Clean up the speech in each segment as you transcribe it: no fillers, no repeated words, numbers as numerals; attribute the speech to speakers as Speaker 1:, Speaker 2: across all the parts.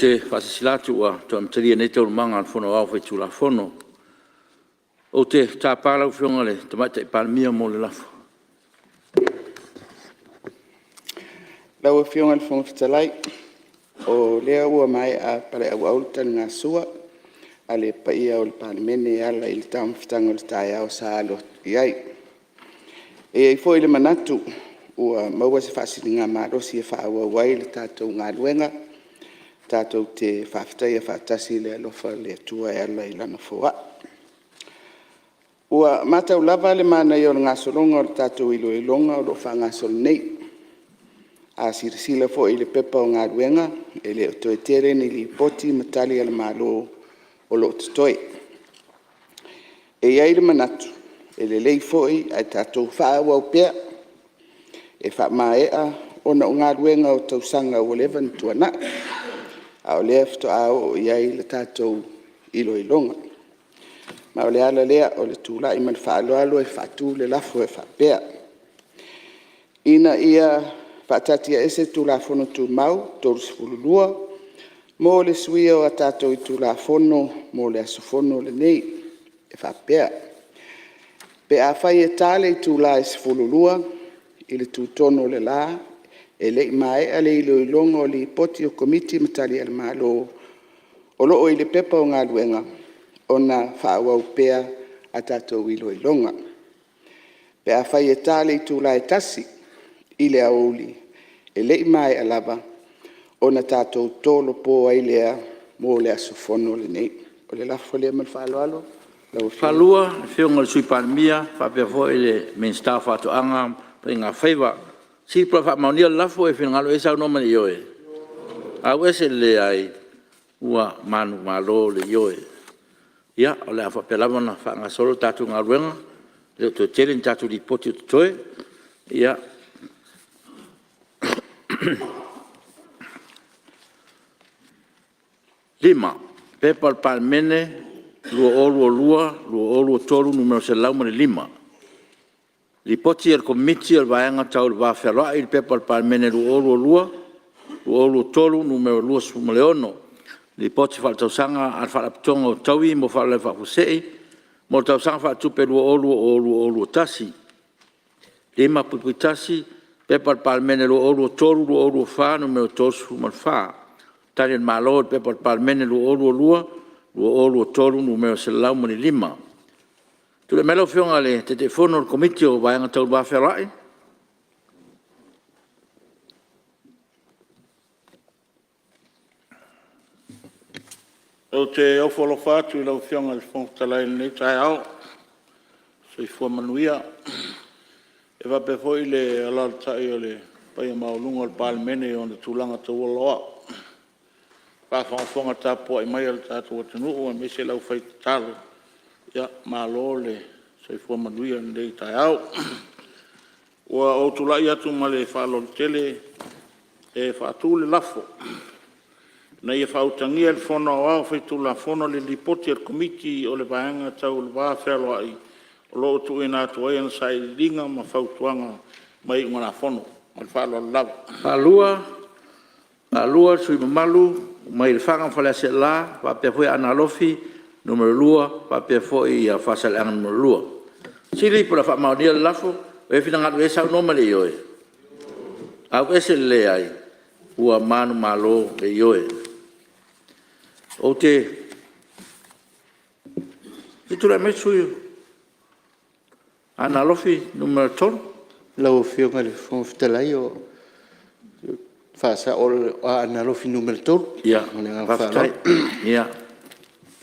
Speaker 1: te whasasilatu a to amtaria nei tau manga whono au whai tūla whono. O te tāpālau whionga le, te mai te Palemene mo le lafo.
Speaker 2: Lau whionga le whongwhitalai, o lea ua mai a pare au autan ngā sua, a le paia o le Palemene ala i le taumwhitanga o le tae au sa alo iai. E ai fwoi le manatu, ua maua se whaasini ngā mārosi e whaaua wai le tātou ngā luenga, tātou te whaafitai a whaatasi le alofa le atua e ala i lana fua. Ua matau lava le mana i o ngā solonga o le tātou ilo ilonga o lo wha ngā sol nei. A sirisila fo i le pepa o ngā luenga, e le o toe tere ni li poti matali ala malo o lo tutoi. E iai le manatu, e le lei fo i ai tātou whaaua o pia, e wha maea o na ngā luenga o tausanga o levan tuana, a o lea fito ao o iai le tātou ilo ilonga. Ma o le ala lea o le tūla i man whaaloalo e whaatu le lafo e whapea. Ina ia whaatatia ese tūla fono tū mau, tōru sifululua, mō le suia o a tātou i tūla fono, mō le asofono le nei e whapea. Pe a whai e tāle i tūla e sifululua, i le tūtono le la, e le mai a le ilo ilonga o li poti o komiti matali al malo o loo i le pepa o ngā luenga o na whaua upea a tātou ilo ilonga. Pe a whai e tāle i tūla e tasi i le auli, e le mai a lava o na tātou tolo po ai lea mō le asofono le nei. O le lafo lea man whaaloalo?
Speaker 1: Whalua, whionga le sui Palemene, whapea fo i le main staff atu anga, pa ngā whaiva. Si pra wha maunia lafo e whinangalo e sau nomani ioe. Au ese le ai ua manu malo le ioe. Ia, o le a whapea lamana wha ngā solo tātu ngā ruenga, leo to tērin tātu li poti o toe. Ia. Lima, pepa al Palemene, lua olu o tolu numero se laumane lima. Li poti al komiti al vaenga tau le whawheroa i pepa al Palemene lu olu o tolu numero lua sumaleono. Li poti whaltausanga al whalaptonga o taui mo whale whapusei, mo tausanga whatupe lu olu o tasi. Lima pupui tasi, pepa al Palemene lu olu o tolu lu olu o wha numero tosu mal wha. Tani al malo pepa al Palemene lu olu o tolu numero se laumani lima. Tule melo whionga le te te whono komiti o vaenga tau whawherai.
Speaker 3: O te aufolo whātu i lau whionga le whongtalai nei tai au. So i whuamanuia. E wape hoi le alaltai o le pai maulunga o le Palemene o na tūlanga tau aloa. Whawhonga tāpua i mai al tātua tanu o me se lau whai talo. Ia, malo le sai fua manuia nei tai au. Ua o tulai atu ma le whaalol tele e whaatu le lafo. Na ia whautangia le whono au whai tula whono le lipoti al komiti o le vaenga tau le whawheroa ai. O loo tu e nātu ai ana sai ringa ma whautuanga mai ngana whono. Ma le whaalol lava. Palua sui mamalu mai le whanga whalese la whapea hui ana lofi numero lua, papea foi a whasaleanga numero lua. Sili pula wha maunia le lafo, e whina ngatu e sau noma le ioe. Au ese le ai, ua manu malo le ioe. O te, tura me suyo, ana lofi numero tolu.
Speaker 4: Lau whionga le whongwhitalai o whasa o ana lofi numero tolu.
Speaker 1: Ia, whaftai, ia.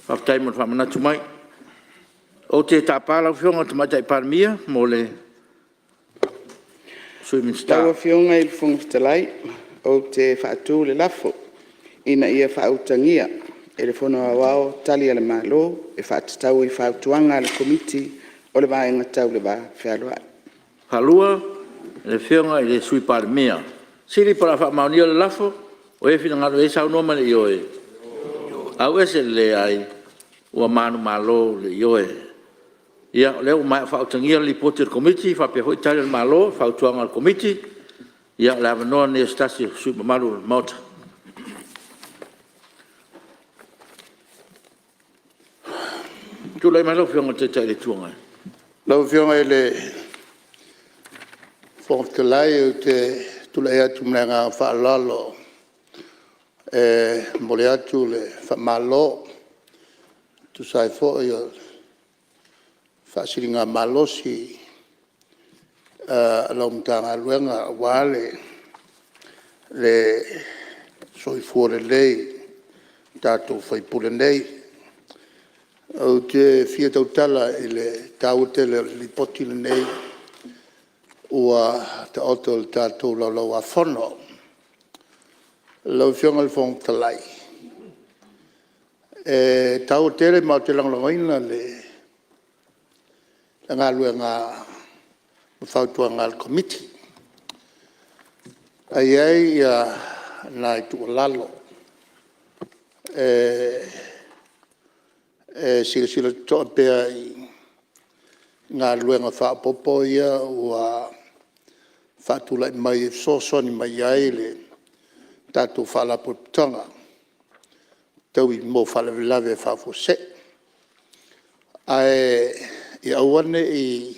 Speaker 1: Whaftai mo whamanatu mai. O te tāpālau whionga te maitai Palemene mo le swimming star.
Speaker 2: Taua whionga i le whongwhitalai o te whaatu le lafo. Ina ia whautangia e le whono awao tali ala malo e whaatatau i whautuanga le komiti o le vaenga tau le va whealoa.
Speaker 1: Palua le whionga i le sui Palemene. Siri para whamaunia le lafo o e whina ngaro e sau noma le ioe. Au ese le ai ua manu malo le ioe. Ia leo mai whautangia li poti le komiti, whapea hoi tari le malo, whautuanga le komiti. Ia le avanoa ne stasi sui mamalu le mauta. tu lai mai lo fionga te tai le tuanga.
Speaker 4: Lau whionga e le whongatalai o te tulai atu mnanga whaalalo mole atu le whamalo tu sai fo i o whaasiringa malosi lau mtanga luenga wale le soifua lei tātou whaipule nei. O te fia tautala i le tau te le lipoti le nei ua te oto le tātou lau a whono. Lau whionga le whong talai. Tau te le mau te langlangoina le ngā lue ngā mwhautua ngā komiti. Ai nai tua lalo. Sila toa pea i ngā luenga whaapopo ia ua whaatulai mai sosoni mai ai le tātou whaalapotanga. Tau i mō whaalawilawe whaafose. I awane i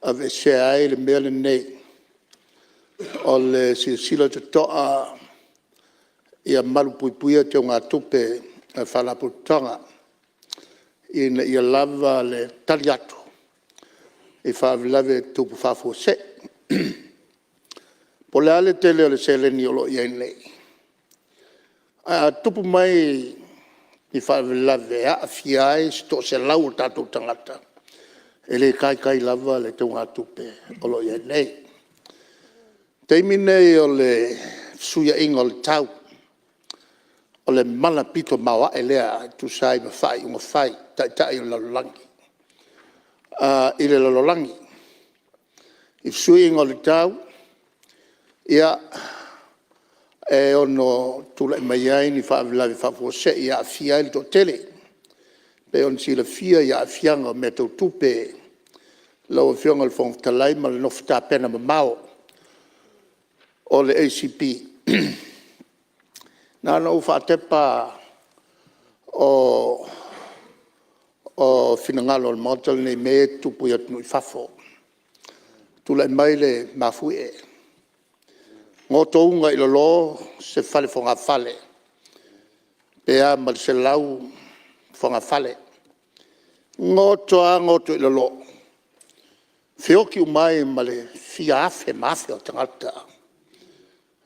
Speaker 4: ave se ai le mea le nei o le sila te toa ia malupuipuia te o ngā tupe whalapotanga. Ia lava le tali atu i whaawilawe tupu whaafose. Po le ale tele o le seleni o lo iai nei. Tupu mai i whaawilawe a fiai sto se lau o tātou tangata. E le kai lava le tau ngā tupe o lo iai nei. Teimi nei o le suia inga o le tau. O le mana pito mawa e lea tu sai ma fai unga fai tai o lalolangi. I le lalolangi. I sui inga o le tau, ia ono tula mai ai ni whaawilawe whaafose ia fia ili to tele. Pe on si le fia ia fianga me tau tupe lau fionga le whong talai ma le nofta pena ma mao o le ACP. Nana u whaatepa o finangalo le motel nei me tupu ia tunu i whafo. Tula mai le mafui e. Ngō tounga i lo se whale whonga whale. Pea ma se lau whonga whale. Ngō to i lo. Whioki umai ma le fia afe mafia o tangata.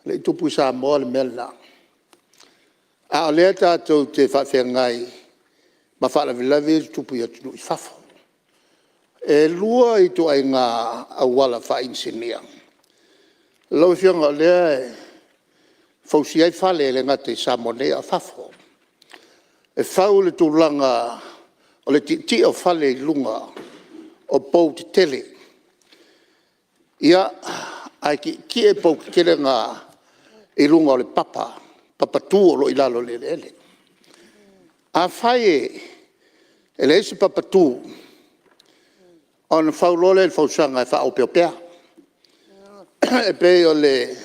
Speaker 4: Le tupu i Samoa le melna. A o lea tātou te whawhengai ma whaalawilawe tupu i atunu i whafo. E lua i to ai ngā awala whainsinia. Lau whionga o lea whausi ai whale le ngate Samonea a whafo. E whau le tūlanga o le ti o whale i lunga o pou te tele. Ia ai ki e pou te tele ngā i lunga o le papa. Papatu lo ilalo le ele. A whai e le esi papatu on whaulole le whausanga e whao peopea. E pe o le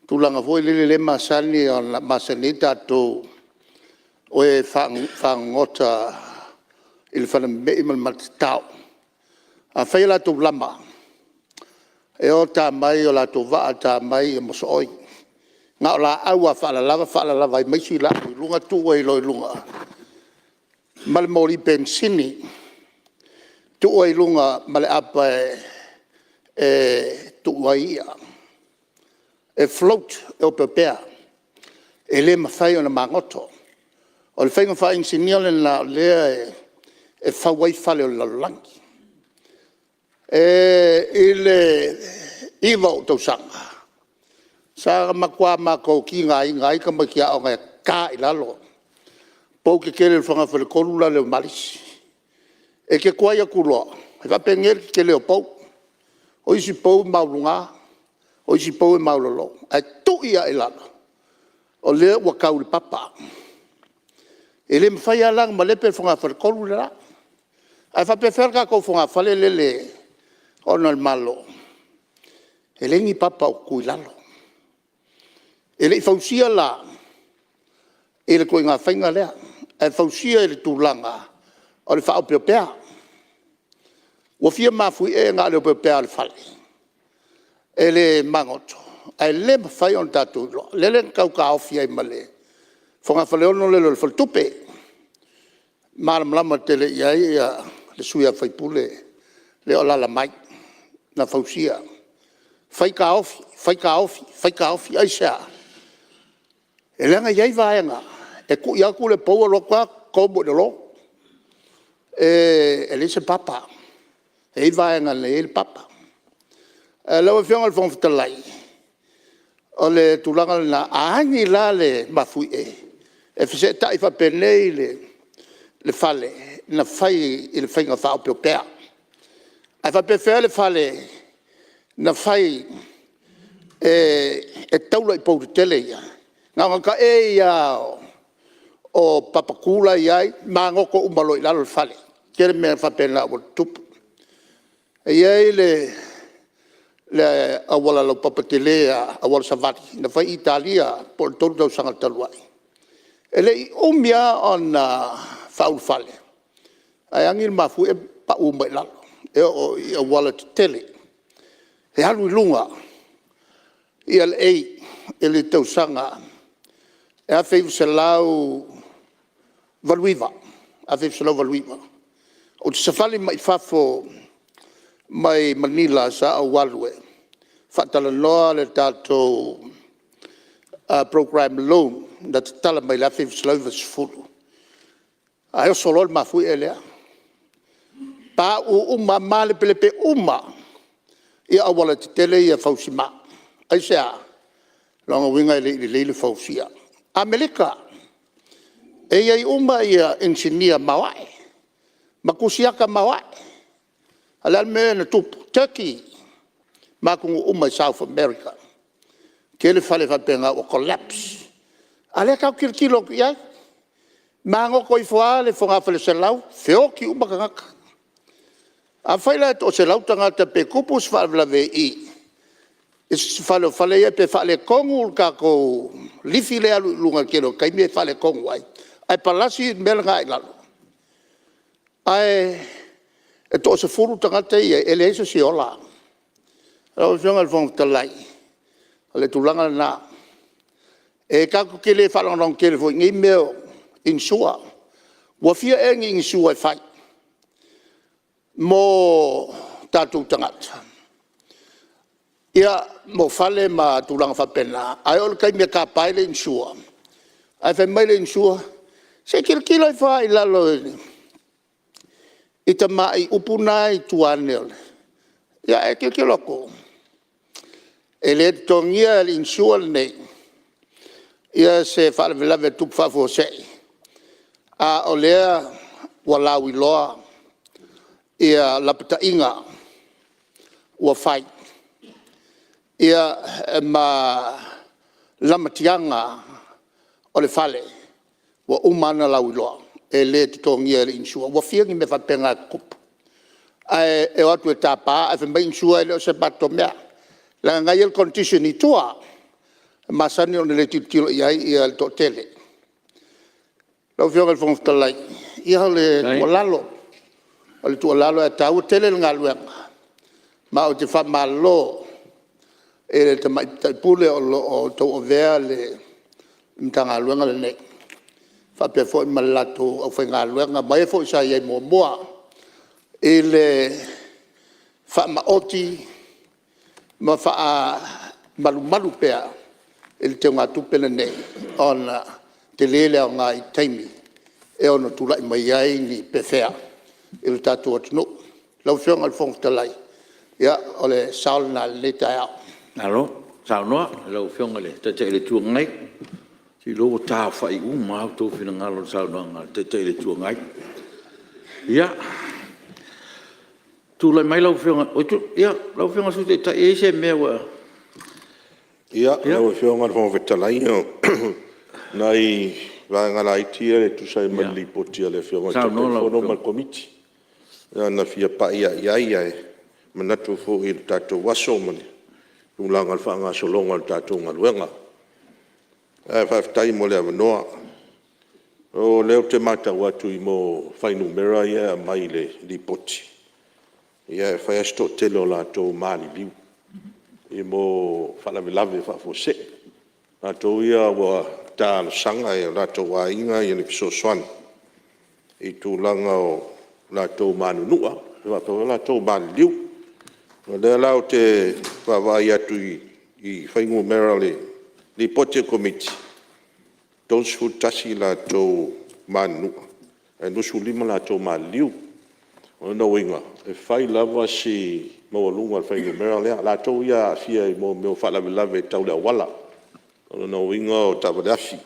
Speaker 4: tūlanga voi le masani o la masani tātou o e whangota i le whana mei mal matatau. A whai la tō lama. E o tā mai o la tō waa tā mai e moso oi. Ngā o la aua whaalalawa i maisi la i lunga tua i loi lunga. Male mori pensini. Tua i lunga male apa tua ia. E float e o pepea. E le mawhai o na mangoto. O le whainga whaing sinia le na lea e whawai whale o lalangi. I le iwa o tausanga. Sa makua mako ki ngai ka makia o ngai ka i lalo. Pau ke kere whanga whare korula leo malisi. E ke kua ia kuroa. E ka pengeri ke leo pau. O isi pau maulunga. O isi pau e maulolo. E tu ia i lalo. O leo wakau li papa. E le mwhai alang ma lepe whanga whare korula la. E whape wherka kou whanga whale lele. Ona le malo. E lengi papa o kui lalo. E le fausia la, e le koe ngā whainga lea, e fausia e le tūlanga, o le whao peo pea. Ua fia mafui e ngā leo peo pea le whale. E le mangoto. Ai le mawhai on tātou loa. Lele kau ka awhia i male. Whanga whale ono lelo le whaltupe. Māram lama te le iai le suia whaipule. Le o lala mai. Na whausia. Whai ka awhi, ai sea. E lenga iai vaenga. E ku ia ku le paua loka, koubo de lo. E le se papa. E vaenga le il papa. Lawa whionga le whangwhitalai. O le tulanga na aangi la le mafui e. E whise tai whapenei le whale. Na whai i le whainga whao pio pea. Ai whapewhea le whale. Na whai e taula i pou tele ia. Ngā ka e ia o papakula iai. Mā ngoko umalo i lalo le whale. Kere mea whapena o tupu. E iai le awala lau papatelea, awala savati, na whai Italia, po le tolu tau sanga taluai. E le i umia on whaul whale. Ai angil mafu e pa umai lalo. E o i awala tele. E halu i lunga. I al ei, e le tau sanga. E a whaifu se lau valuiva. A whaifu se lau valuiva. O te safali mai whafo mai Manila sa a walue. Whatala noa le tātou program loan na te tala mai la whaifu se lau vasfulu. A eo solol mafui e lea. Pa u male pelepe ia awala te tele ia fausima. Ai sea, longa winga i leile fausia. Amerika, e iai ia engineer mawai. Makusiaka mawai. Alal mea na tupu. Turkey, makungu i South America. Kele fale whapenga o collapse. Ale kau kirkilo ki ai. Mango koi fua le whonga fale se lau. Feo ki kangaka. A whaila o se lau tangata pe kupus whalave i. Is fale ia pe whale kongu ka ko lifi lea lunga kero. Kai me whale kongu ai. Ai palasi mele ngai lalo. Ai e to se furu tangata ia ele eso si ola. Rau whionga le whonga talai. Ale tulanga na. E kako kele whalangrong kele fo ngi meo insua. Wafia e ngi insua e whai. Mo tātou tangata. Ia mo whale ma tūranga whapena. Ai ol kai mea ka paile insua. Ai whai maile insua. Se kila i whai lalo i ta mai upuna i tuane ole. Ia e kila ko. E le tongia insua nei. Ia se whale velave tupu whafo sei. A o lea walau i loa. Ia lapata inga ua whai. Ia ma lamatianga o le whale ua umana lau iloa. E le te tongia le insua. Ua whiangi me whapenga kupu. E watu e tāpā, e whamai insua e leo se bato mea. La ngai el condition i tua. Masani o le tilo iai ia le to tele. Lau whianga le whongtalai. Ia le walalo. O le tualalo e tau tele ngā luenga. Ma o te whamalo e le taipule o tau o vea le mtanga luenga le nei. Whape fo i malato au whai ngā luenga. Mai fo i sa iei mua. E le whamaoti ma wha malu pea e le teo ngā tupele nei. Ona te lele o ngā i taimi. E ona tulai mai ai ni pefea. Il tatu atno lau whionga al whongtalai ia o le sauna le tai au
Speaker 1: Alo, saunoa, lau whionga le te le tuangai si lo tā whai mau tō whina ngalo saunoa te le tuangai ia tu lai mai lau whionga ia lau whionga su te tai e se mea wa
Speaker 5: ia lau whionga al whongtalai nai ngala itia le tusai mali potia le whionga whono mal komiti na fia pa ia manatu fo i tātou waso mani tūlanga al whaanga solonga al tātou ngaluenga whaftai mo le avanoa O leo te mata watu i mo whainumera ia mai le lipoti. Ia e whai asto tele o lātou māli liu. I mo whalavelave whafose. Lātou ia wa tāna sanga e lātou wa inga i le piso swan. I tūlanga o lātou mānunua. I wapau lātou māli liu. Lea lau te whawai atu i whainumera le lipoti committee. Tōsu tasi lātou mānunua. E nusu lima lātou māli liu. O na winga, e whai lava si mawalunga whai numera lea, la tau ia fia i mo meo whalavelave tau lea wala. O na winga o tawadafi.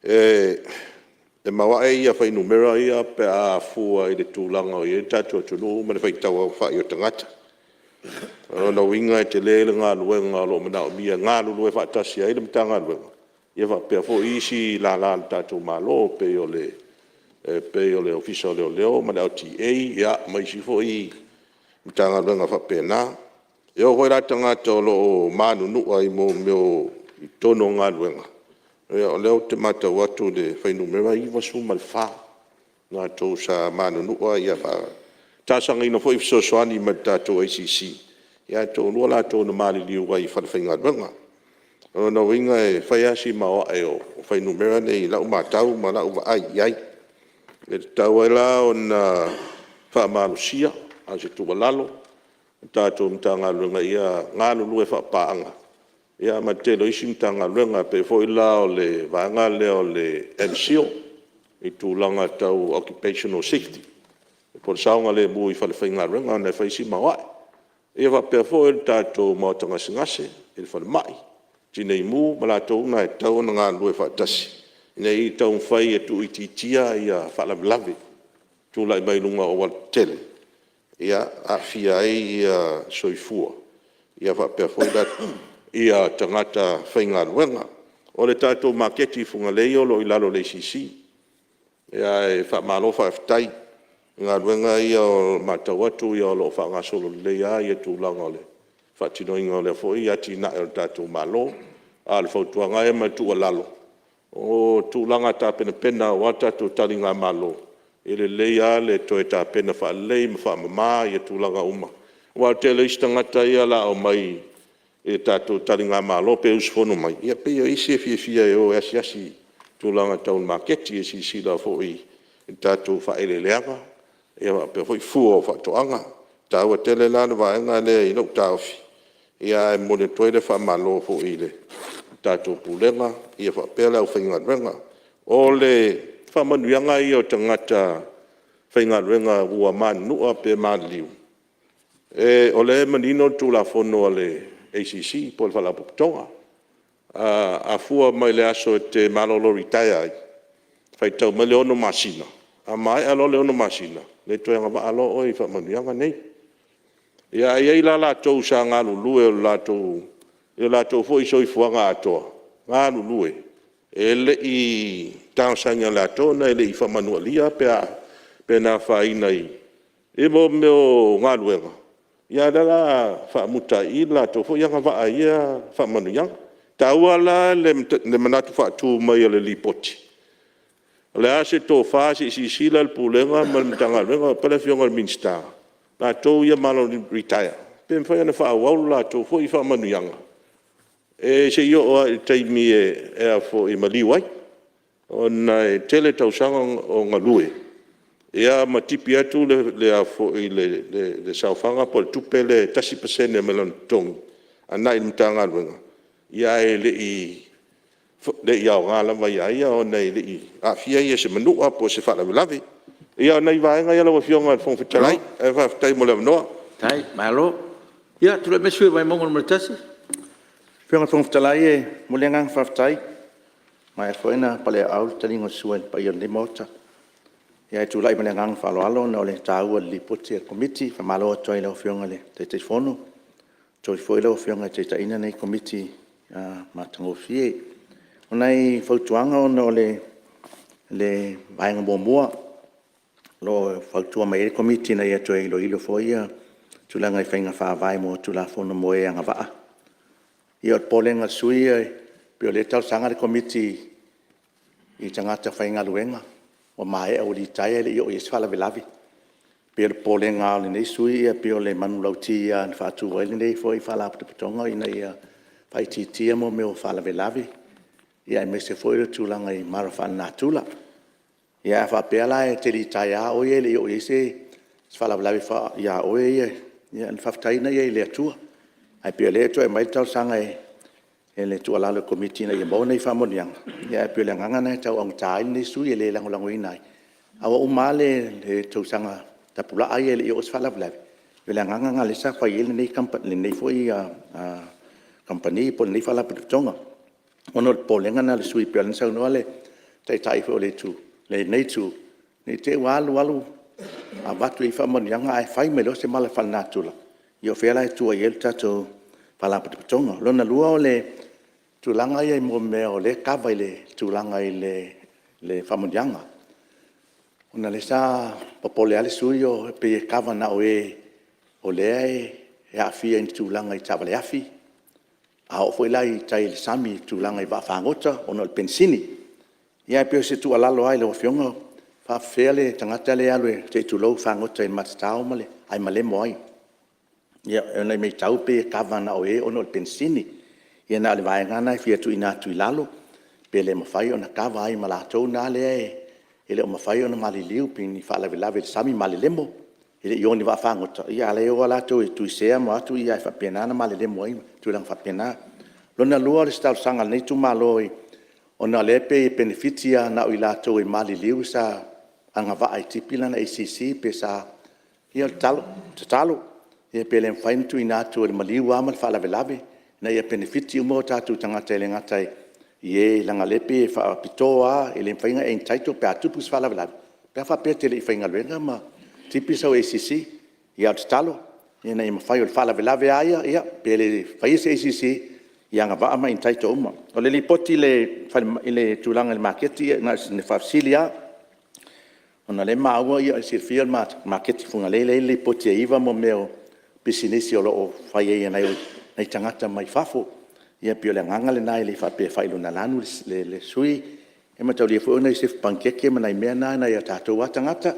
Speaker 5: E mawa e ia whai numera ia pe a fua i le tūlanga o i e tatu o tunu, ma le whai tau au whai o tangata. O na winga e te lele ngā luenga lo mana o mia ngā lulu e whaatasi a i le mta ngā luenga. Ia wha pia fo isi la la tatu malo pe o le pe o le ofisa o leo ma le OTA ia mai si fo i mtanga luenga whapena. E o hoi rata ngata o lo manu nua i mo meo i tono ngā luenga. O leo te mata watu le whainumera i wasu malwha. Ngā tō sa manu nua ia wha. Tāsanga ina fo i fisosoani ma tātou ACC. Ia tō lua la tō na mali liu wai whanawhainga luenga. O na winga e whaiasi mawa e o whainumera nei lau mātau ma lau wa ai iai. E tau e la o na whaamalusia, a se tuwa lalo, tātou mta ngā luenga ia ngā lulu e whapaanga. Ia ma te loisi mta ngā luenga pe fo i la o le vanga le o le MCO, i tūlanga tau Occupational Safety. E por saunga le mu i whalewhai ngā luenga, na whaisi mawai. Ia whapea fo i tātou maotanga singase, i le whalemai. Tinei mu, ma la tau na e tau na ngā lue whaatasi. Nei tau whai e tu i titia ia whaalavelave. Tūlai mai lunga o wal tele. Ia a fia e ia soifua. Ia whapea whoidat ia tangata whainga ruenga. O le tātou maketi funga leo lo i lalo le sisi. Ia e whaamalo whaaftai. Ngā ruenga ia o matawatu ia o lo whaangasolo lea ia tūlanga o le. Whaatinoinga o le fhoi ati na e o tātou malo. A le whautuanga e mai tua lalo. O tūlanga tā pena pena wata tō taringa malo. E le leia le toe tā pena wha lei ma wha mamā i e tūlanga uma. Wa te leistangata ia la o mai e tātou taringa malo pe usfono mai. Ia pe ia isi e fia e o asi tūlanga taun maketi e si sila fo i tātou wha ele leanga. Ia pe fo i fua o wha toanga. Tāua tele lana vaenga le i lau tāwhi. Ia e mone toe le wha malo fo i le. Tātou pulenga, ia whapela o whaingaruenga. O le whamanuianga i o tangata whaingaruenga ua manua pe manliu. O le manino tūla whono o le ACC, po le whalapuputonga. A fua mai le aso e te malolo ritaya ai. Whai tau mai le ono masina. A mai alo le ono masina. Le toenga wa alo o i whamanuianga nei. Ia i la lātou sa ngā lulu e o lātou e la tō fo i soi fuanga atoa. Ngā lulue. E le i tānsanga la tō na e le i whamanua lia pe nā whaina i. E mo meo ngā luenga. Ia dala whaamuta i la tō fo ianga waa ia whamanu ianga. Tāua la le manatu whaatū mai le lipoti. Le ase tō whaase i sila le pūlenga ma le mtanga luenga pala fionga le minsta. La tō ia malo retire. Pe mwhaiana whaawau la tō fo i whamanu ianga. E se io o taimi e a fo i maliwai. O na e tele tausanga o ngalue. E a matipi atu le a fo i le saufanga po le tupe le tasi pasene melan tongi. Ana i mtanga luenga. Ia e le i au ngala mai aia o nei le i. A fia i e se manua po se whalavilavi. Ia o nei vaenga ia lawa fionga al fongfitalai. E whaftai mo le manoa.
Speaker 1: Tai, malo. Ia, tula mesui vai mongon martasi.
Speaker 6: Whianga whangwhitalai e mulenga whawhtai. Mai whaina pale au taringo suen pa ion limota. Ia e tūlai mulenga whaloalo na ole tāua li poti a komiti. Whamalo atoi lau whianga le te te whono. Toi whoi lau whianga te ta ina nei komiti ma tango fie. Unai whautuanga o na ole le vaenga mua. Lo whautua mai e komiti na ia toi ilo whoia. Tūlanga i whainga whaavai mo tūla whono moe anga waa. Ia o polenga sui pe o le tau sanga le komiti I tangata whainga luenga. O mai o li taia le i o yes whala velavi. Pia le pole ngā le nei sui ia pia le manu lauti ia na whātu waile nei fo I whala aputaputonga I nei whaititia mo me o whala velavi. Ia me se fo I le tūlanga I mara whana nā tūla. Ia whapeala e te li taia o ia le i o yese whala velavi wha ia o ia ia na whaftaina ia I le atua. Ai pia le atua e mai tau sanga e le tua lalo komiti na ia mo nei whamonianga. Ia pia le ngangana e tau ang tāi nei sui e le langolango inai. Awa umale le tau sanga tapula ai le o sfala vla vela nganga le sa fa yele nei company nei foi company po nei fala tonga ono polenga na le sui pelan sa no le tai fo le tu le nei tu nei te walu a batu I fa mon yanga ai fai melo se mala fal natula io fela tu yel tato fala tonga lona lua le tu langa ai mo me o le kava le tu langa le fa mon yanga ona le sa popole ale suyo pe kava na o le e afia in tūlanga I tawale afi. A o foi lai tai le sami tūlanga I wa whangota ona le pensini. Ia pio se tu alalo ai le o fionga fa fele tangata le alwe te tūlou whangota I matatao male ai male moai. Ia ona me tau pe kava na ona le pensini. Ia na le vaengana I fia tu ina tu ilalo pe le mawhai ona kava ai malatou na le ele o mawhai ona mali liu pini whaalawe sami mali lemo. Ele I oni wa whangota. Ia le o ala tau tu sea mo atu ia I whapiana na mali lemo ai. Tu lang whapiana. Lona lua le stau sanga nei tu maloi. Ona lepe benefitia na o ila tau mali liu sa anga wa ai tipila na ACC pe sa ia talo. Ia pe le mwhain tu ina tu le maliu amal whaalawe. Na ia benefiti umo tatu tangata ele ngatai. Ie langa lepe fa pitoa ele fainga en taito pe atupus fala vela pe fa pe tele fainga lenga ma tipisa o ACC ia talo ia na ima fai o fala vela ia ia pe le fai ACC ia nga va ma en taito uma o le lipoti le tulanga le marketi na ne fa silia ona le maua ia se fiel marketi funga le lipoti iva mo meo business o lo fai ia na tangata mai fafo ia pio le nganga le nai le fa pe fai luna lanu le sui e ma tau le fo na se pankeke ma nai mea na ia tatou watangata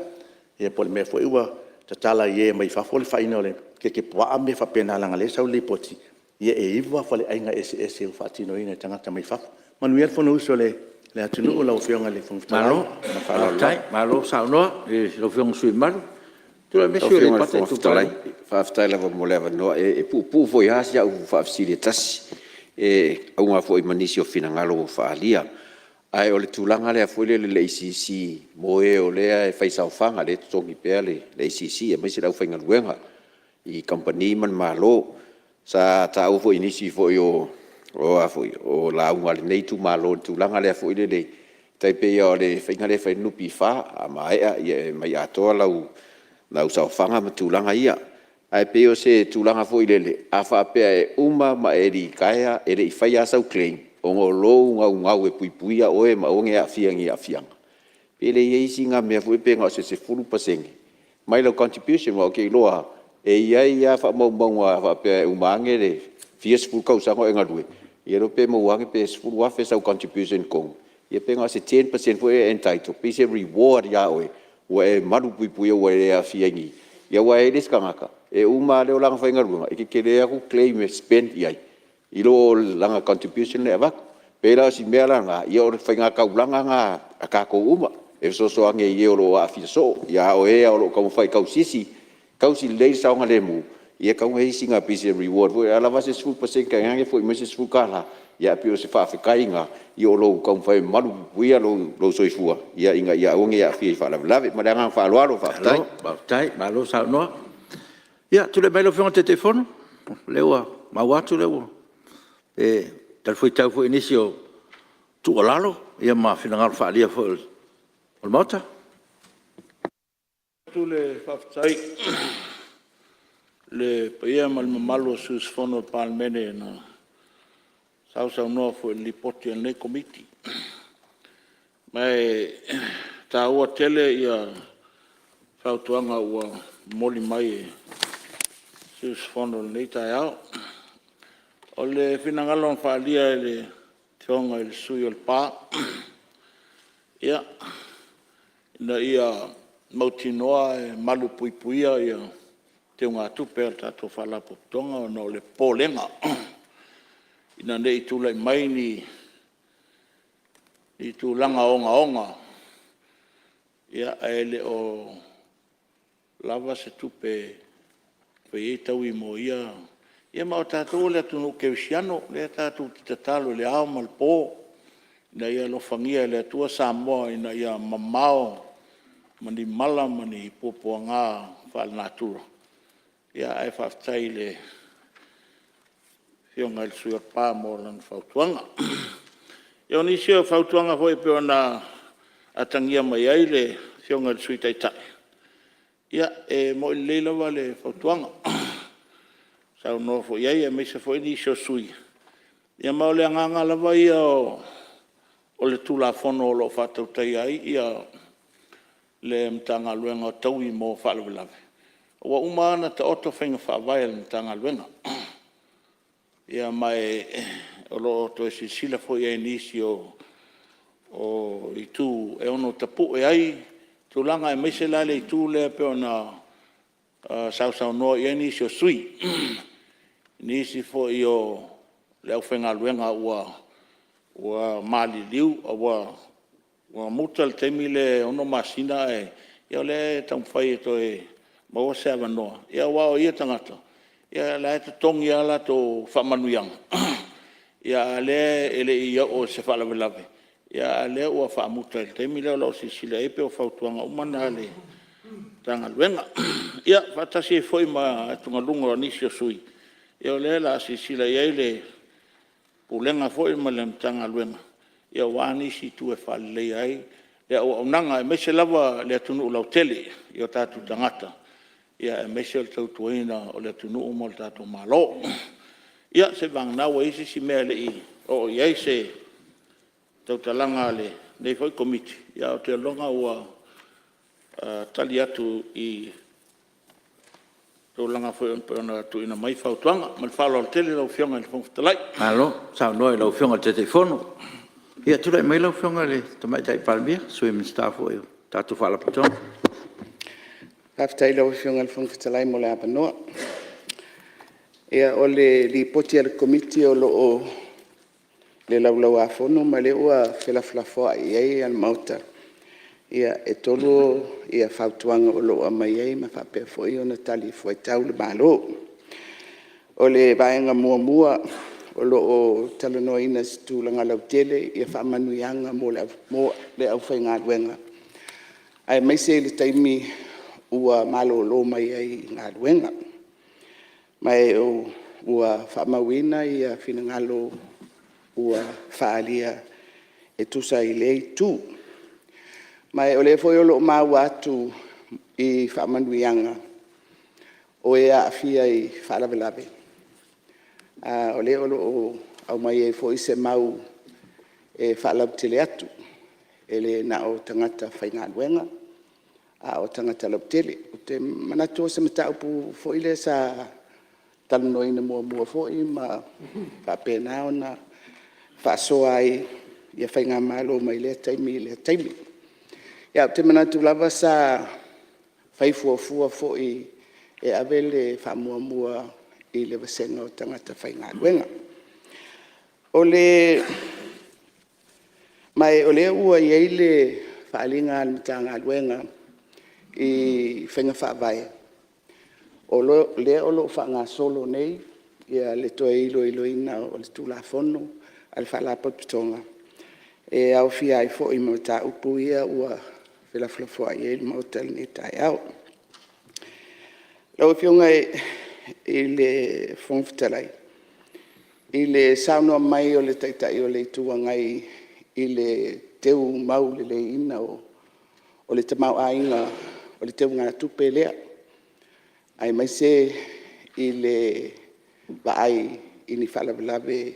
Speaker 6: ia po le me fo iwa tatala ia mai fa fo le fai no le ke poa me fa pena langa le sau le poti ia e iwa fa le ainga ss u fatino ina tangata mai fa manuel fo no uso le atunu o la ofionga le fo
Speaker 1: malo sa no e lo fiong sui malu tu la me sui le pate tu talai
Speaker 7: fa ftala vo moleva no e pu vo ya sia u fa facilitas e au nga foi manisi o fina ngalo fa alia ai o le tulanga le foi le ACC mo o le e fai sa fanga le tongi pe le ACC e mai se la fa ngaluenga I company man malo sa ta o foi inisi foi o la unga le nei tu malo tulanga le foi le tai pe o le fai ngale fai nupi fa mai mai ato lau sa fanga ma tulanga ia ai pe o se tulanga foi lele a fa pe uma ma eri kaya ere I fai asa claim o ngolo ngau e puipuia o e ma o nge afianga pe le ye singa me foi pe nga se fulu paseng mai lo contribution o ke loa e ia fa mo fa pe uma nge le fies fulu ka usa ngo engadue ye ro pe mo wange pe fulu wa fe sa contribution kong ye pe nga se 10% foi entitled pe se reward ya o e maru puipuia o e afiangi ia wa eles kangaka e uma le langa fainga runga e ke le aku claim spend ia I lo langa contribution le avak pela si mea langa ia o fainga ka ulanga nga aka ko uma e so ange ia o lo afiso ia o e o lo ka fai ka sisi ka si le sa nga le mu ia ka ngai singa pisi reward vo ala vase sul pase ka ngai foi mese sul kala ia pio se fa kainga ia o lo ka fai malu ia lo soifua ia inga ia o ngai afi fa la lave ma nga fa lo fa
Speaker 1: tai malo sa no ia tu le mai lo fiong te telefono lewa ma watu lewa e tal foi tau foi inicio tu olalo ia ma finanga fa lia fo o mota
Speaker 3: tu le faftai le paia mal malo sus fono Palemene na sau no fo li poti le committee mai ta o tele ia fa tuanga o moli mai sus fono le taiao o le finangalo fa lia le tonga il sui il pa Ia, ina ia mautinoa e malu puipuia ia te unga tupe al tato whala potonga o no le pōlenga. Ina nei tūlai mai ni tū langa onga. Ia ele o lava se tupe pe e tau I mo ia. Ia mao tātou le atunu kewisiano, le tātou titatalo le ao malpo. Ina ia lofangia le atua Samoa, ina ia mamao, mani mala, mani popoa ngā whaal nātura. Ia ai whaftai le whionga il sui pā mō lan whautuanga. Ia o nisi o whautuanga hoi pe ona atangia mai ai le whionga il sui taitai. Ia e mo I leilawa le whautuanga. Sau no fo iai e meisa fo ini sio sui. Ia mau le anganga lawa ia o le tula fono o lo whatautai ai ia le mtanga luenga o tau I mo whalawelawe. Wa umana ta oto whainga whawai le mtanga luenga. Ia mai o lo to e sila fo iai nisi o I tu e ono tapu e ai tulanga e meisa lale I tu le pe ona sau no iai nisi o sui. Nisi fo I o le au whainga luenga ua mali liu, ua muta le teimi le ono masina ia le tau whai to e maua se awanoa. Ia wao ia tangata. Ia la e tongi ala to whamanuianga. Ia le ele ia o se whalawelawe. Ia le ua whamuta le teimi le o sisila epe o whautuanga umana le tanga luenga. Ia whatasi e foi ma tunga lunga o nisi o sui. Ia le la sisila ia le ulenga foi ma le tanga luenga. Ia wani si tu e whalelei ai. Ia o nanga e mese lava le atunu lau tele i o tātu tangata. Ia e mese o tautuaina o le atunu o mo le tātu malo. Ia se vang nawa isi si mea le I. O iai se tautalanga le nei foi komiti. Ia o te longa ua tali atu I tau langa foi on peona tu ina mai whautuanga. Ma le whalo al tele lau whionga le whongwhitalai.
Speaker 1: Alo, sao noi lau whionga te fono. Ia turai mai lau whionga le tamai tai Palemene, swimming staff o eu. Tātu whala pitona.
Speaker 2: Haftai lau whionga le whongwhitalai mo le apanoa. Ia o le li poti al komiti o lo o le lau a fono ma le ua whelaflafoa I ei al mauta. Ia e tolu ia whautuanga o lo a mai ei ma whapea foi o na tali foi tau le malo. O le vaenga mua o lo o talanoa ina situlanga lau tele ia whamanuianga mo le au whainga luenga. Ai mai se le taimi ua malo lo mai ei ngā luenga. Mai o ua whamawina ia whinangalo ua whaalia e tusa I lei tū. Mai o le foi o lo mau atu I whamanuianga o e a fia I whalawelawe. O le o lo au mai e foi se mau e whalawtele atu. E le na o tangata whainga luenga. O tangata lautele. O te manatua se mataupu foi le sa talanoina mua foi ma whapena ona whasoa ai ia whainga malo mai le taimi. Ia te manatu lava sa whaifuafua foi e avele whamuamua I le wasenga o tangata whainga luenga. O le mai o le ua iei le whaalinga al matanga luenga I whainga whaavai. O le o lo whaanga solo nei ia le toe iloina o le tula fono al whala papitonga. E au fia ai fo I mauta upu ia ua whelaflafua I le mauta ni tai au. Lau whionga I le whongwhitalai. I le saunoa mai o le taitai o le tuangai I le teu mau le ina o le tamau ainga o le teu ngā tupe lea. Ai mai se I le vaai I ni whalawelawe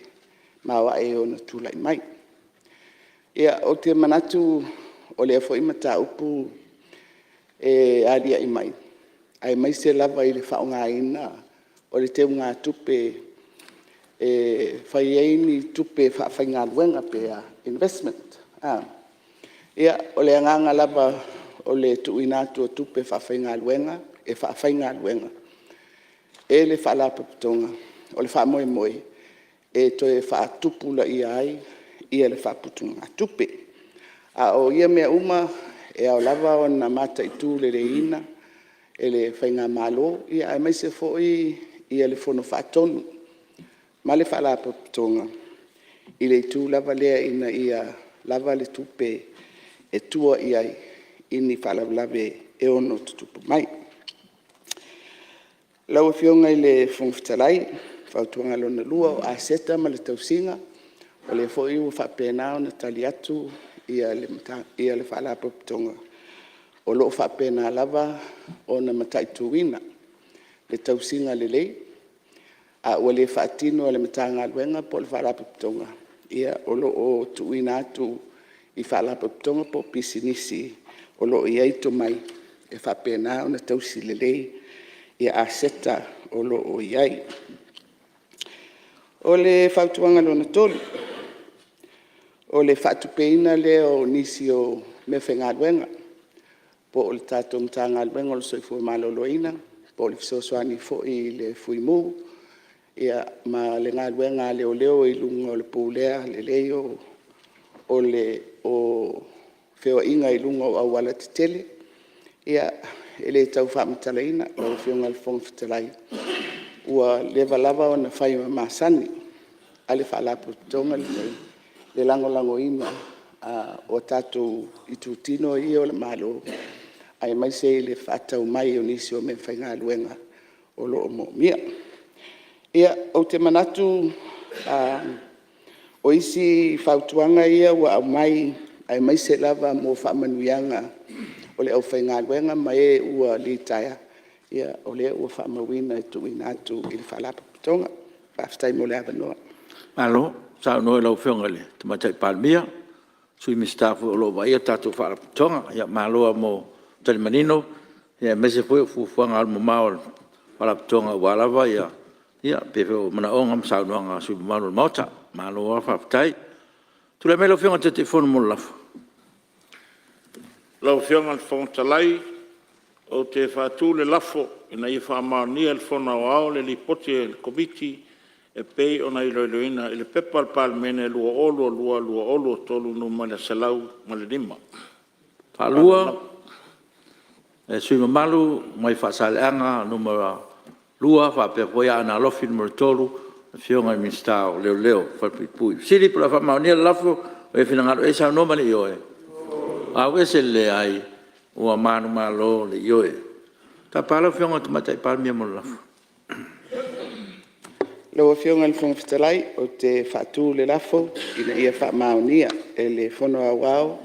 Speaker 2: maua e o na tūlai mai. Ia o te manatu o le afo imata upu e alia I mai. Ai mai se lava I le whaonga ina o le teu ngā tupe e whai eini tupe whainga luenga pe investment. Ia, o le anganga lava o le tuina atu tupe whawhainga luenga, e whawhainga luenga. E le whalapa putonga, o le whamoe moe, e toe whaatupula i ai, ia le whaputunga tupe. A o ia mea uma, e au lava o na mata i tū le reina, e le whainga malo, ia e maise fo ia le fono whaatonu. Ma le whalapa putonga, i le tū lava lea ina ia lava le tupe, e tua i ai, ini whalawlawe e ono tutupu mai. Lau fionga i le whongwhitalai, whautuanga lona lua o aseta ma le tausinga, o le fo iu whapena o na tali atu ia le whalapa putonga. O loo whapena lava o na matai tuwina, le tausinga le lei, a ua le whaatino le matanga luenga po le whalapa putonga. Ia o loo tuwina atu i whalapa putonga po pisinisi, o loo i eito mai, e whapena o na tausi le lei, ia aseta o loo i ai. O le whautuanga lona tolu, o le whaatupeina le o nisi o me whenga luenga, po o le tātou mtanga luenga o le soifua maloloina, po o le fisosoani fo i le fuimu, ia ma le ngā luenga leo leo i lunga o le pūlea, le leo, o le o wheo inga i lunga o awala te tele, ia e le tau whamatalaina, o whionga le whongwhitalai. Ua lewa lava o na whaima masani, a le whaalapu tonga le lango ina o tātou i tūtino i o le malo, ai mai se le whatau mai o nisi o me whainga luenga o loo mo mia. Ia o te manatu o isi whautuanga ia ua au mai, ai mai se lava mo whamanuianga o le au whainga luenga mai e ua li taia. Ia o le ua whamawina i tuina atu i le whalapa putonga, whaftai mo le avanoa.
Speaker 1: Alo, sa no lo fionga le, te matai palmia, sui mi stafu o lo vai tatu whalapa putonga, ia maloa mo tali manino, ia mese foi fuanga al mo maol whalapa putonga walawa, ia pepe o mana onga sa no nga sui malo mota, maloa whaftai. Tu le melo fionga te telefonu mo lafu.
Speaker 3: Lau whionga le whontalai, o te whātū le lafo, ina i whaamaunia le whona o ao le lipoti e le komiti, e pei o nei loiloina, i le pepa le Palemene lua olu tolu no ma le salau ma le lima.
Speaker 1: Palua, e sui mamalu, mai whaasaleanga, numera lua, whapepoia ana lofi numero tolu, whionga i mistao, leo, whapipui. Siri pula whaamaunia le lafo, o e whinangaro e sa nomani i oe. Au ese le ai, ua manu malo le ioe. Ta pala whionga te matai palmia mo lafu.
Speaker 2: Lewa whionga le whongwhitalai o te whaatū le lafo, ina ia whaamaunia e le whono awao,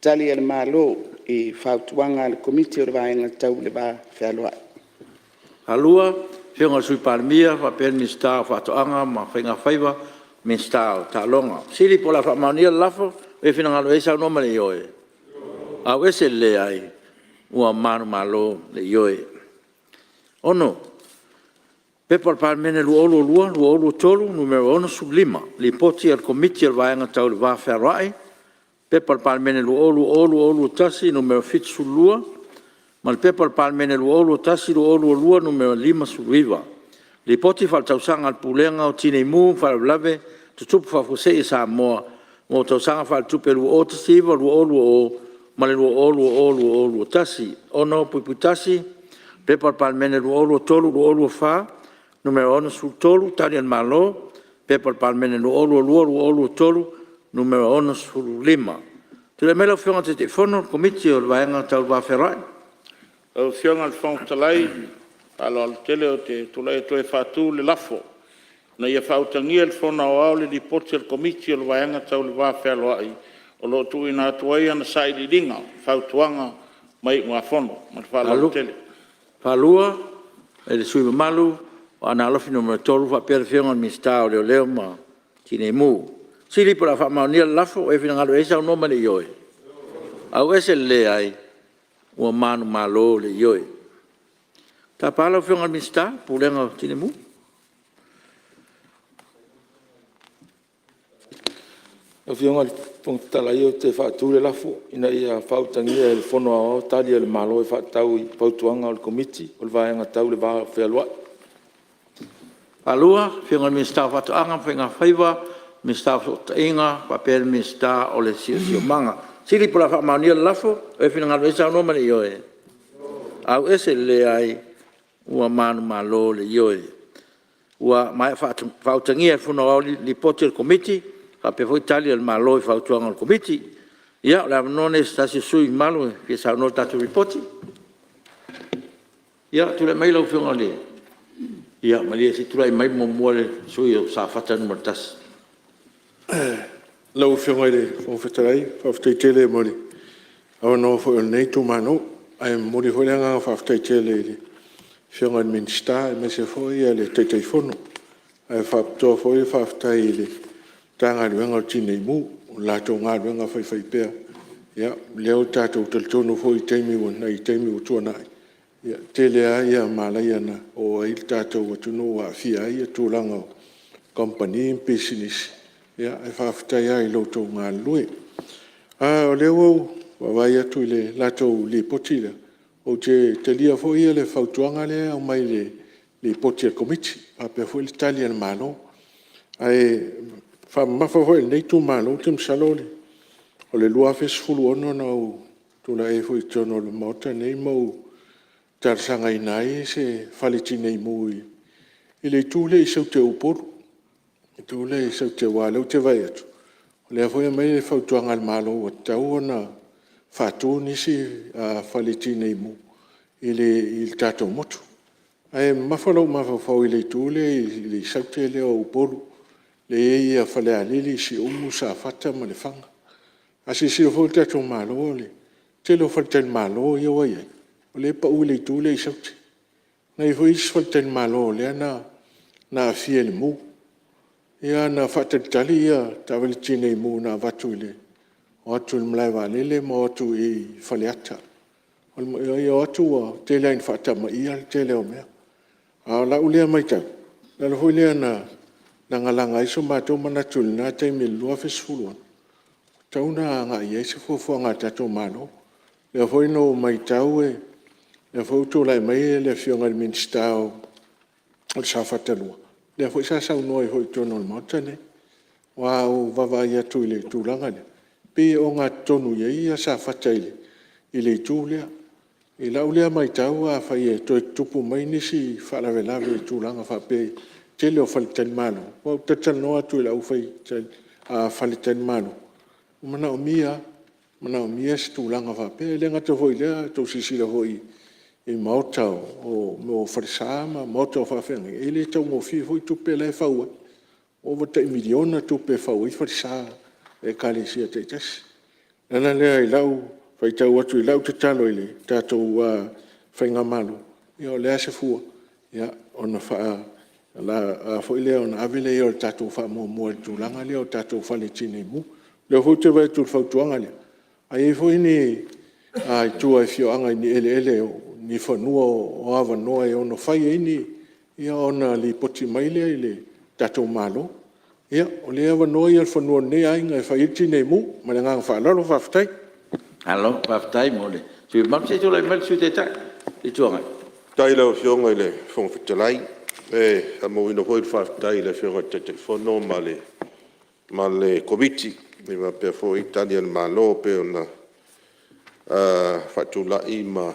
Speaker 2: tali e le malo i whautuanga le komiti o le vaenga tau le va whialoa.
Speaker 1: Halua, whionga sui palmia, whapen mi stao whaatoanga, ma whainga whaiva, mi stao ta longa. Siri pola whaamaunia le lafo, e whinangalo e sa nomani i oe. Au ese le ai, ua manu malo le ioe. Ono, pepa le Palemene lua olu tolu, numero ono sub lima, li poti al komiti al vaenga tau le va wharai, pepa le Palemene lua olu tasi, numero fit sulua, ma le pepa le Palemene lua olu tasi, lua olu numero lima suluiva. Li poti fal tausanga al pulenga o tine imu, fal blave, tutupu fafuse i Samoa, mo tausanga fal tupe lua o tasiva, lua olu o ma le lua olu tasi. Ono puiputasi, pepa le Palemene lua olu tolu, lua olu fa, numero ono sul tolu, tali al malo, pepa le Palemene lua olu tolu, numero ono sul lima. Tu le melo whionga te fono, komiti o le vaenga tau va wherai.
Speaker 3: O whionga le whontalai, alo al tele o te tulai toe whātū le lafo, na ia whautangia le whona o au le lipoti al komiti o le vaenga tau le va whealoai, o lo tu ina tuai ana sai di ringa, whautuanga mai ngā whono, ma te whālau tele.
Speaker 1: Whalua, e le sui mamalu, o ana alofi numero tolu, whapere whionga mi stao leo ma tine mu. Siri pula whamaunia lafo, e whina esa o noma le ioe. Au ese le ai, ua manu malo le ioe. Ta pala whionga mi stao, pulenga tine mu.
Speaker 8: o fionga pong tala yo te fa tu le lafu ina ia fa tangia el fono o tali el malo e fa tau i pautuanga o komiti o va nga tau le va fe alwa
Speaker 1: Alua, whinga mi sta whatu anga, whinga whaiwa, mi sta whatu inga, papel mi sta o le sio manga. Siri pula wha maunia lafo, e whina ngaro esa no mani ioe. Au ese le ai, ua manu malo le ioe. Ua mai whautangia whuna au li poti al komiti, ka pe fo Italia al malo i whautuanga al komiti. Ia, la none stasi sui malo, ki sa no tatu ripoti. Ia, tule mai lau whinga le. Ia, malia si tulai mai mo moale sui o sa fata numar tas.
Speaker 8: lau whinga le fong whatarai whaftai tele mori awa no fo el nei tu mano ai mori hoianga whaftai tele le whinga min sta me se fo ia le te fono ai whaptoa fo i whaftai le tanga luenga o tinei mu la to ngā luenga whai pēr ia leo tātou taltono fo i teimi o nei teimi o tuanai ia tele a ia malai ana o il tātou o tuno a fia ia tūlanga o company in business ia e whaftai ai loto ngā lue o leo wa vai atu le latou li potila o te lia fo ia le whautuanga le au mai le poti al komiti a pe fo l'Italia le malo ai fa mafa fo il nei tu malo tim salole o le lua fes fulu ono no tu la e fo i tono le mota nei mo tar sanga inai se faliti nei mui ile tu le so te upor tu le so te wala te vai atu le foi mai le fautuanga al malo o tau ona fatu nisi a faliti nei mu il tato motu ai mafalo mafafau ile tu le so te le o upor le ia fale alili si umusa fata ma le fanga asi si fo tato malo le te lo fatel malo ia wai le pa ule tu le so te nei foi fatel malo le na fiel mu ia na fatatali ia tawali tine mu na vatule o atu mlai vale le mo atu i faleata o atu te lein fatama ia te leo mea a la ulea mai tau la lo lea na ngalanga iso matou manatul na te me lua fesfuluan tau na nga ia se fofo nga tato malo le foi no mai tau le foi tu lai mai le fionga il ministao o sa fatalua le foi sa sa no foi tono el motane wa o vava ia tu le tu langa le pe o nga tonu ia sa fataile ile tu le e la ulea mai tau a fa ia to tupu mai ni si fa la vela tu langa fa pe te le fa ten malo o te tan no tu la u fai a fa le ten malo mana o mia tu langa fa pe le nga to foi le to si la foi e mauta o mo farsama mauta fa fenga ele to mo fi foi tu pe le fa o vota miliona tu pe fa o farsa e kali sia te tes na le lau fai tau atu lau te talo ile tato wa fenga malo io le ase fu ya ona fa la foi le ona avile io tato fa mo tu langa le o tato fa le tine mu le ho te vai tu fa tuanga le ai foi ni ai tu ai fio anga ni ele ni fanua o ava noa e ono fai ni ia ona li poti mai le tato malo ia o le ava noa ia fanua ne ai ngai fai tine mu ma nga fa lo fa ftai
Speaker 1: Alo, whaftai mole. Si mam se tu lai mal su te tai. I tuanga.
Speaker 5: Tai lau fionga i le fong fitalai. A mo ino hoi whaftai le fionga te fono ma le komiti. Me ma pe fo Italia le malo pe ona whatulai ma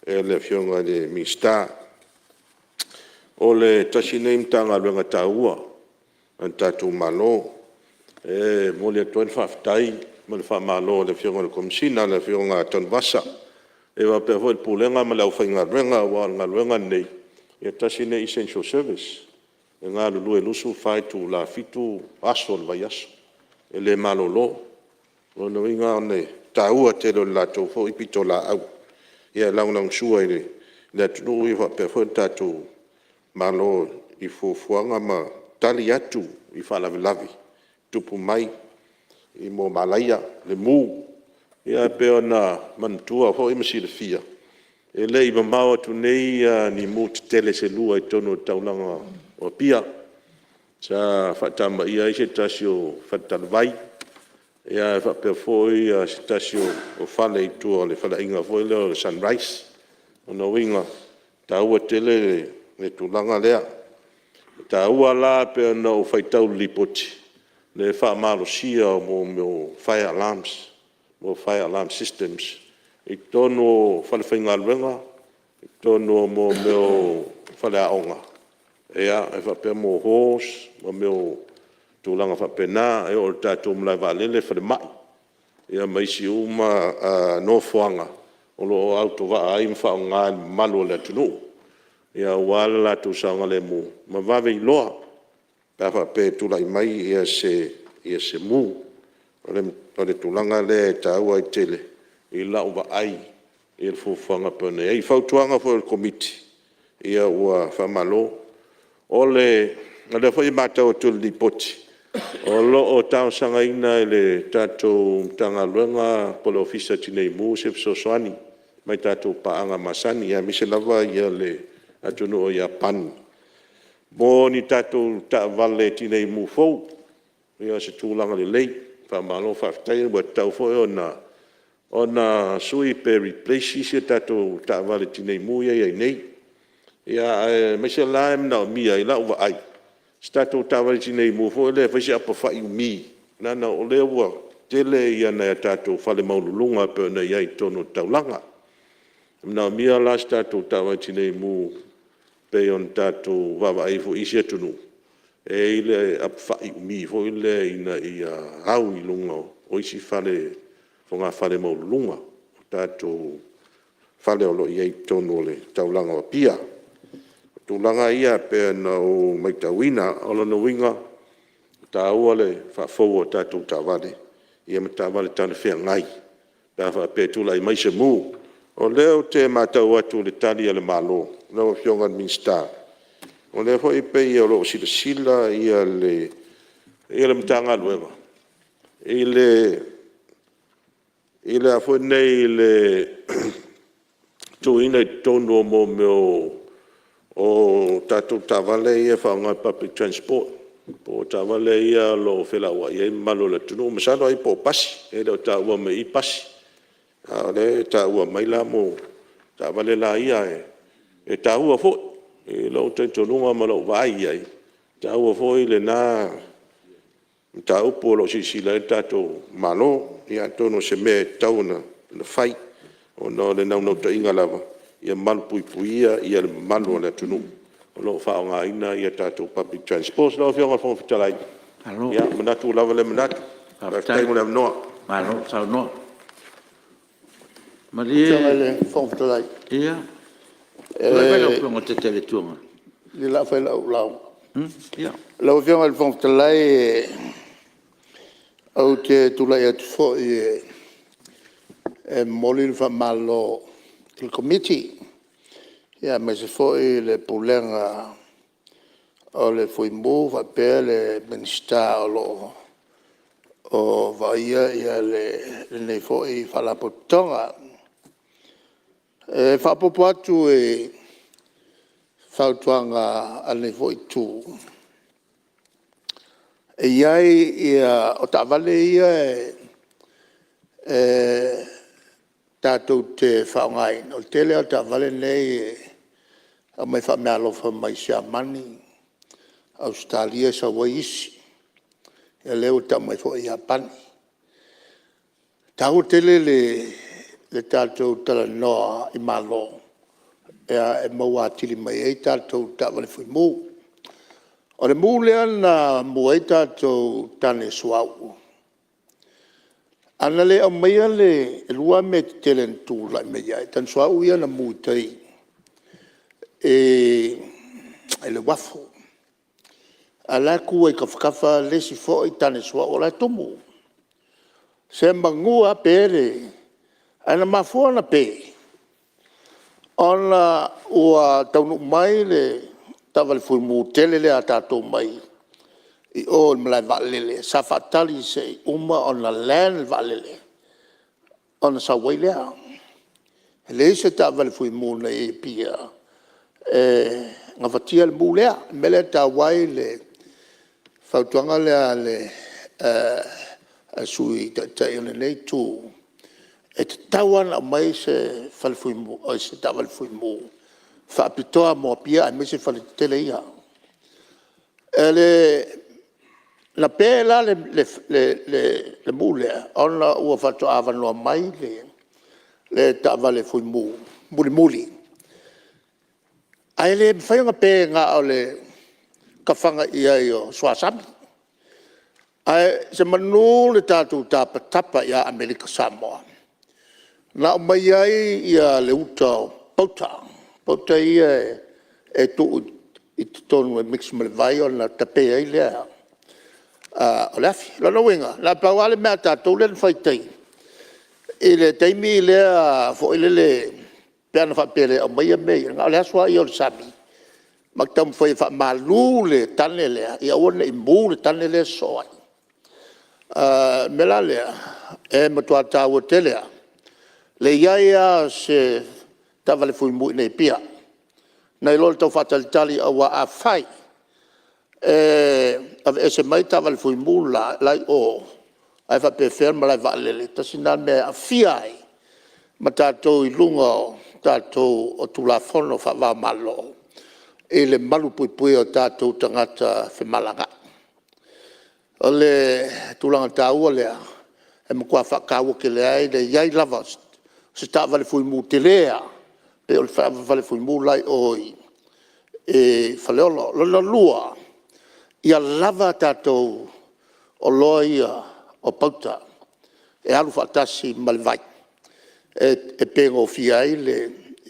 Speaker 5: e le fionga le mista. O le tashineim tanga luenga taua. An tatu malo. Mo le atuan whaftai. Ma le whamalo le fionga le komisina le fionga ton vasa e wa pe foi pulenga ma lau fainga renga wa nga luenga nei e tasi nei essential service e nga lu e lusu fai tu la fitu asol vai aso e le malolo o no inga ne taua te lo la to foi pito la au e la una sua ile le tu i wa pe foi tatu malo i fuanga ma tali atu i fa lavi tupu mai i mo malaia le mu ia pe ona mantua fo i masi le fia e le i mamao tu nei ni mu tele se lua i tono taulanga o pia sa whatama ia i se tasi o whatalawai. Ia e whapea foi se tasi o whale i tua le whala inga foi leo le sunrise. O na winga ta ua tele le tulanga lea. Ta ua la pe na o whaitau lipoti. Le whaamalo sia mo fire alarms. Mo fire alarm systems. I tono whalewhainga luenga. I tono mo meo whale aonga. Ea e whapea mo hos, mo meo tūlanga whapena, e o tātou mlai wālele whare mai. Ea maisi uma no whuanga. O lo auto wa ai mwha o ngā malu le tunu. Ea wala tu saunga le mu. Ma wawe i loa. Pea whape tūlai mai ia se mu. O le tūlanga le tāua i tele. I lau wa ai. I le fuwhanga pene. Ei whautuanga fo le komiti. Ia ua whamalo. O le whai mātau tu li poti. O lo o tau sanga ina i le tātou tanga luenga polo ofisa tinei mu se soani. Mai tātou paanga masani. Ia mise lava ia le atunu o ia pani. Mo ni tātou ta vale tinei mu fau. Ia se tūlanga le lei. Whamalo whaftai wa tau fo ona sui pe replace se tātou ta vale tinei mu ia nei. Ia mise laim na mia i lau wa ai. Stato tawari tinei mo fo le fa sia pa fa mi na o le wa tele ia na tato fale maulunga pe na ia tono taulanga na mia la stato tawari tinei mo pe on tato va ai fo isia tunu e ile a fa mi fo ile ina ia au i lunga o isi fale fo nga fale maulunga tato fale o lo ia tono le taulanga pia tūlanga ia pe na o maitawina o lana winga ta ua le whafou o tātou tāwale. Ia me tāwale tāna whea ngai. Ta wha pe tūlai mai se mū. O leo te mātau atu le tali ale mālo. Leo whiongan min star. O leo hoi pe ia lo sila sila ia le mtanga luenga. Ile a fwoi nei le tuina i tono mo meo o tātou tāwale ia whaongai public transport. Po tāwale ia lo whelaua ia malo le tunu. Masano ai po pasi. E leo tāua me i pasi. Le tāua mai la mo tāwale la ia e tāua fo. E lau tentonunga ma lau vai ia. Tāua fo i le nā tāupo lo sisila e tātou malo. Ia tono se me tau na whai. O no le nau ta inga lava. Ia malpui puia ia le malu le tunu. O lo whaonga ina ia tātou public transport. Lau whionga whonga whitalai. Ia manatu lava le manatu. Taimu le mnoa.
Speaker 1: Malo, sao noa.
Speaker 4: Whionga le whonga whitalai.
Speaker 1: Ia. Lai vai lau whionga te tele tuanga.
Speaker 4: Li lau whai lau.
Speaker 1: Ia.
Speaker 4: Lau whionga le whonga whitalai au te tulai atu fo moli le whamalo il committee ia me se foi le pulenga o le foi mo va per le minister o vaia ia le nei foi fala potonga fa popo atu fautuanga al nei foi tu ia o tavale ia tātou te whaongai. O tele o ta vale nei a mai wha mea lofa mai sia mani Australia sa waisi. E leo ta mai fo i Japani. Tāu tele le tātou tala noa i malo. E maua atili mai e tātou ta vale fui mū. O le mū lea na mua e tātou tane suau. Ana le o mea le lua me te telentu lai mea e tan suau ia na muitai e le wafo ala kua i kawhakawa lesi fo i tane suau o lai tomu se mangua pere ana mafua na pe ona ua taunu mai le tavale fui mu tele le a tātou mai I o mlai valele sa fatali se uma on la land valele on sa wailea le se ta vale fui muna e pia nga fatia le mulea mele ta waile Whautuanga lea le sui tai ole nei tū. E te tawana mai se whalfuimu, o se tawalfuimu. Whaapitoa mo pia, me se whaletele ia. La pēla le mūlea, ona ua whatu awanoa mai le tawale fuimu, muli. Ai le whainga pē ngā o le kawhanga ia i o Swasami. Ai se manu le tātou tapa ia Amerika Samoa. Nā o mai ai ia le uta pauta. Pauta ia e tuu i te tonu e mixi male vai o na tapea i lea. O le afi, lana wenga. La pauale mea tātou le whaitai. I le teimi lea fo i le peana whapere o mai a mei. Ngā le aswa i o le sami. Maktam whai wha malu le tane lea. I awana i mū le tane lea soai. Mela lea, e matua tāua te lea. Le iaia se tawale fui mui nei pia. Nei lolo tau whatalitali awa a whai. E se mai tawale fui mui lai o. Ai whape wherma lai waalele. Tasi nā mea a whiai. Ma tātou i lunga o tātou o tulafono wha malo. E le malu pui o tātou tangata whemalanga. O le tulanga tāua lea. E mkua whakaua ke lea e le iai lava. Se tā vale fui mū te lea. Pe o le vale fui mū lai oi. E whaleolo. Lona lua. Ia lava tātou o loa ia o pauta. E alu whaatasi malvai. E pengo fiai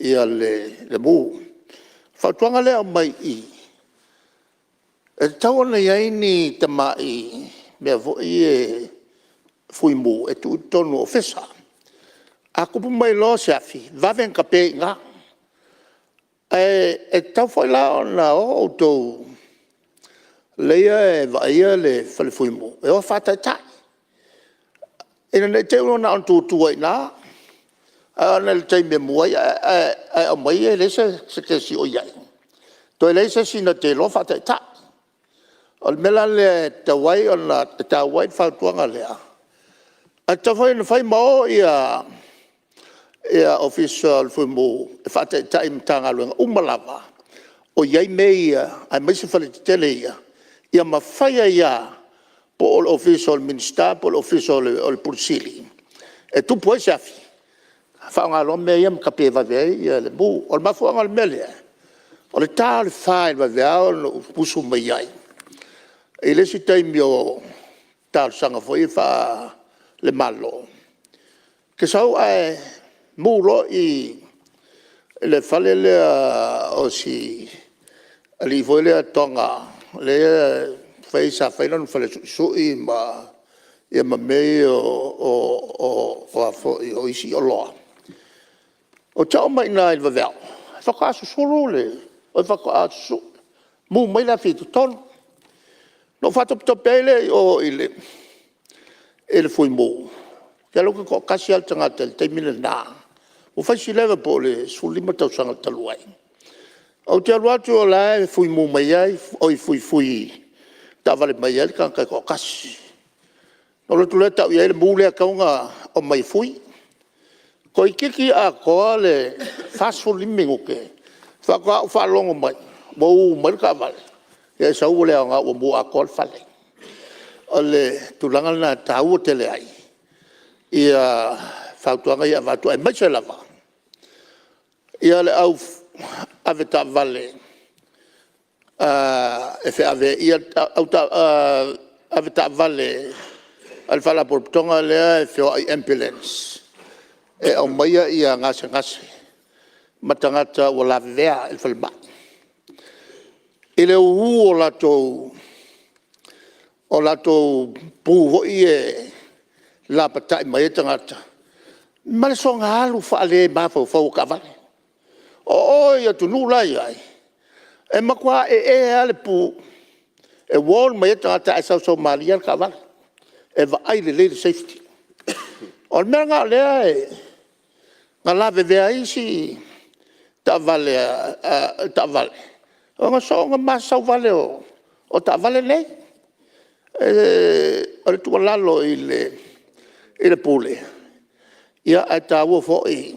Speaker 4: ia le mū. Whautuanga lea mai i. E tawana iai ni te mai mea vo i e fui mū. E tu tonu o fesa. A kupu mai lo se afi. Vaven ka pe ngā. E tau whai la ona o tau. Leia e vaia le whale fui mū. E o whatai tai. E na te una on tu tuai nā. Ana le tai me mua. E o mai e leisa se ke si o iai. Toi leisa si na te lo whatai tai. O mela le tawai o na tawai whautuanga lea. A tawai na whai mao ia official fui mo e fata tai mtanga luenga umalawa o iai meia ai mai se fale tele ia mawhaia ia po o official minister po o official o pursili e tupu e safi whaanga lo mea ia mkape vavea ia le mu o mafuanga le mele o le tā le whae vavea o no pusu mai ai e le si taimi o tā sanga foi wha le malo ke sau ai mulo i le fale le o si ali foi le tonga le fai sa fai non fale su i ma e ma me o o isi o lo o tau mai na il vavel fa ka su solo le o fa ka su mu mai la fitu ton no fa to pele o ele foi mo ke lo ko kasi al tanga te mil na o fai si leva po le sulima tau sanga taluai. Au te aluatu o la fui mu mai ai, oi fui ta vale mai ai kan kai ko kasi. No le tule tau ia le mule kaunga o mai fui. Ko ikiki a ko le faso limingo ke. Fa ko fa longo mai. Mo mai ka vale. E sa u le nga o mo a ko fale. O le tulanga na tau te le ai. Ia fautuanga ia vatu ai mai se lava. Ia le au ave ta vale. E fe ave ia au ta ave ta vale. Al fala por tonga le e fe ambulance. E au mai ia ngase. Matangata o la vea el falba. Ele o lato pu ie la patai mai tangata. Ma le songa alu whaale mawhau whau ka vale. O ia tu nula ai. E makua ale pu. E wall mai tangata e sau Somalia ka vale. E va ai le safety. O mea ngā lea e. Ngā lawe vea isi. Ta vale. O ngā so ngā masau vale o. O ta vale nei. O le tua lalo i le pule. Ia e tāua fo'i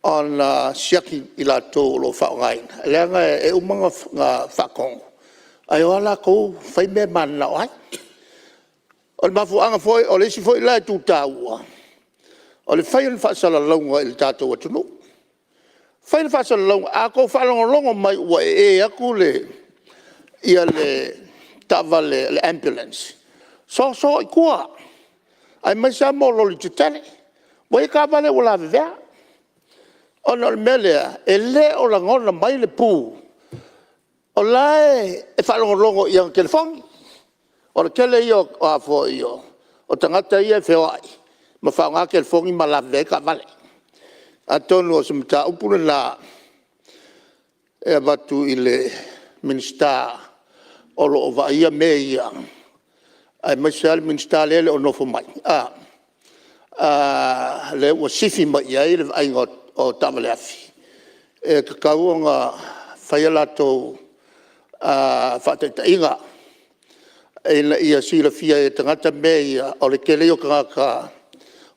Speaker 4: on siaki i la tō lo whaongaina. Leanga e umanga ngā whakongo. Ai o ala kou whai me mana o ai. O le mafuanga fo'i, o le isi fo'i lai tū tāua. O le whai le whaasala launga i le tātou atunu. Whai le whaasala launga, a kou whaalonga mai ua e aku le ia le tava le ambulance. So i kua. Ai mai sa mo loli te tele. Wa i ka vale o la vea. Ona le melea, e le o la ngona mai le pū. O lae e whalongolongo i ang telefongi. O le kele i o afo i o. O tangata i e whewai. Ma whaonga telefongi ma la vea ka vale. A tonu o semta upune la e batu i le minsta o lo o va ia me ia. Ai mai sa le minsta lele o nofo mai. Le ua sifi mai ia i le ainga o tamale afi. E kakaua whaia lato whaateta inga. E na ia sila fia e tangata me ia o le kele o kaka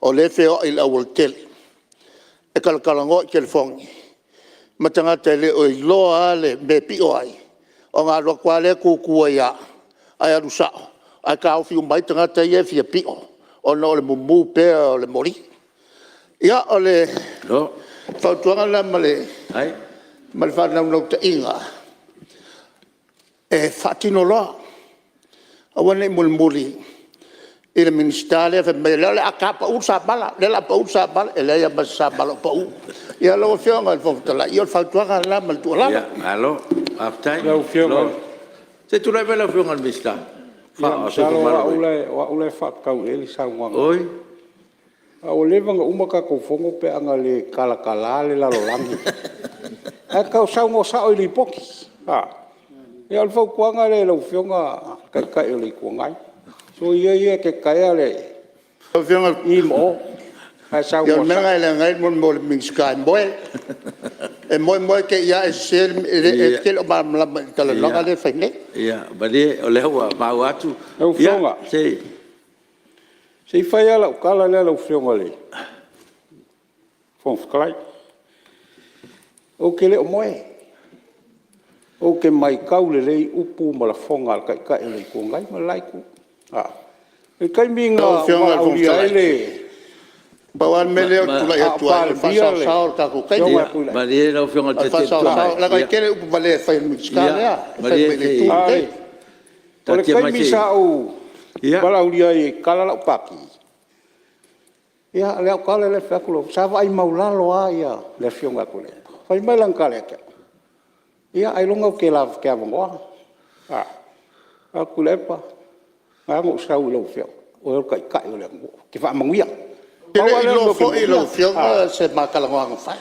Speaker 4: o le feo i la awal tele. E kalakalango i telefongi. Ma tangata le o i loa le me pio ai. O ngā roa kua le kukua ia. Ai aru sao. Ai ka au fiu mai tangata ia fia pio. O no le mumu pe o le mori. Ia o le whautuanga la male. Male whanau nau ta inga. E whatino loa. Awane mulmuli. I le ministale fe me le akapa usa bala. Le la pa usa bala. E le ia basa bala pa u. Ia lo fionga il fofutala. Ia le whautuanga la male tu alama.
Speaker 1: Alo. Aftai.
Speaker 8: Lau fionga.
Speaker 1: Se tu lai vela fionga il mista.
Speaker 9: Salo wa ule whakau e li sauanga.
Speaker 1: Oi.
Speaker 9: O levanga umaka ko fongo pe anga le kala le lalo langi. A kau saungo sa o li poki. E al fau kuanga le lau fionga kai o li kuangai. So ia ke kai le.
Speaker 4: Lau fionga
Speaker 9: imo. Ai saungo sa.
Speaker 4: Ia menga ele ngai mo le mingskai moe. E moe ke ia e sel e ke o ma kala longa le fai ne.
Speaker 1: Ia, bade o le hua mau atu.
Speaker 9: Lau fionga. Se fai ala o kala le lau fionga le. Fonfklai. O ke le o moe. O ke mai kau le lei upu ma la fonga al kai le kuangai ma laiku. E kai minga o aulia ele.
Speaker 4: Bawan mele o tula ia tua e whasau sao kako kai nia.
Speaker 1: Bade lau fionga te te
Speaker 4: Whasau sao, la kai kere upu vale whai miska lea. Whai mele tu te.
Speaker 9: O le kai misa o wala aulia e kala lau paki. Ia leo kala le whakulo. Sa vai maulalo a ia le fionga kule. Whai mai lang kale ke. Ia ai longa o ke la ke avangoa. A kule pa. A mo sau lau fio. O el kai o le ngo. Ke wha manguia.
Speaker 4: Kere i lo fo i lo fionga se makalangoa nga whai.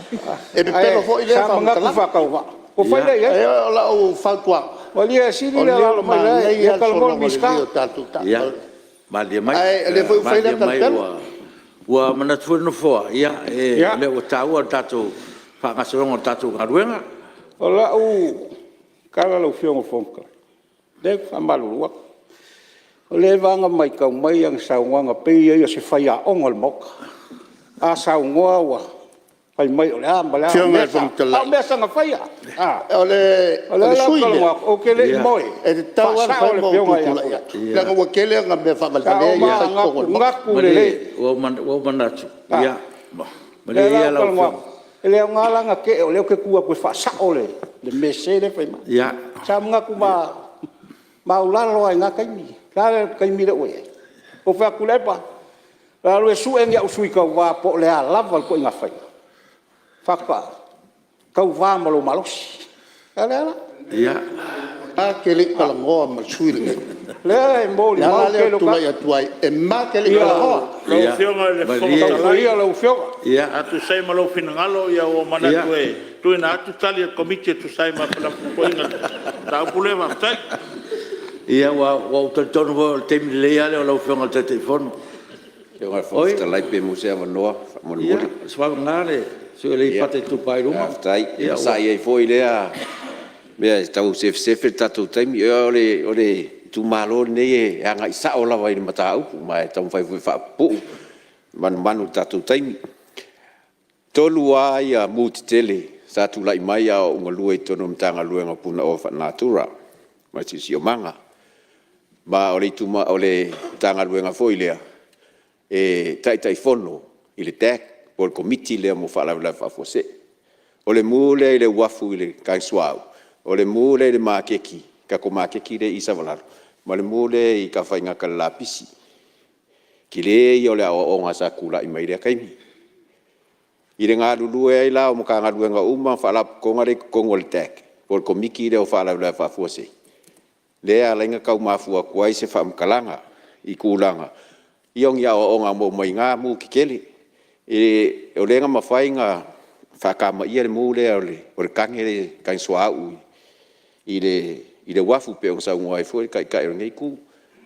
Speaker 4: E pe pelo fo i le whamakala.
Speaker 9: Sa whakau wa. O whai lei e?
Speaker 4: E o la o whautuanga.
Speaker 9: O lia siri le lalo mai lei. Ia kalangol miska.
Speaker 1: Ia. Bade mai.
Speaker 4: Ai le fo fai le kalpelo.
Speaker 1: Ua mana tuano foa. Ia. E le o tau o tatu. Whakasoronga o tatu ngaruenga.
Speaker 9: O la u kala lau fionga fonka. Dek whamalurua. O le vanga mai kau mai ang saunganga pei ia se whai a ongol moka. A saungoa wa. Pai mai o le amba lea.
Speaker 4: Fionga e fonka.
Speaker 9: Au mea sanga whai a.
Speaker 4: O le sui lea.
Speaker 9: O ke le moi.
Speaker 4: E te tau an whai mo tutula ia. Langa ua kele nga mea whamaltalea ia whai tongo.
Speaker 9: Ngaku le le.
Speaker 1: Ua manatu. Ia.
Speaker 9: Le ia lau fionga. E leo ngalanga ke o leo ke kua koe whaasao le. Le mese le whai ma.
Speaker 1: Ia.
Speaker 9: Sa mga ku maulalo ai ngā kaimi. Kare kaimi le oe. O whakulepa. Lalo e suen ia usui kau wā po le a lava ko inga whai. Whaka. Kau wā malo malosi. Kare ala.
Speaker 1: Ia.
Speaker 4: A kele kalangoa ma sui le.
Speaker 9: Lea e mōli mau
Speaker 4: Ia
Speaker 9: ke
Speaker 4: leo tulai atuai. E ma kele kalangoa.
Speaker 3: Lau fionga le
Speaker 9: Fongatalai. Ia lau fionga.
Speaker 1: Ia.
Speaker 3: Atu sai ma lau finangalo ia o mana tue. Tue na atu tali a komiti atu sai ma pala pupoinga. Ta upule ma tai.
Speaker 1: Ia wa utatonu wa te milea le o lau fionga te te fono.
Speaker 7: Fionga fofutalai pe musea manoa.
Speaker 1: Ia. Swa ngare. Sua le pate tupai ruma.
Speaker 7: Aftai. Sa ia i foi lea. Mea tau sefe tatu taimi. Ole tu malo nei anga isa ola vai mata upu mai tam fai fa pu manu tatu taimi tolu ia mutitele sa tu lai mai a unga lua i tono mtanga luenga puna o fa natura ma si o manga ba ole tuma ole tanga luenga foi lea tai fono ile tek por committee le mo fa la fa fose ole mule ile wafu ile kai swau ole mule ile makeki ka ko makeki le isa valaro ma le mule i ka fainga ka lapisi kile i ole o nga sa kula i mai le kaimi i le ngā lulu e la o mo ka ngā luenga uma whala konga re kongol tek por komiki le o whala ula whafuase le a lainga kau mafua kuai se whamkalanga i kulanga i ongi a o ngā mo mai ngā mu kikele o le ngā mawhai ngā whakama ia le mu le o le kange le kain soa au i le wafu pe o sa unga e fuere kai o nei ku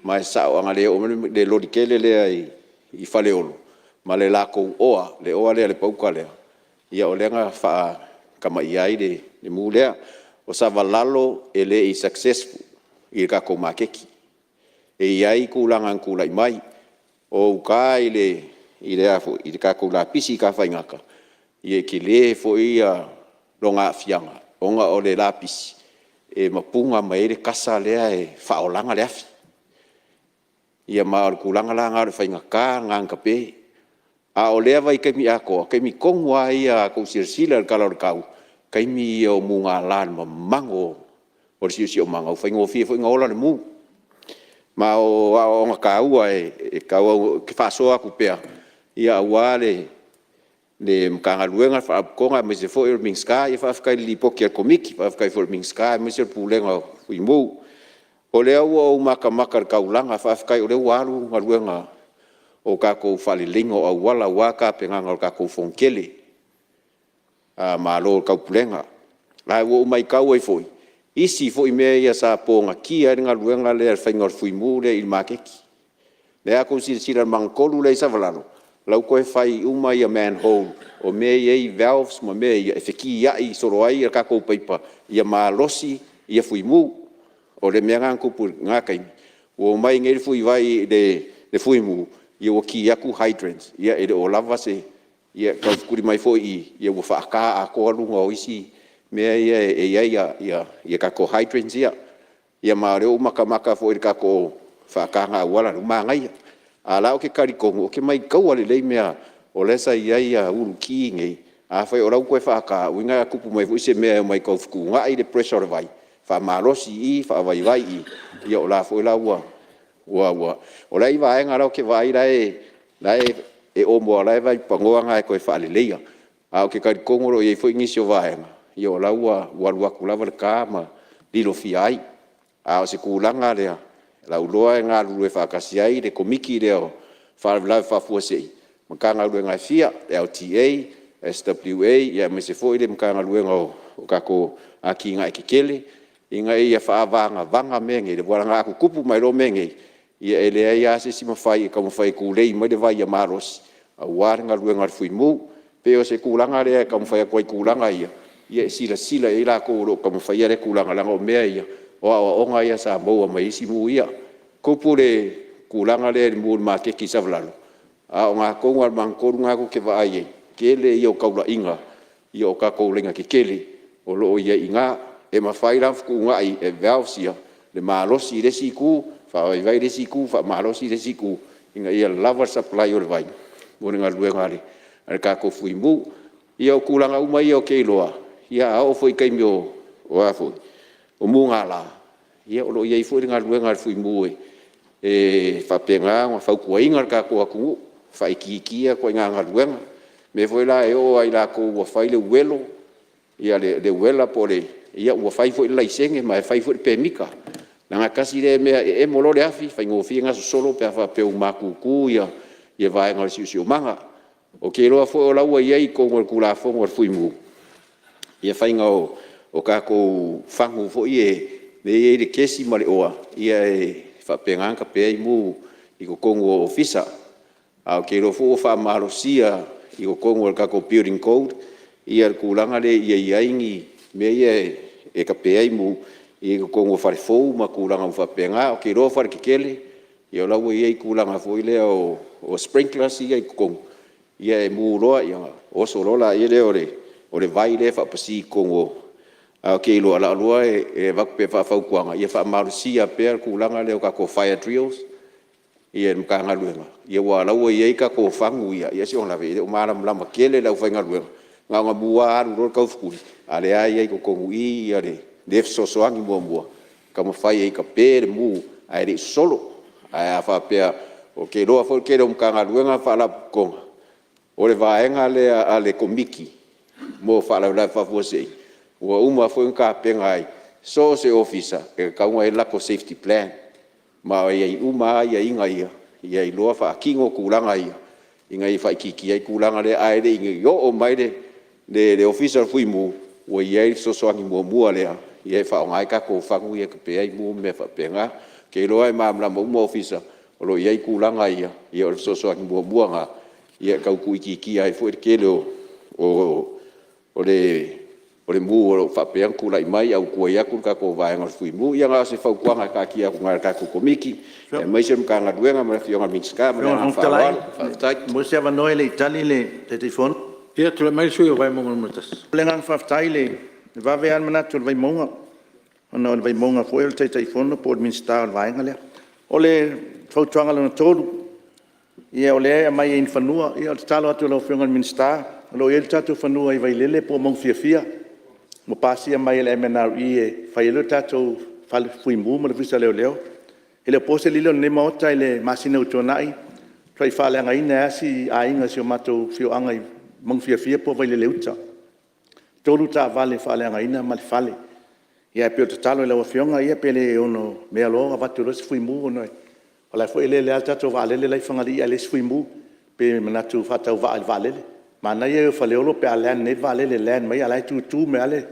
Speaker 7: mai sao anga le o le lorikele le i whale olo ma le lako oa le pauka lea ia o lenga fa kama iai le mu lea o sa valalo e le i successful i ka ko makeki e iai kulanga kula mai o ka i le afo i ka kula pisi ka faingaka i ki le fo ia longa fianga onga o le lapisi e mapunga mai le kasa lea e faolanga le afi ia ma kulanga la nga faingaka nganga pe a o lea vai kemi ako kemi kongwa ia ko sirsila kala kau kemi o munga lan mango o si o manga o faingo fi fo ngola le mu ma o ngakau e kau ke faso aku pe ia wale le mkanga luenga fa konga me se fo mingska ia fa kai li pokia komiki fa kai fo mingska me se pulenga fu mu o lea o maka kaulanga fa kai o le walu luenga o kako falilingo o wala waka penganga o kako fonkele ma lo ka pulenga la o mai ka o foi isi foi me ia sa ponga kia nga luenga le faingor fui mu le il makeki le a sila mangkolu le sa valano la ko fai uma ia manhole o me ia valves mo me ia feki ia i soro ai ka ko paipa ia ma losi ia fui mu o le menga ko pu ngakai o mai ngel fui vai de fui mu ia o ki aku hydrants ia e o lava se ia ka kuri mai foi ia o fa ka a ko lunga o isi me ia ka ko hydrants ia ma re o maka foi ka ko fa ka nga wala ma ngai ala o ke kari ko o ke mai kau ale le mea o lesa ia uru ki ngai a foi o rau ko fa ka winga kupu mai foi se me mai ko fu nga i de pressure vai fa marosi i fa vai ia o la foi la wa o lai vai ngaro ke vai lai e o mo lai vai pangoa nga ko fa le leia a o ke kari kongoro i foi ngisio vai ia o la wa ku lava ka ma dilo fiai a o se kulanga le la uloa nga lu e fa kasiai de komiki le fa la fa fuase makanga lu nga fia LTA SWA ia me se foi le makanga lu nga o ka ko aki nga ikele inga ia fa vanga menge le wala nga ku kupu mai lo menge ia ele ia se sima fai ka mo fai ku lei mai de vai ia maros a war nga lu nga fui mu pe o se kulanga le ka mo fai ko kulanga ia sila ila ko ro ka mo fai le kulanga la o mea ia o nga ia sa mo mai si mu ia ko pure kulanga le mu ma ke ki savlalo a nga ko nga man ko nga ko ke vai ke le ia ka ula inga ia ka ko lenga ke kele o lo ia inga e ma fai la ku nga i e valsia le malosi le siku fa vai le siku fa malosi le siku inga ia lava supply o vai mo nga luenga ale ka ko fui mu ia kulanga uma ia ke loa ia o foi kai mio o afo o munga la ia o lo ia i foi nga luenga fui mu e fa penga wa fa ku inga ka ko aku fa ikikia ko nga luenga me foi la e o ai la ko wa fai le welo ia le wela pole ia wa fai foi la isenge ma fai foi pemika na kasi le me e molo le afi fa ngo fi nga solo pe fa pe u makuku ia vai nga si manga o ke lo fo la wa ia i ko ngol kula fo ngol fui mu ia fai nga o ka ko fangu fo ie me ia de kesi male oa ia fa penga ka pe mu i ko kongo ofisa a ke lo fo fa marosia i ko kongo ka ko building code ia kulanga le ia ingi me ia e ka pe mu I ko ngo fare fou ma kulanga fa penga o ke ro fare kele ia la wo ia kulanga fo ile o sprinklers ia ko ia e mu roa ia o so rola ia le ore vai le fa pasi ko ngo a ke lo ala loa e va pe fa kuanga ia fa marusia per kulanga le ka ko fire drills ia mka ngaluenga ia wa la wo ia ka ko fangu ia si on la ve o mara mlama kele la fa ngaluenga nga bua ro ka fukuli ale ai ko ko i ia le so soangi mo ka mo fai ka per mu ai ri solo ai fa pe o ke ro fo ke ro mka ngaluenga fa la ko o le vaenga le ale komiki mo fa la fa fo sei wa uma fo ka pengai so se officer e ka un la ko safety plan ma ia uma ia inga ia loa fa kingo kulanga ia inga i fa kiki ai kulanga le ai de inga yo o mai de officer fui mu o ia so so angi mo le ia fa ngai ka ko fa ngu ia ke pe ai mu me fa penga ke loa ma mo officer o lo ia kulanga ia so so angi mo nga ia ka ku kiki ai fo ke lo o le mu o fa pe an kula mai au ko ia ku ka ko vai ngal fui mu ia nga se fa ku nga ka kia ku nga ka ku komiki e mai se ka nga duenga ma fi nga minska ma fa fa
Speaker 6: mo se va no le itali le telefon
Speaker 1: ia tu mai sui o vai mo mo tas
Speaker 6: le ngang fa tai le va ve an mana tu vai monga ona le vai monga fo el telefon po minsta vai ngale o le fo tuanga le tolu ia o le mai in fanua ia talo atu lo fi nga minsta lo el tatu fanua i vai lele po mong fia mo pasia mai le MNRE e fai lo tato fal fui mu mo le visa leo ele pose lilo ne mota ele masina utonai trai fale ngai na si ainga si mato fio anga mong fia po vai le uta tolu ta vale fale ngai na mal fale ia pe talo le fionga ia pele ono me alo va tu lo fui mu no ola foi ele le tato vale le fanga ia le fui mu pe manatu fata vale mana ia fale lo pe ale ne vale le len mai ala tu me ale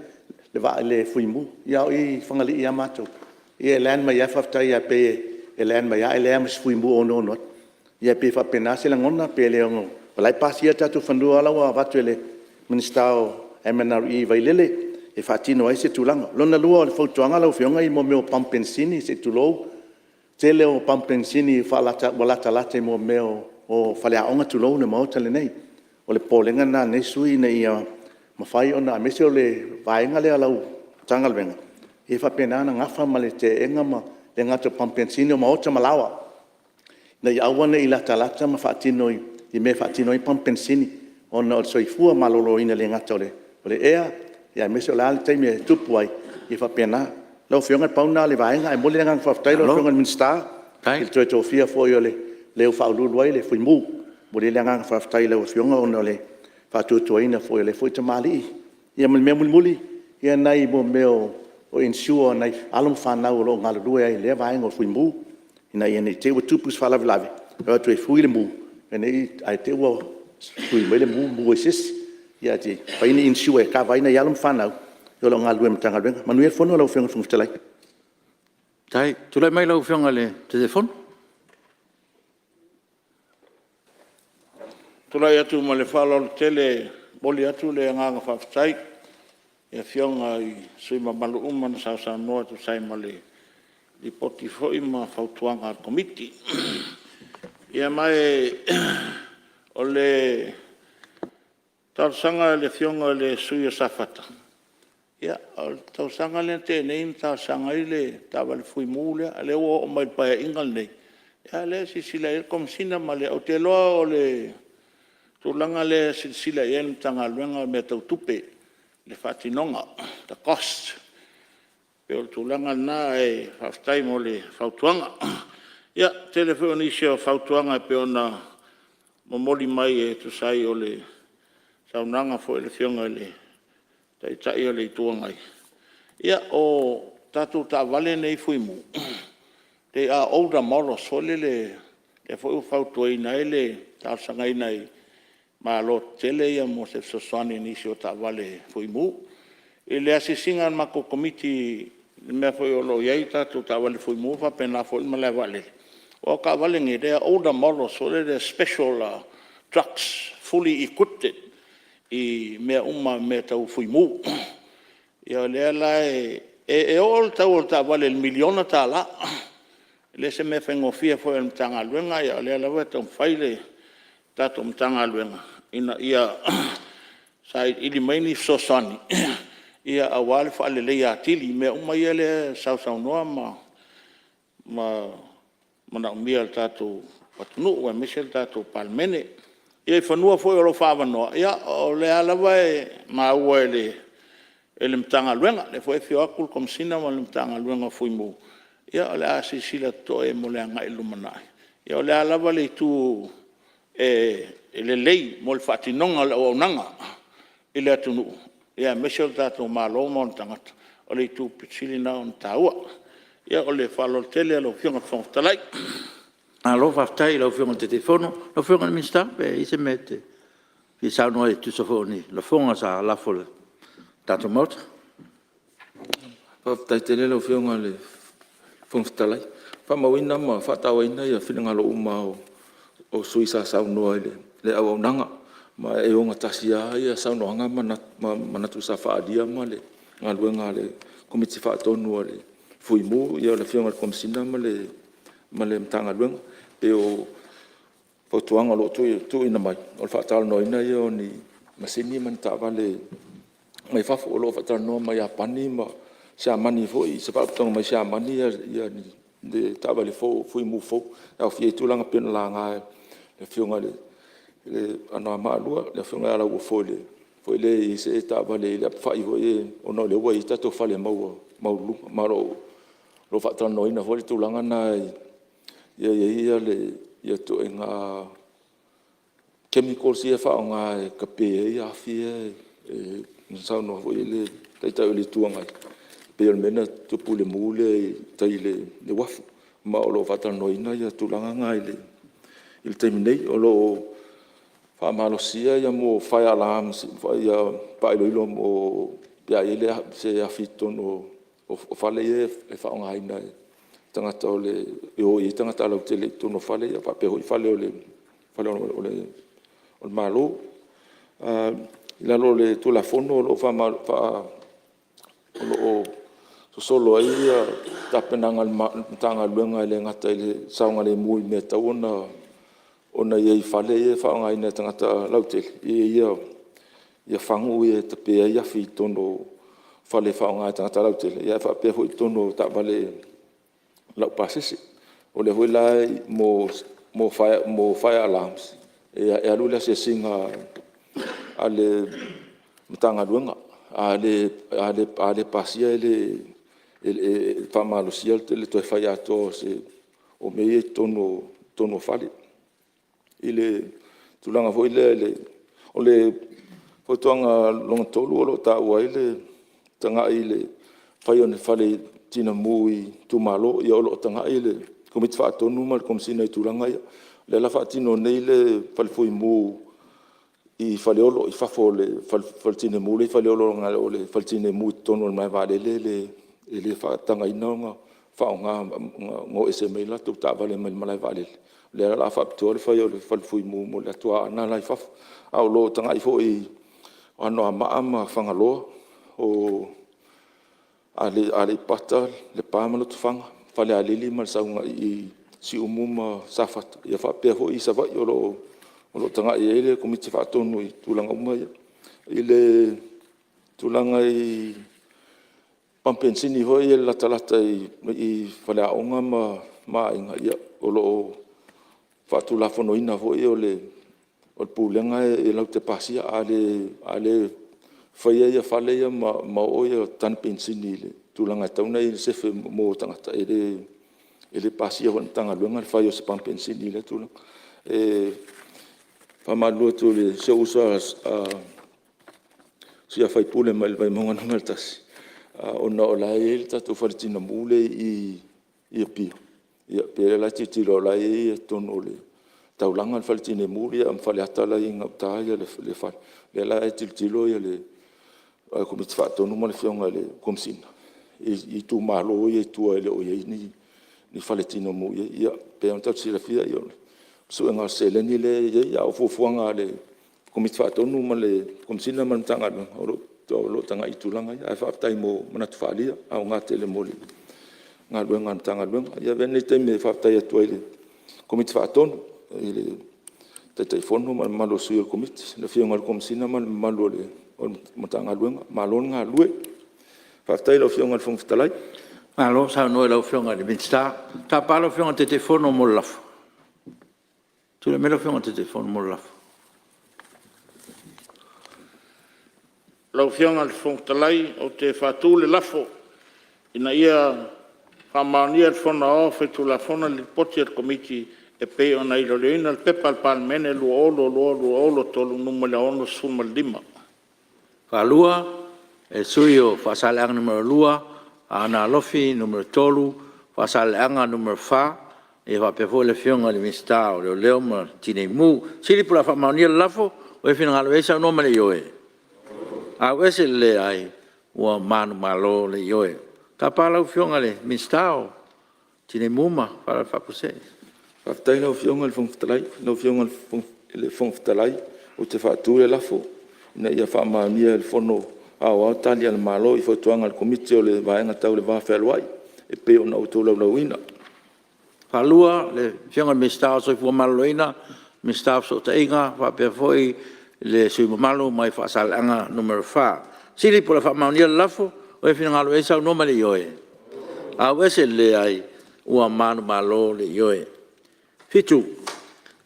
Speaker 6: le va le fuimu ia i fangali ia mato ia len mai fa ta ia pe len mai ia le mas fuimu ono no ia pe fa pena se ngona pe le ngo lai pasia tatu fandu ala wa va tele ministao MNRE vai lele e fa tino ai se tulanga lona lua le fotoanga lo fionga i mo me pampensini se tulo tele o pampensini fa la ta wala ta mo me o fa le onga tulo ne mo tele nei o le polenga na ne sui nei ma fai ona me se le vaenga le alau tangal venga e fa pena na ngafa male te enga ma le ngato pampensino ma ota malawa nei awana i lata ma fatino i me fatino i pampensini ona o soifua malolo ina le ngato le ea ia me se la te me tupuai e fa pena lo fionga pauna le vaenga e mo le ngang fa tailo fionga minsta il to fia fo yo le fa lu le fu mu mo le ngang fa tailo fionga ona le fa tu ina fo le fo te mali ia me muli ia nai mo meo o ensure nai alum fa na lo ngal due ai le vaenga fu mu ina ia ni te wo tupus fa la lave o tu fu le mu ene ai te wo fu le mu sis ia ti fa ini ensure ka vai na alum fa na yo lo ngal due mtanga ben manuel fono lo fionga fu tele
Speaker 1: tai tu le mai lo fionga le telefon
Speaker 3: Tula atu ma le whalo tele boli atu le nganga whaftai. E fionga i sui ma malu umana sa noa tu sai ma le li poti foi ma whautuanga komiti. Ia mai o le tausanga le fionga le sui o safata. Ia o tausanga le te neim tausanga i le tawa le fui mule ale o mai paia ingal nei. Ia le si sila il komsina ma le o te loa o le tulanga le sila ien tanga luenga me tau tupe le whatinonga, the cost. Peo tulanga na e whaftai mo le whautuanga. Ia, telefoni isi o whautuanga peo na momoli mai e tu sai o le saunanga fo e le fionga le tai o le tuangai. Ia, o tatu ta vale nei fuimu. Te a older model so le fo u whautuai nei le ta sangai nei ma lo tele ia mo se sosani nisi o ta vale foi mu e le asisinga ma ko komiti me foi o lo ia tatu ta vale foi mu fa pena foi ma le vale o ka vale ngi de older model so le special trucks fully equipped i me uma me tau foi mu ia le la e e o tau ta vale el miliona ta la le se me fengo fia fo el tanga luenga ia le la weta faile tato tanga luenga ina ia sai ili maini sosani ia awale fa le ia tili me uma ia le sau noa ma na mia tato patunu wa Michel tato Palemene ia fanua fo o fa no ia o le ala vai ma wele ele mtanga luenga le foi fio akul kom sina ma le mtanga luenga foi mo ia le asi sila to e mo le nga ilumana ia le ala vale tu le lei mo le fatinonga le onanga ile atunu ia Michel tato malo mo tangata o le tu pitsili na on taua ia o le falo tele lo fionga fontalai
Speaker 1: alo faftai lo fionga te telefono lo fionga mi sta pe i se mette fi sa no e tu so foni lo fonga sa la folle tato mot
Speaker 10: faftai tele lo fionga le fontalai fa mawina ma fa tawaina ia filinga lo uma o suisa sa no le au nanga ma e o ngatasia ia sa no nga mana tu sa fa dia ma le ngaluenga le komiti fa tonu le fui mu ia le fionga komsina ma le mtanga luenga e o fotuanga lo tu ina mai o fa tal no ina ia ni masini man ta vale mai fa fo lo fa tal no mai apani ma sia mani fo i se pa tong mai sia mani ia ni de ta vale fo fui mu fo au fi tu langa pen langa le fionga le ana ma lua le fionga la fo le i se ta vale le fa i vo e ono le wa i ta to fa le mau ma lo fa tal no ina fo tu langa na ia le ia to nga chemicals ia fa nga kape ia fi e sa no vo le ta le tuanga pe el mena tu pule mule tai le wafu ma o lo fa tal no ina ia tu langa nga il terminei o lo fa malo sia ia mo fire alarms fa ia pa lo mo ya ile se afito no o fale e fa nga ina tangata o le o i tangata la tele tu no fale ia pa pe ho fale o le malo la lo le tu la fono lo fa o solo ai ta penanga tanga luenga le ngata le saunga le mui me ta ona ia fale ia fa nga ina tangata la tele ia fangu ia te pe ia fi tono fale fa nga tangata la tele ia fa pe ho tono ta vale la pasisi o le hoila mo fire alarms e alu la se singa ale mtanga luenga ale pasia ele fa malo sia le to fire to se o me tono fale ile tulanga foi le o le fotonga long tolu lo ta wa ile tanga ile fale tina mui tu malo ia o tanga ile komit fa tonu mal kom sina tulanga ia le la fa tino nei le fal foi mu i fale olo i fa fole fal tina mu le fale olo nga le fal tina mu tonu mai vale le fa tanga inonga fa nga ngo esme la tu ta vale mal vale le la fa to le fa yo le fal foi mu la tua na la fa au lo tanga i foi ano ama fanga lo o ale pata le pamalo tufanga fale alili mal saunga i si umuma safat ia fa pe ho i sava yo lo tanga i le komiti fa tonu i tulanga uma ile tulanga i pampensini ho i la talata i fale aunga ma inga ia o lo fa tu la fono ina ho i o le pulenga e la te pasia ale faia ia fale ia ma o ia tan pensini le tulanga tauna i se fe mo tangata ele pasia wan tanga luenga fa yo se pan pensini le tulanga fa malu tu le se usa sia fai pule mal vai monga ngaltas ona ola ele tatu fartina mule i pi ia pe la titilo la i tono le taulanga fartina mule am fale atala inga taia le fa le la titilo ia le come ti fatto non le fionga le comsina i tu malo e tu le o ni faletino mu ia pe on tsi la fia io so nga seleni le ia o fuanga le come ti fatto non le comsina man tanga o to lo tanga i tulanga ai fa tai mo mana tu falia au nga tele moli nga luenga tanga luenga ia vene te me fa tai atu ile komiti fa ton ile te telefono malo sui il komiti le fio ngal komsina malo le mo tanga luenga malo nga lue fa tai lo fio ngal fong talai
Speaker 1: malo sa no lo fio ngal minsta ta palo fio ngal te telefono mo laf tu le melo fio ngal te telefono mo laf
Speaker 3: lau fianga le whongtalai o te whātū le lafo. Ina ia whamaunia le whona o whetu la whona le poti al komiti e pe o nei leina le pepa al Palemene lua olo tolu numele ono suma lima.
Speaker 1: Whalua e sui o whasaleanga numero lua, ana lofi numero tolu, whasaleanga numero wha, e whapefo le fionga le mista o leo ma tine mu. Siri pula whamaunia le lafo, o e whina ngalo esa no male yoe. A wese le ai ua manu malo le yoe. Ta pala fionga le mistao tine muma para fapuse.
Speaker 10: Whaftai lau fionga le whongwhtalai, lau fionga le whongwhtalai o te whātū le lafo. Ina ia whamaunia le whono au tali al malo i whautuanga le komiti o le vaenga tau le whawhelwai e pe o na utou lauina.
Speaker 1: Whalua le fionga le mistao soi fua maloina, mistao so te inga, whapea foi le sui mamalu mai whaasaleanga numero 4. Siri po le whamaunia le lafo, o e whina ngalo e sau noma le ioe. A wese le ai ua manu malo le ioe. Fitu,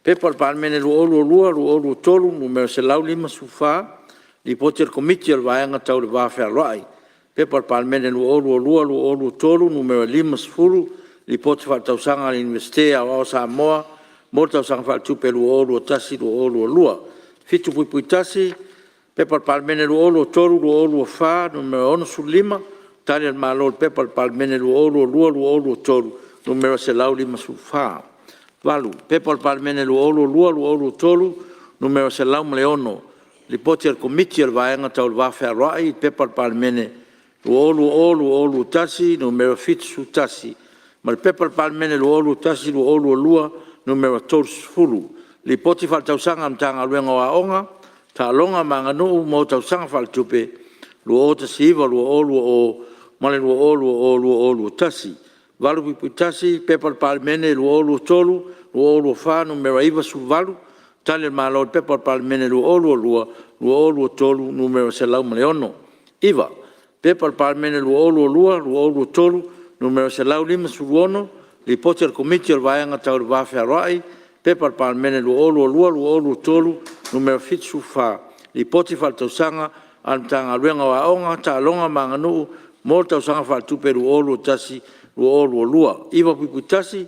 Speaker 1: pepa le Palemene lu olu tolu, numero se lau lima sufa, li poti al komiti al vaenga tau le wafea loai. Pepa le Palemene lu olu tolu, numero lima sufuru, li poti whaatausanga al investea o Samoa, mo tausanga whaatupe lu olu tasi lu olu lua. Fitu pui tasi, pepa Palemene lu olu fa, numero ono su lima, tali al malo pepa Palemene lu olu tolu, numero se lau lima su fa. Valu, pepa Palemene lu olu tolu, numero se lau maleono, li poti al komiti al vaenga tau le wafea rai, pepa Palemene lu olu tasi, numero fitu su tasi, ma le pepa Palemene lu olu tasi, lu olu lua, numero tolu sfulu. Li poti whaltausanga mtanga luenga wa onga, ta longa manganu mo tausanga whaltupe, lu o ta siva, lu olu tasi. Valu pipu tasi, pepa Palemene lu olu tolu, lu olu fa, numero iwa su valu, tali malo pepa Palemene lu olu tolu, numero se lau maleono. Iwa, pepa Palemene lu olu tolu, numero se lau lima su luono, li poti al komiti al vaenga tau le wafea rai, pepa Palemene lu olu tolu, numero fitu fa, li poti whaltausanga, an tanga luenga wa onga, ta longa manganu, mo tausanga whaltupe lu olu tasi, lu olu lua. Iwa pipu tasi,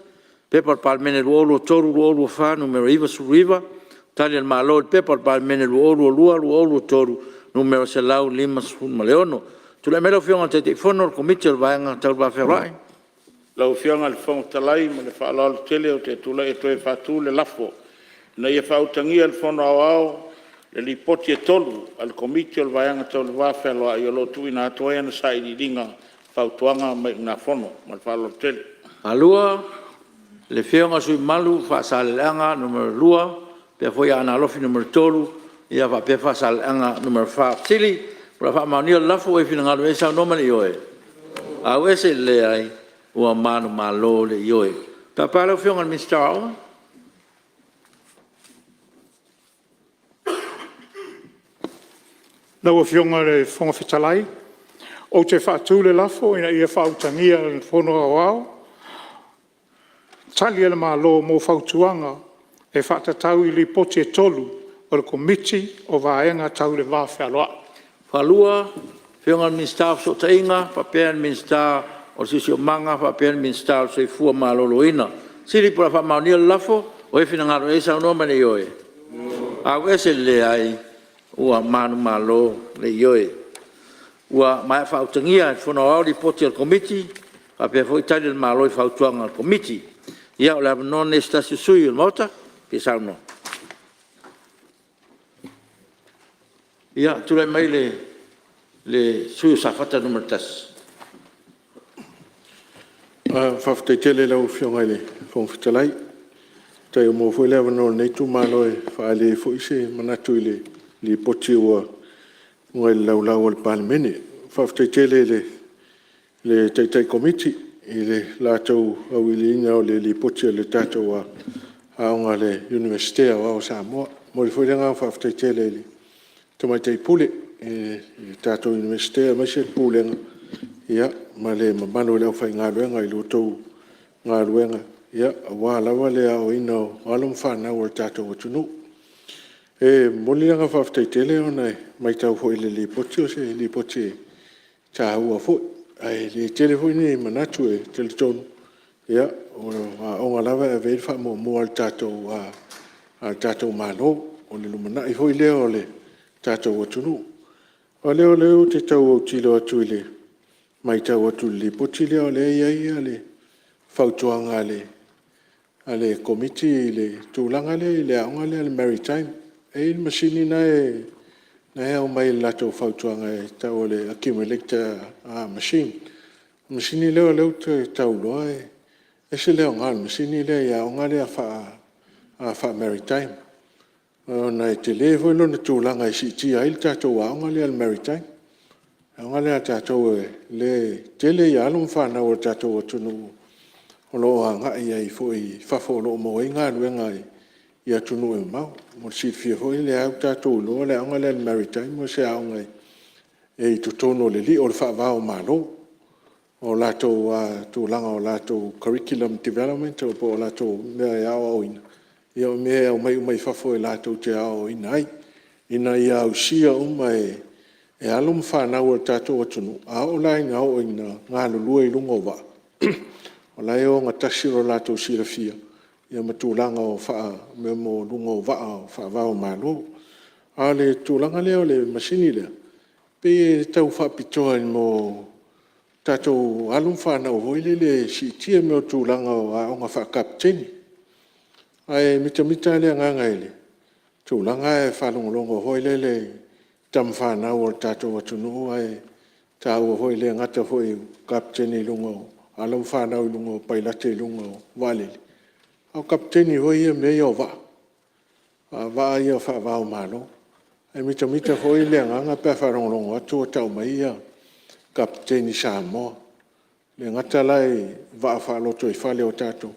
Speaker 1: pepa Palemene lu olu tolu, lu olu fa, numero iwa su riva, tali al malo, pepa Palemene lu olu tolu, numero se lau lima su maleono. Tula melo fionga te fono al komiti al vaenga tau wafea rai.
Speaker 3: Lau fianga le whongtalai ma le whaalao le tele o te tula e toe whātū le lafo. Na ia whautangia le whono au le li poti e tolu al komiti al vaenga tau le wafelo a i alo tui nā toa na sa i ringa whautuanga mai ngā whono ma le whaalao le tele.
Speaker 1: Alua, le fionga sui malu whaasaleanga numero lua, pia foi ana lofi numero tolu, ia whapea whaasaleanga numero 5. Tili, pula whaamaunia lafo e whina ngalo e sao nomani ioe. A wese le ai, ua manu malo le ioe. Ta pala fionga le Mr. Owen?
Speaker 4: Nau fionga le whonga whitalai. O te whaatū le lafo, ina ia whautangia le whono awao. Tali ele malo mo whautuanga e whaatatau i li poti e tolu o le komiti o vaenga tau le wawhea loa.
Speaker 1: Whalua, fionga le Mr. So tainga, papea le Mr. o sisi o manga, papea le Mr. o se fua maloloina. Siri pula whamaunia le lafo, o e whina ngaro e sao noma le ioe. A wese le ai, ua manu malo le ioe. Ua mai whautangia, whono au li poti al komiti, papea fo itali le malo i whautuanga al komiti. Ia o le non e stasi sui il mota, pe sao no. Ia, tula mai le sui safata numero tas.
Speaker 8: Whaftai tele lau fionga le whongwhitalai. Tai o mo fwoi lewa no nei tu malo e whaale fo ise manatu i le poti ua ngai lau o le Palemene faafetaitele le taitai komiti i le latou auiliina o le lipoti o le tatou aoga le universite o Samoa mo le foilega faafetaitele i le tamaitai pule i le tatou universite mai se pulega ia ma le mamano i le aufaigaluega i loutou galuega ia auā lava le aoina o alo mafanau o le tatou atunuu e molianga faafetaitele ona mai tau foʻi le lipoti o se lipoti e tāua foʻi ai le tele foʻi ni manatu e teletonu ia o aʻoga lava e avei le faamuamua le tatou a tatou mālō o le lumanaʻi foʻi lea o le tatou atunuu o lea o leu te tau au tilo atu i le mai tau atu le lipoti lea o lea iaia le fautuaga a le komiti i le tulaga lea i le aʻoga lea le maritime e il masini na e au mai latou fautuaga e tau le accumulator machine masini leo leu te tauloa e se leo ngā masini lea ia o ngā lea wha maritime ona e te le foi lona tūlanga i si tia il tātou a o ngā lea maritime a ngā lea tātou le tele ia alum whana o tātou atunu o lo a ngā ia i foi whafo lo mo i ngā luenga i atunu e mau mo si fia foi le au tātou loa le a ngā lea maritime mo se a o ngā e i tutono le li o le whaavao mālo o lātou tūlanga o lātou curriculum development o po lātou mea e au au ina. Ia o mea au mai umai whafo e lātou te au ina ai. Ina ia au sia uma e alum whanau o tātou atunu. A o lai ngā o ina ngā lulua i lunga o wa. O lai o ngā tasiro lātou sirafia. Ia ma tūlanga o wha me mo lunga o wa o whaavao mālo. A le tūlanga leo le masini lea. Pe e tau whapitoa mo tātou alum whanau hoile le si tia meo tūlanga o ngā whakapteni. Ai mita lea ngangaile. Tūlanga e whalongolongo hoile le tam whanau o tātou atunu ai tāua hoile ngata hoi kapteni lunga o alum whanau lunga o pailate lunga o walele. Au kapteni hoi ia mea o wa. Wa ia whaavao malo. Ai mita hoi lea nganga pia whalongolongo atu o tau mai ia kapteni Samoa. Le ngata lai waa whaaloto i whale o tātou.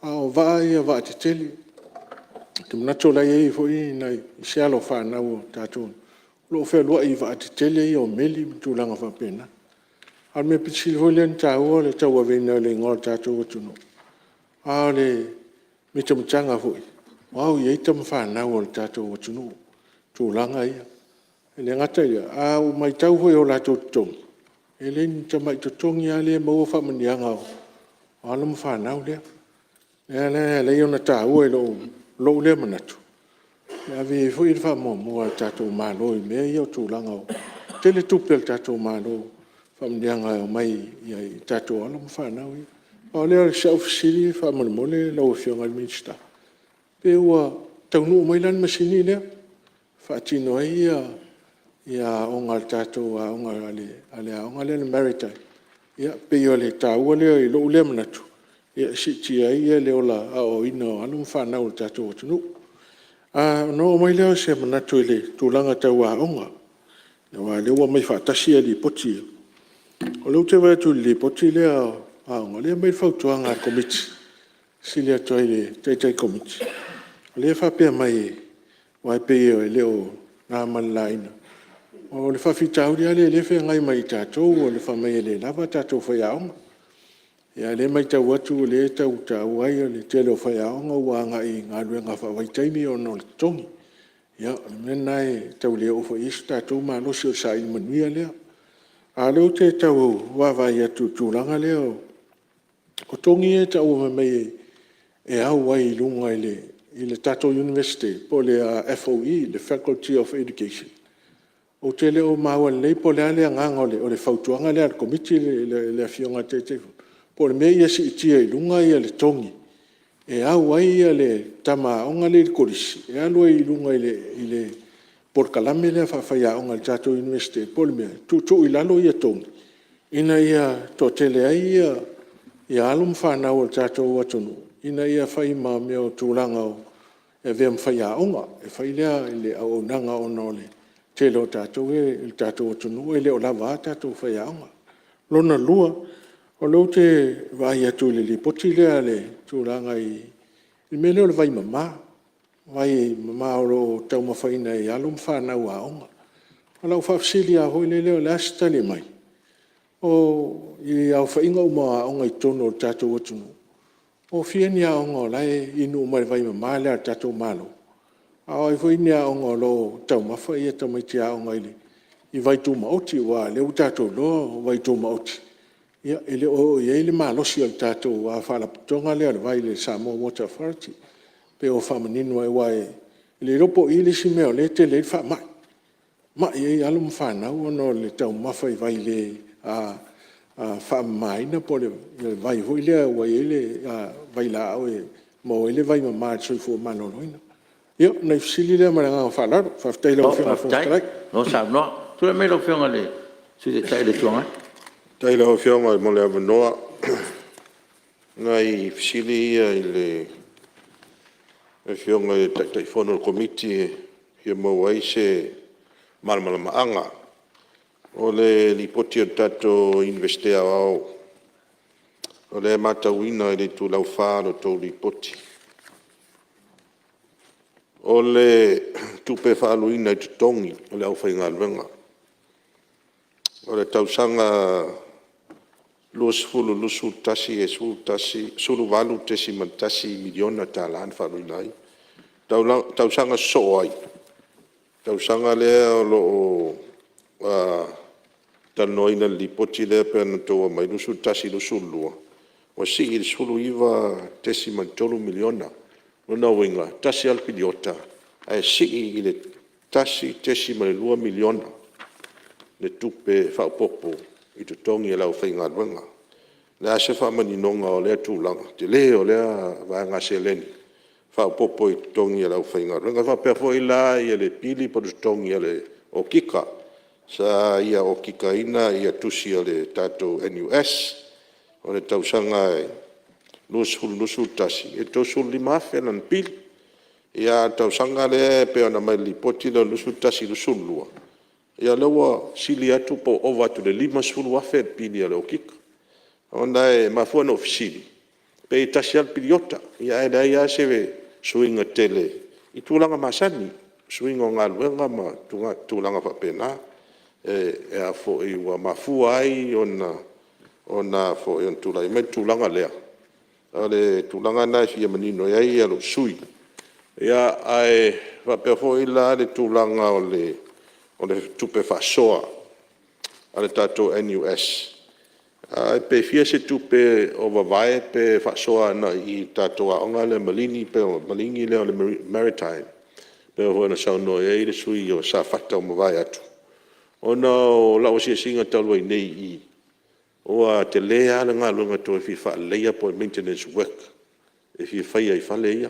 Speaker 8: Ao waa ia waa te teli. Te manato lai ei hoi nei se alo whanau o tātou. Lo whea lua i waa te teli i o meli tūlanga whapena. Al me pitsil hoi le ntāua le tau avena le ngol tātou o tunu. Ao le mitamutanga hoi. Wau i eitam whanau o tātou o tunu. Tūlanga ia. Le ngata ia. Ao mai tau hoi o lātou tongi. E le ni tamai totongi a le maua whamanianga o. Alam whanau lea. Le iona tā ua e lo lea manatu. Le awe e fui rwha mua tātou mālo i mea i au tūlanga o. Tele tupel tātou mālo whamanianga o mai i tātou alam whanau i. O lea self-siri whamanamole lau whionga i minsta. Pe ua taunu mai lan masini lea. Whaatino ai ia onga tātou a onga onga le maritime. Ia pe o le tāua lea i lo lea manatu. Ia siti ai ia le ola o ina o anum whanau le tātou atunu. No mai lea se manatu i le tūlanga tau a onga. Le ua mai whaatasi a li poti. O leu te wai tu li poti lea a onga. Lea mai whautuanga komiti. Si lea toi le teitai komiti. Lea whapea mai wai pe o e leo ngā manlaina. O le whawhitau ria le whea ngai mai tātou, o le whamai le lava tātou whaiaonga. Ia le mai tau atu le tau tau ai, o le tele o whaiaonga ua ngai ngā luenga whawaitaimi o no le tongi. Ia, mena e tau lea o whaiisu tātou mālosi o sa ili manuia lea. A leo te tau wawai atu tūlanga lea o tongi e tau mai e au ai lunga i le tātou university, po le FOE, le Faculty of Education. O te leo maua nei po lea lea nganga o le whautuanga lea komiti le fionga te. Po le mea ia si itia i lunga ia le tongi. E au ai ia le tama onga le korisi. E alua i lunga i le porkalame lea whawhaia onga le tātou university. Po le mea tu i lalo ia tongi. Ina ia to tele ai ia alum whanau o tātou atonu. Ina ia whaima mea o tūlanga o e vea mwhaia onga. E whailea i le au nanga ona o le te lo tātou il tātou tunu e leo lava tātou whaiaonga. Lona lua, o lo te vai atu le poti lea le tūranga i me leo le vai mama. Vai mama o lo tau mawhaina i alum whanau a onga. O lau whafsili a hoi le leo le asitale mai. O i au whainga uma a onga i tono o tātou atunu. O whieni a onga o lai inu umare vai mama lea tātou malo. A i whieni a onga o lo tau mawha i ata mai te a onga ili. I vai tū maoti wa leo tātou lo vai tū maoti. Ia ele o ia ele malosi al tātou a whalaputonga lea le vai le Samoa Water Authority. Pe o whamaninu e wai le ropo i le si meo le te le wha mai. Ma i alum whanau ono le tau mawhai vai le wha maina po le vai hui lea wai ele vai la au e mo ele vai ma maa tsui fu manoloina. Ia, nei fsili lea maranga o whalaro, whaftai lau whionga whaftai.
Speaker 1: No sa no, tu le me lau whionga le, su te tai le tuanga.
Speaker 5: Tai lau whionga mo le avanoa, ngai fsili ia i le whionga i tai whono o komiti hia mau ai se malamala maanga. O le lipoti o tato investea au. O le matauina i le tu lau whāro tau lipoti. O le tupe whaaluina i tutongi o le au whainga luenga. O le tausanga luasfulu lusu tasi e sulu walu tesi matasi miliona tālan whaaluina ai. Tausanga so ai. Tausanga lea o lo tanoina lipoti lea pēna toa mai lusu tasi lusu lua. O si i sulu iwa tesi mantolu miliona. Nona winga, tasi alpiliota. Ai si i le tasi tesi mai lua miliona. Le tupe whaupopo i tu tongi e lau whainga luenga. Le ase whamaninonga o lea tūlanga. Te leo lea vanga se leni. Whaupopo i tu tongi e lau whainga luenga. Whapefo i la i le pili pa tu tongi e le o kika. Sa ia o kika ina ia tusi o le tato NUS. O le tausanga e nusu tasi. E tosu lima whenan pili. Ia tausanga le pe ona mai lipoti le nusu tasi nusu lua. Ia lewa sili atu po ova tu le lima sulu wafe pili ale o kika. Onda e mafua no fisili. Pe tasi al piliota. Ia e da ia sewe suinga tele. I tūlanga masani. Suinga o ngā luenga ma tūlanga whapena. E a fo i wa mafua ai ona fo i on tūlai. Me tūlanga lea. Ale tūlanga nai fia manino iai alo sui. Ia ai whapea fo i la le tūlanga o le tupe whasoa. Ale tato NUS. Ai pe fia se tupe o wawai pe whasoa na i tato a onga le malini pe o malingi le o le maritime. Pe o na sauno e le sui o sa whata o mawai atu. Ona o lau si singa talua i nei i. Oa te lea ala ngā lunga to e fi wha leia po maintenance work. E fi whaia i wha leia.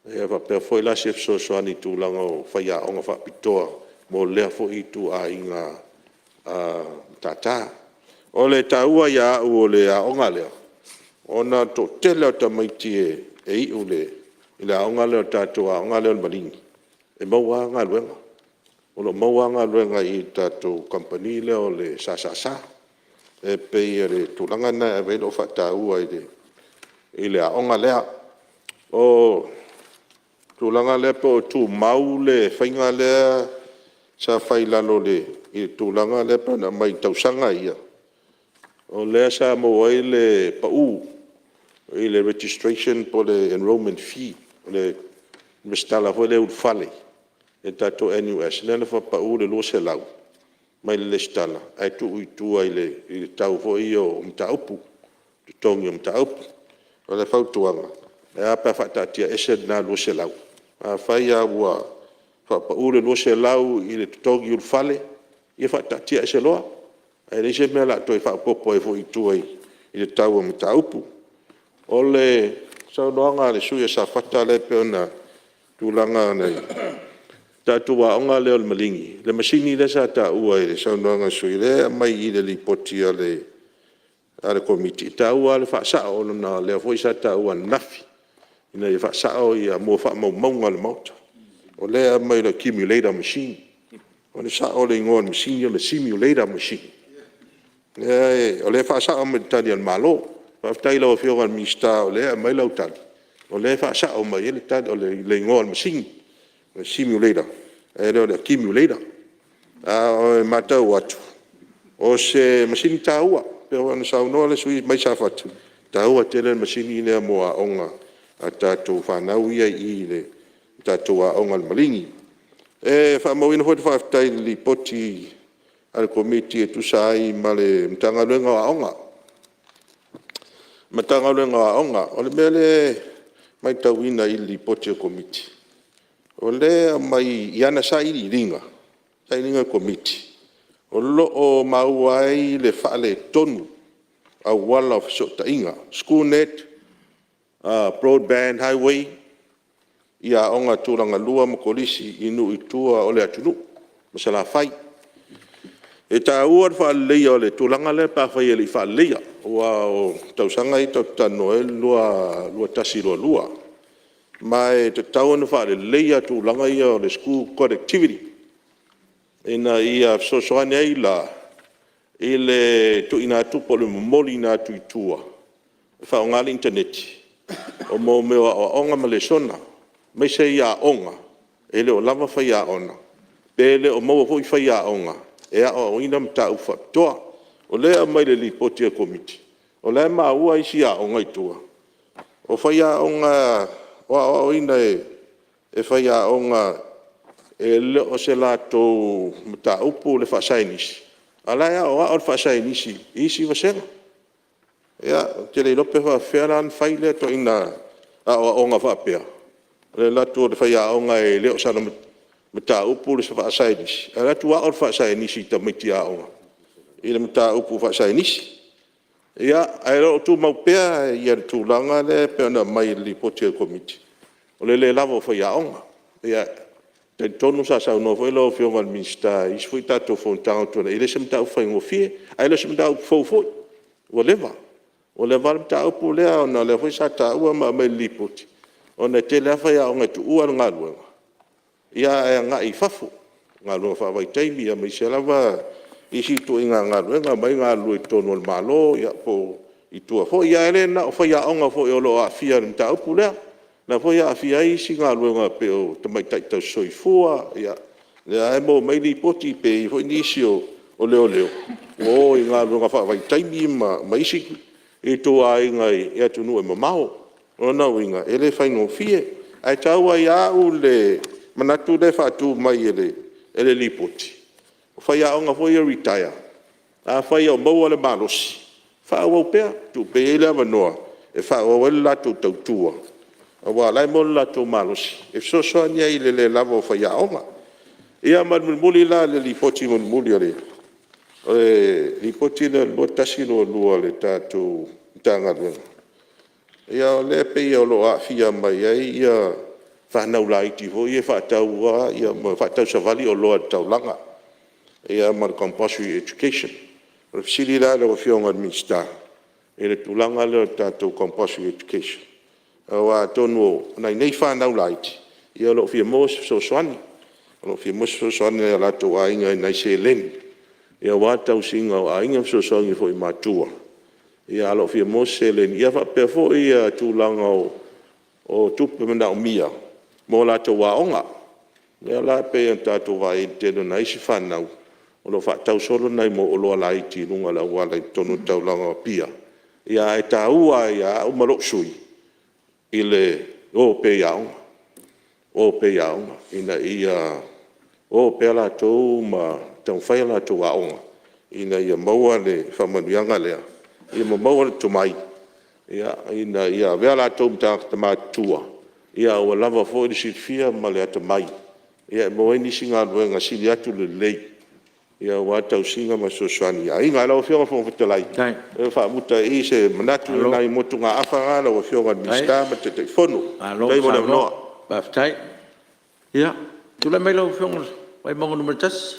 Speaker 5: E a whapea fo i la se fso ani tūlanga o whaia onga wha pitoa. Mo lea fo i tu a inga tata. O le taua ia au o le a onga lea. Ona to te leo ta maiti e i u le. I le a onga leo tato a onga leo malingi. E maua ngā luenga. O lo maua ngā luenga i tato company leo le sa. E pei e le tūlanga na e velo whataua i le a onga lea. O tūlanga lea po tū mau le whainga lea sa whailalo le i tūlanga lea po na mai tausanga ia. O lea sa moai le pau i le registration po le enrollment fee. Le mistala fo le ulfale. E tato NUS. Lea le whapau le lo se lau. Mai le stala. Ai tu ui tua i le tau fo i o mtaupu. Tu tongi o mtaupu. O le whautuanga. E apa whatatia ese na lo se lau. A whai a ua whapau le lo se lau i le tongi ulfale. I whatatia ese loa. Ai le se mea la toi whapopo e fo i tua i le tau o mtaupu. O le saunoanga le suia sa whata le peona tūlanga nei. Tatua onga leo le malingi. Le masini le sa ta ua i le saunoanga sui le mai i le lipoti a le komiti. Ta ua le whaasao na leo foi sa ta ua nafi. Ina i whaasao i a mua wha maunga le mauta. O lea mai le accumulator machine. O le sa o le ingoa machine o le simulator machine. O le whaasa o me tani al malo. Whaftai lau whio al mista o le mai lau tani. O le whaasa o mai ele tani o le ingoa machine. Le simulator. E le accumulator. O e matau atu. O se machine ta ua. Pero wana sa unoa le sui mai sa fatu. Ta ua tele machine ine moa onga. A tātou whanau ia I le tātou a onga malingi. E whamauina hoi whaftai li poti al komiti e tusai ma le mtanga luenga a onga. Mtanga luenga a onga. O le mele mai tauina I li poti al komiti. O le mai iana sa I ringa. Sa ringa komiti. O lo o mauai le whale tonu a wala o fisota inga. Schoolnet, broadband highway, ia onga tūranga lua makolisi inu I tua o le atunu, masala whai. E tā ua wha leia o le tūranga le pā whai e li wha leia, ua o tausanga I tau tano e lua tasi lua. Ma e te tau anu wha le leia tūranga ia o le school connectivity. Ina ia sosoane ai la, I le tu ina tupo le momoli ina tu I tua. Wha o ngāle interneti. O mo mea o onga ma le sona, mai se ia onga, e le o lava whai a ona, pe le o maua hoi whai a onga, e a o ina mta ufa toa, o lea mai le li poti a komiti, o lea maa ua isi a onga I tua, o whai a onga, o ina e whai a onga, e le o se la tō mta upu le whasainisi, a lea o a o le whasainisi, isi wasenga. Ia, te le lope wha wheran whaile to ina a onga whapea. Le latu o le whai a onga e leo sana mta upu le sa whaasainis. A latu a o le whaasainis I ta miti a onga. I le mta upu whaasainis. Ia, a ero tu maupea ia tu langa le pea na mai li poti al komiti. O le lavo whai a onga. Ia, te tonu sa sa no whailo whionga al minsta. Isfui tato Fonotaga tona. I le se mta upu whaingofie. A le se mta upu fawfoi. Ua lewa. O le wale mta upu lea o na le whai sa ta ua ma mai li poti. O na te lea whai a o ngai tu ua ngā luenga. Ia e ngā I whafu. Ngā luenga whawai taimi a mai se lawa isi tu I ngā luenga mai ngā lue tonu al malo ia po I tua. Fo ia ele na o whai a onga fo I olo a fia mta upu lea. Na fo ia a fia isi ngā luenga pe o tamai taitau soifua. Ia lea e mo mai li poti pe I fo inisi o leo leo. O I ngā luenga whawai taimi ma isi I tō a ingai ia tunu e mamao. O nau inga, ele whaingo fie. Ai taua I au le manatu le whatu mai ele li poti. O whai a onga fo ia retire. A whai au maua le malosi. Wha au pea, tu pe ele avanoa. E wha au ele lato tautua. A wā lai mo lato malosi. E sosoa nia I le lavo whai a onga. Ia muli la le li poti muli a le. Li poti le lua tasi lua le tātou tanga luenga. Ia o le pe ia o lo a fia mai ai ia whanau la iti ho ia whatau a ia whatau savali o loa taulanga. Ia ma compulsory education. O fisili la le o fionga minsta. E le tulanga le o tātou compulsory education. Wa tonu nei whanau la iti. Ia lo fia mos so soani. Lo fia mos so soani la to a inga nei se leni. Ia watau singa o ainga so fo I matua. Ia alo fia mose le ia fa pe fo ia tūlanga o tupe mena o mia. Mo la to waonga. Ia la pe tātou wa I te na isi whanau. O lo whatau solo nei mo o loa la iti lunga la wala I tonu taulanga o pia. Ia e tā ua ia o marok sui. I le o pe iaonga. O pe iaonga. Ina ia o pe la tō ma tau whai la tō waonga. Ina ia maua le whamanuianga lea. Ia maua le tumai. Ia vea la tō mta tamatua. Ia ua lava fo I fia ma le atamai. Ia moe nisi ngā luenga sili atu le lei. Ia ua tau singa ma sosoani. Ia inga lau whionga fo whitalai. Wha muta I se manatu nai motu ngā awhanga lau whionga mista ma te te whono. Dai mo leo noa.
Speaker 1: Baftai. Ia. Tula mai lau whionga. Wai mongo numero tas.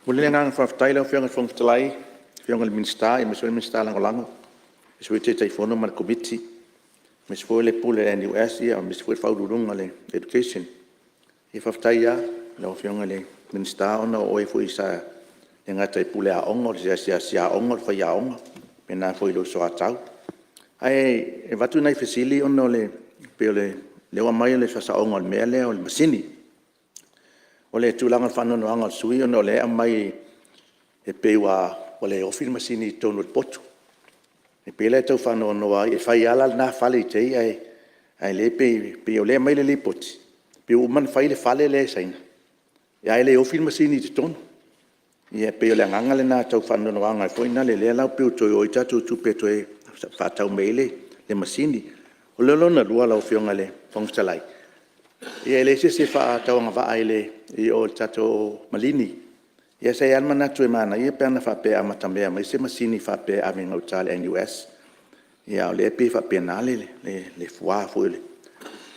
Speaker 6: Muli ngang whaftai lau whionga whongtalai. Whionga le minsta. Ia mesoi minsta langolango. Mesoi te teifono ma le komiti. Mesoi le pule le NUS. Ia mesoi whaururunga le education. Ia whaftai ia. Lau whionga le minsta ona o e foi sa e ngata i pule a ongo sia ongo fa ya ongo pena foi lo so atau ai e vatu nai fesili ona le pe le wa mai le sa ongo me le o le masini o le tulanga fano no anga sui ona le mai e pe wa o le ofil masini tonu potu e pe le tau fano no ai e fai ala na fale te ai le pe o le mai le poti pe o man fai le fale le saina ia ele o filma sini te tonu ia pe o le nganga le na tau fano no anga foi na le lau pe o toi o tatu tu pe toi fa tau mele le masini o le lona lua lau fionga le fongstalai ia ele se fa tau nga va ele i o tatu malini ia se alma na tu mana ia pe na fa pe amatambe mai se masini fa pe a vinga utale NUS ia le pe fa pe na le fua foi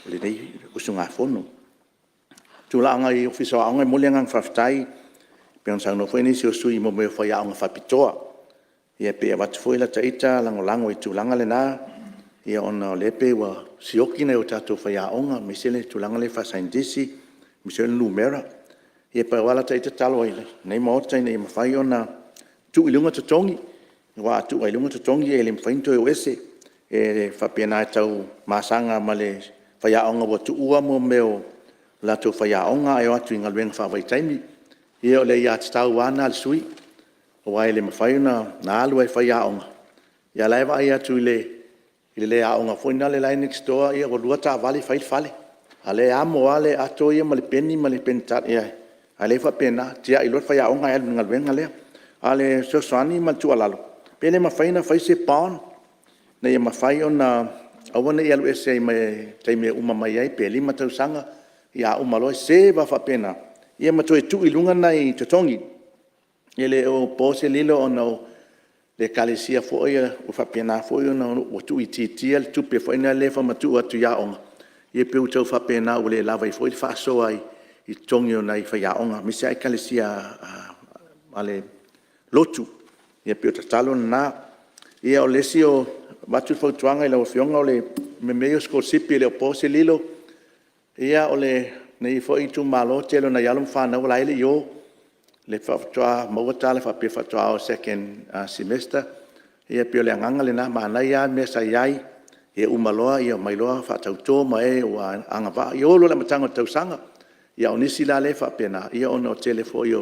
Speaker 6: le nei usunga fono tula anga i ofisa anga mulenga faftai pe sa no foi ni si sui mo me foi anga fapitoa ia pe wat foi la taita lango i tulanga le na ia ona le pe wa sioki na o tato foi anga misele tulanga le fa saindisi misele numera ia pe wala taita talo ile nei mo tai nei ma fai ona tu ilunga totongi wa tu ilunga totongi ele mfainto e wese e fa pena tau masanga male fa anga wa tu ua mo meo la to fa ya onga ai atu inga lwenga fa vai taimi ia le ya tau wana al sui o ai le mafai na alu ai fa ya onga ia lai vai atu le a onga foi na le line next door ia o luata vale fai fale ale amo ale ato ia male penta ia ale fa pena tia i lo fa ya onga ai inga lwenga le ale so swani mal tu alalo pele mafai na fai se pon na ia mafai ona awana ia lu ese mai taimi uma mai ai pe lima tau sanga ia umalo se va fa pena ia ma toi tu ilunga nai totongi ele o pose lilo ono le kalesia fo ia o fa pena fo ia no o tu itiel tu pe fo ina le fa matu atu ya onga ia pe u tau fa pena o le lava i fo i fa so ai i tongi o nai fa ya onga mi sai kalesia ale lotu ia pe o tatalo na ia o lesio batu fo tuanga i la o fionga o le me meio sko sipi le o pose lilo ia ole nei foi tu malo telo na yalum fa na wala ile yo le fa tua mo tale fa pe fa tua o second semester ia pe le nganga le na ma na ya me sa yai e umaloa ia mai loa fa tau to mai wa anga va yo lo le matanga tau sanga ia onisi la le fa pena ia ono telefo yo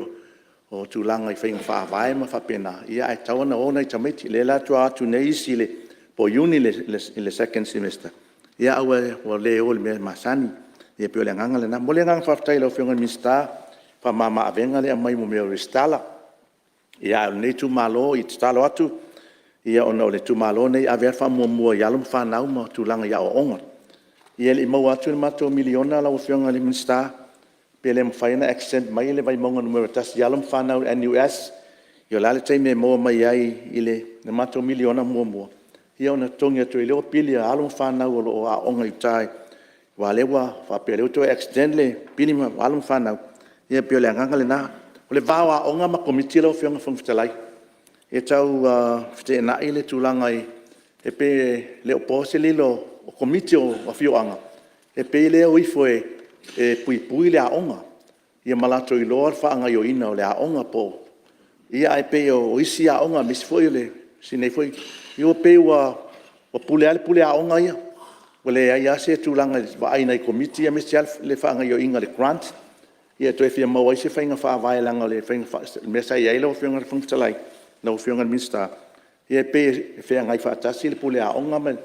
Speaker 6: o tu langa i fa vai ma fa pena ia ai tau na ona i tamiti le la tua tu nei sile po uni le second semester ia awe o le o le masani ia pe le nganga le na mo le nganga fa tai lo fionga mista fa mama avenga le mai mo me restala ia nei tu malo i stalo atu ia ona le tu malo nei ave fa mo ia lo fa na mo tu langa ia o onga ia le mo atu le mato miliona la fionga le mista pe le faina accent mai le vai monga numero tas ia lo fa na NUS ia la le tai me mo mai ai ile le mato miliona mo ia ona tonga tu ile o pili a lo fa na o a onga i tai wa lewa fa pe le to extend le pini ma alum fana ia pe le nganga le na le vawa onga ma komiti lo fianga fong ftelai e tau fte na ile tulanga i e pe le opose lilo o komiti o fioanga e pe le o ifo e pui le a onga ia malato i lor fa anga yo ina o le a onga po ia e pe o isi a onga mis foi le sine foi io pe wa pule a onga ia wale ai se tulanga va ai nei komiti a mesial le fa nga yo inga le grant ia to fia mo ai se fa nga fa vai langa le fa mesa ai lo fa nga functalai no fa nga mista ia pe fa nga fa tasil pule a onga men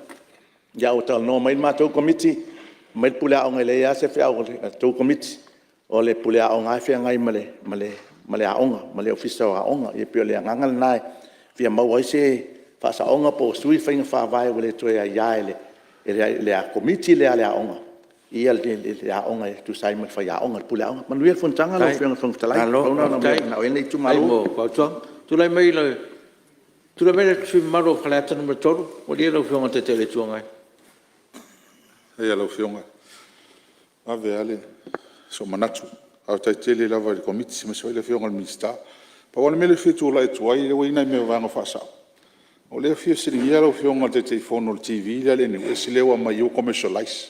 Speaker 6: ya o tal no mai ma to komiti mai pule a onga le ya se fa o to komiti o le pule a onga fa nga male a onga male ofisa a onga ia pe le nga nai fia mo ai se fa sa onga po sui fa nga fa vai wale to ya ile le a komiti le a onga ia le a onga tu sai ma fa ya onga pula onga man luel fontanga lo fianga fong tala na o nei tu malo
Speaker 1: pa tu lai mai le tu lai mai tu malo falata numero toro o le lo fianga te tele tuanga
Speaker 11: ia lo fianga ave ale so manatu au tai tele la va komiti ma so le fianga mista pa ona mele fitu la tu ai le wina me va no fa sa o le fio siringia lo fionga te telefono TV le ni ese le wa mai commercialize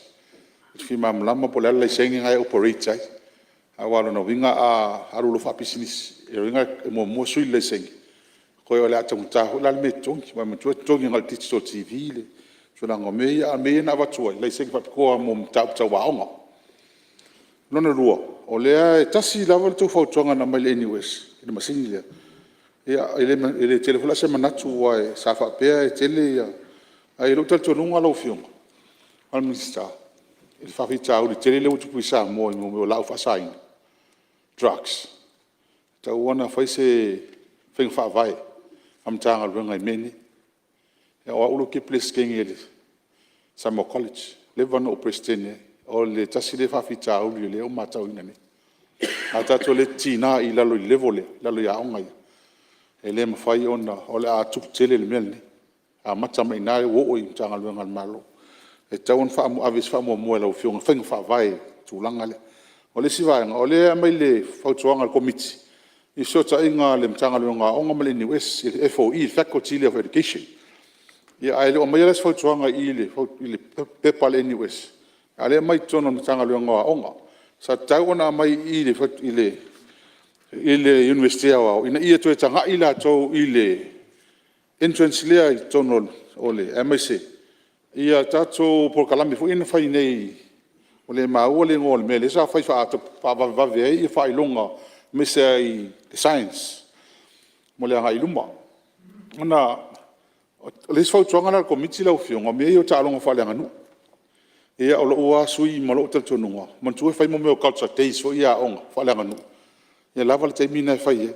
Speaker 11: fi mam lama po le sengi ngai operate ai walo na winga arulo fa business e winga mo sui le seng ko yo la tong ta la me tong ma mo tong ngal digital tv le so na ngome ya me na va tu le seng fa ko mo ta wa onga no no ruo o le tasi la vol tu fo tonga na mai anyways ina masini le ya ele telefona se manatu wa sa fa pe e tele ya ai lo tal tonu ngalo fiong al minsta il fa fita o tele le tu puisa mo mo la fa sain drugs ta wona fa se feng fa vai am tanga lo ngai meni ya wa ulo ke place kengeli Samoa college le vano prestene o le tasi le fa fita o le o mata o ina ni ata to le tina i lalo levole lalo ya ongai ele mafai ona o le a tupu tele le mele a mata mai nai wo o i tanga lo ngal malo e tawon fa mo avis fa mo mo la fiong feng fa vai tu langa le o le siva o le mai le fa tuanga le committee i so ta inga le tanga lo nga onga mele ni wes FOE faculty of education ia ai le o mai le fa tuanga i le pepal ni wes ale mai tono tanga lo nga onga sa tawona mai i le university wa ina ia to tanga ila to ile entrance le tono ole MSc ia tato por kalami fu ina fai nei ole ma ole ngol mele sa fai fa pa va ve i fai longa me sei science mole nga iluma ona le fa tonga na committee la ofionga me yo ta longa fa le nganu ia o lo sui malo tal tonunga man tu fai mo me culture taste fo ia onga fa le nganu ia lava le taimina fai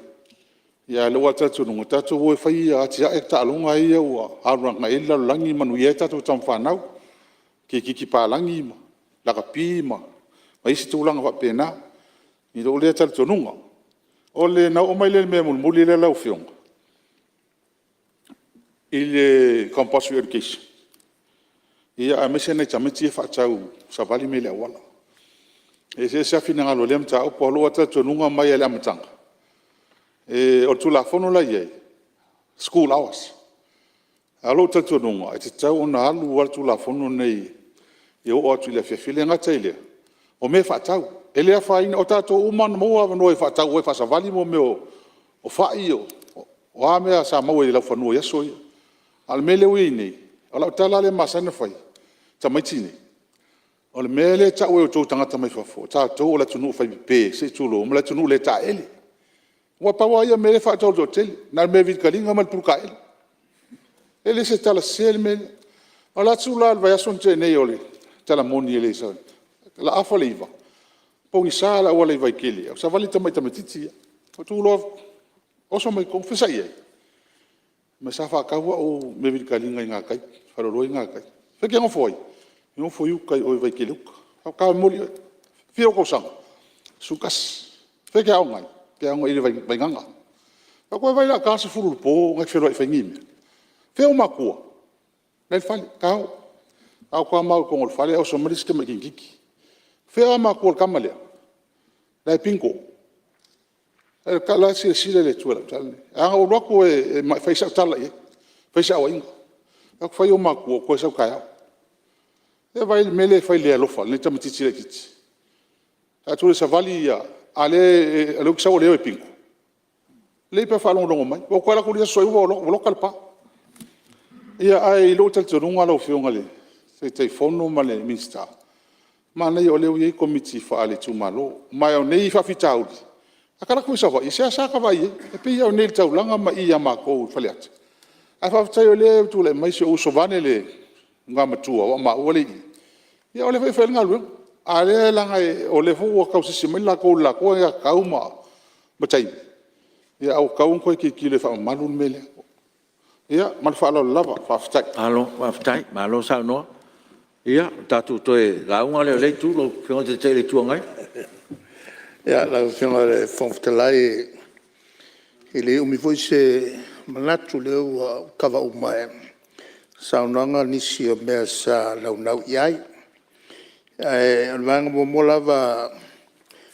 Speaker 11: ia lo wata tunu tatu wo fai a tia e ta longa ia wa aranga illa langi manu ia tatu tam fanau ki pa langi ma la kapi ma mai si tulanga fa pena ni lo le tal tunu o le na o mai le me mul muli le la ufiong il compulsory education ia a mese na chameti fa tau sa vali mele wala e se sa fina ngalo lem ta o polo wata tonunga mai ele amtanga e o tula fono la ye school hours alo ta tonunga e tau na alu wa tula fono nei e o tu le fefile nga tele o me fa tau ele fa ina o tato uman mo ava no e fa tau e fa sa vali mo me o fa io o ame sa mo e la fono ya so al mele wi ni ala tala le masana fai tamaitini o le mele ta o to tangata mai fafo ta to o la tunu fai pe se tulo o la tunu le ta ele wa pa wa ya mele fa to hotel na me vid kalinga mal purka ele se tala sel mele o la tsula va ya son tene ole tala moni ele sa la afoliva po sala o le vai kili o sa vali tamai tamatiti o tulo o so mai confessa ye ma sa fa ka o me vid kalinga nga kai fa lo nga kai fe ke ngo foi no foi o kai o vai que luka ka moli fio ko sang sukas fe ke au ngai ke au ile vai nganga ka ko vai la ka se fulu po ngai fero fa ngim fe o makua le fale ka au ko ma ko ngol fale o so maris ke makiki fe o makua ka male la pinko e ka la si le tuela tal a o roko e fa sa tal e fa sa o inga ka fa o makua ko sa ka e vai mele fai le alofa le tamatiti le kiti a tu le savali ya ale lo ksa o le pinko le pe fa longo mai o kwala ko le so i lo kalpa ia ai lo tal tonu ngalo fionga le se te fono male minsta ma nei o le o committee fa ale tu malo mai o nei fa fitau akala ko sa va i sa ka vai e pe o nei tau langa ma ia ma ko faliat a fa tau le tu le mai se o so vane le ngama tua wa ma ole ia ole fe ngalu ale langa o le fu ka se mela ko la ko ya kauma batai ia au kaun ko ki le fa malun mele ia mal fa lo lava fa ftai
Speaker 1: alo fa ftai ma lo sa no ia tatu to e ga un ale le tu lo fio de te le tu ngai
Speaker 4: ia la fio le fonftelai ele o mi foi se manatu le o kava o mai saunanga nisi o mea sa launau iai. Alwanga mo lava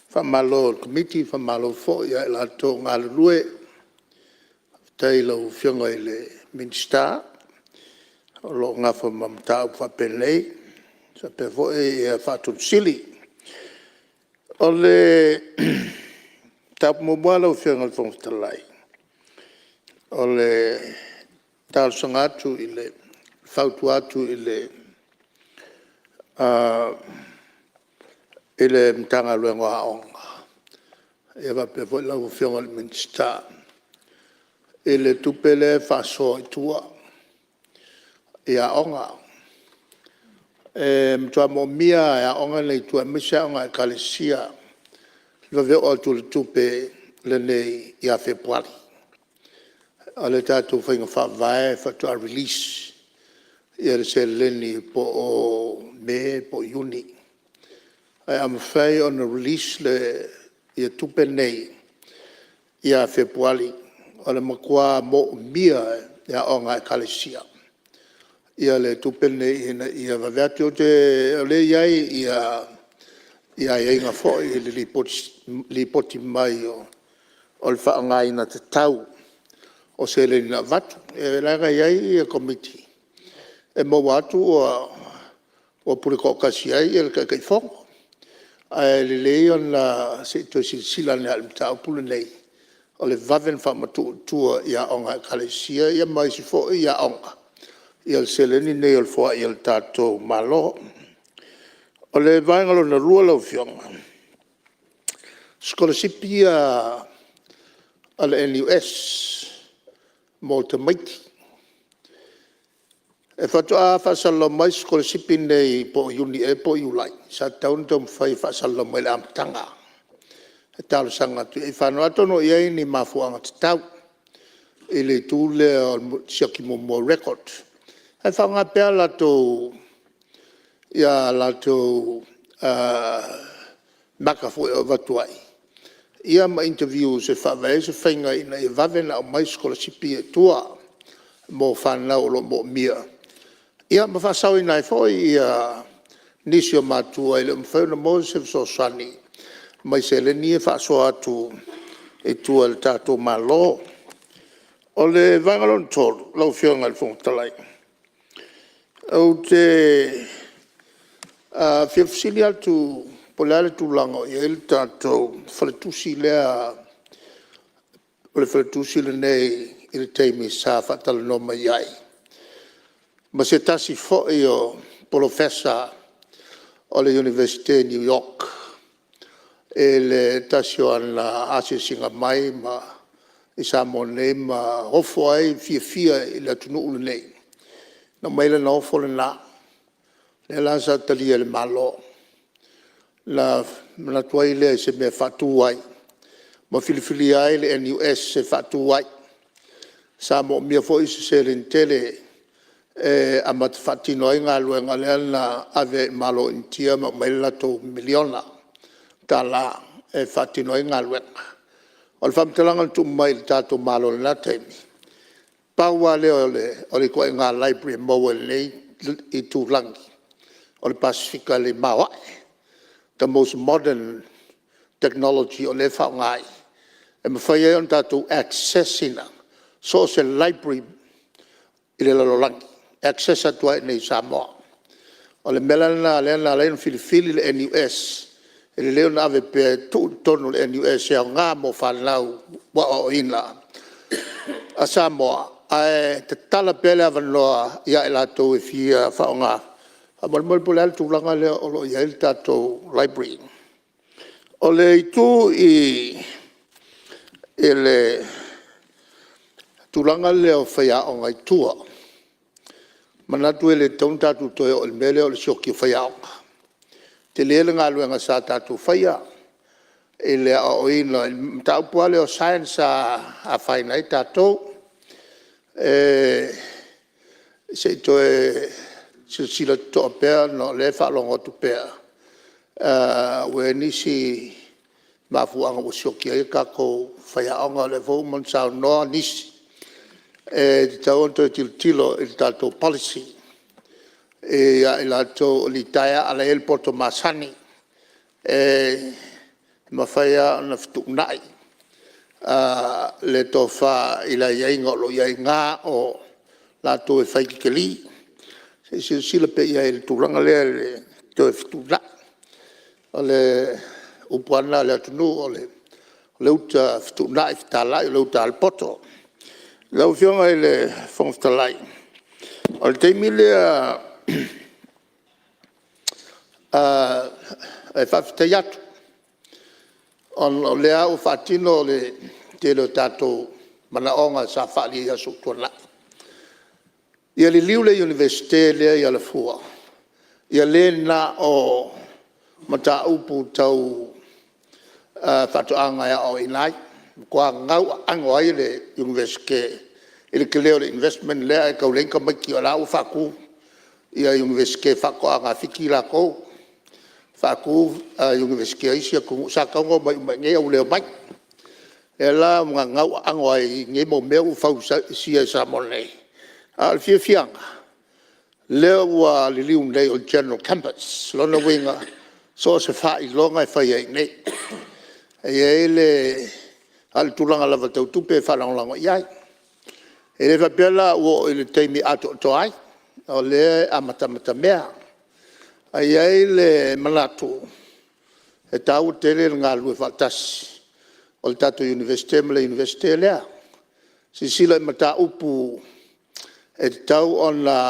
Speaker 4: fa malo committee fa malo fo ia la to ngalue tai lo fionga ile minsta lo nga fa mamta fa pelei sa pe fo e fa tu sili O le tap mo bala o fianga le Fonotaga. O le tal sangatu i le fautu atu i le mtanga luengo aonga. Ia va pe foi la o fianga le minsta. I le tupele faso i tua. Ia aonga. Mtua mo mia ia aonga nei tua misa aonga e kalesia. Lo ve o tu tupe le nei ia februari. Ale tatu whainga whawai, whatua release. Ia le se leni po o me, po iuni. Ai am whai on a release le ia tupe nei ia februari. Ale makua mo mia ia onga e kalesia. Ia le tupe nei ia vaveati o te le iai ia inga fo i le lipoti mai o le whaangai na te tau. O se le na vatu, e laga iai e komiti. E mo watu o pure kokasi ai e le kai fongo. A le lei on la se to sila ne al tau pule nei. O le vaven whamatu tua ia onga kalesia ia mai si fo ia onga. Ia le se le ni nei o le fua ia le tato malo. O le vaingalo na rua lau fionga. Scholarship a le NUS. Mo te maiti. E whatua whasalo mai skolasipi nei po iuni e po iulai. Sa taun tom whai whasalo mai le amtanga. E talo sanga tu. E whanau atono iei ni mafuanga te tau. I le tūle o siaki mo record. E whanga pēr lato ia lato makafu e watuai. Ia ma interview se whawai se whainga ina e wawena o mai skolasipi e tua mo whanau lo mo mia. Ia ma whasau ina e fwoi ia nisi o matua ele mwhauna mo se so sani mai se le nie whaso atu e tua le tato malo. O le vangalon tolu lau whionga le Fonotaga. O te whiawhisili atu polale tūlanga i ele tātou whaletusi lea o le whaletusi le nei i le teimi sa whatala no mai ai. Ma se tasi fwoi o professor o le University New York e le tasi o ana ase singa mai ma i Samoa nei ma hofo ai fia i le atunu ule nei. Na mai le na hofo le na le lansa talia le malo. La tuai le se me fatu ai. Ma filifili ai le NUS se fatu ai. Sa mo mia fo isi se rentele a mat fatino ai ngā luenga le ana ave malo intia ma mai lato miliona ta la fatino ai ngā luenga. O le whamtalanga tu mai le tato malo le na teimi. Paua le o le koe ngā library maua le i tūlangi. O le Pasifika le mawai. The most modern technology o le whaongai. E mawhai on tātou accessina. So se library i le lalolangi. Access atua nei Samoa. O le melana le filifili le NUS. E le leo na ave pe tonu le NUS e o ngā mo whanau wa o ina. A Samoa. Ai te tala pele avanoa ia e lato e fia whaonga. A malmal pole al tūlanga lea o lo ia il tātou library. O le itu i le tūlanga lea o whaia o ngai tua. Manatu e le taun tātou toe o le mele o le sioki o whaia o. Te lele ngā luenga sa tātou whaia. E le o ina, tau pua le o science a whainai tātou. Se toe sila to pea no le whalongo tu pea. We nisi mafuanga o sioki e kako whaiaonga le vau man sao noa nisi. Te tau onto e tilo i tātou policy. E a i lato li taia ala el porto masani. Ma whaia na fitu nai. Le to wha i la iainga o lo iainga o lato e whaikikeli. Se sila pe ia ele turanga lea le to e fitu nai. O le upuana le tunu o le uta ftuna iftala le uta al poto le ufionga le fonftalai o le teimile e faftai atu o le au fatino le te le tatou manaonga sa fali ia suktuana ia le liu le universite lea ia le fua ia le na o mata upu tau fatoanga ia o inai kua ngau ango ai le universite ele keleo le investment lea e kau lenka maki o lau faku ia universite fakoanga fiki la kou faku universite isia ku sakango mai nge o leo mai ela mga ngau ango ai nge mo meu fau sia sa mone al fianga leo wa liliu nei o general campus lona winga so se fai longa fai ai nei ele al tulanga lava tau tupe fa longa iai ele va bela o ele teimi ato toai o le amata mea ai le malatu e tau tele nga lu faltas o le tatu universite mele universite lea sisila mata upu e tau on la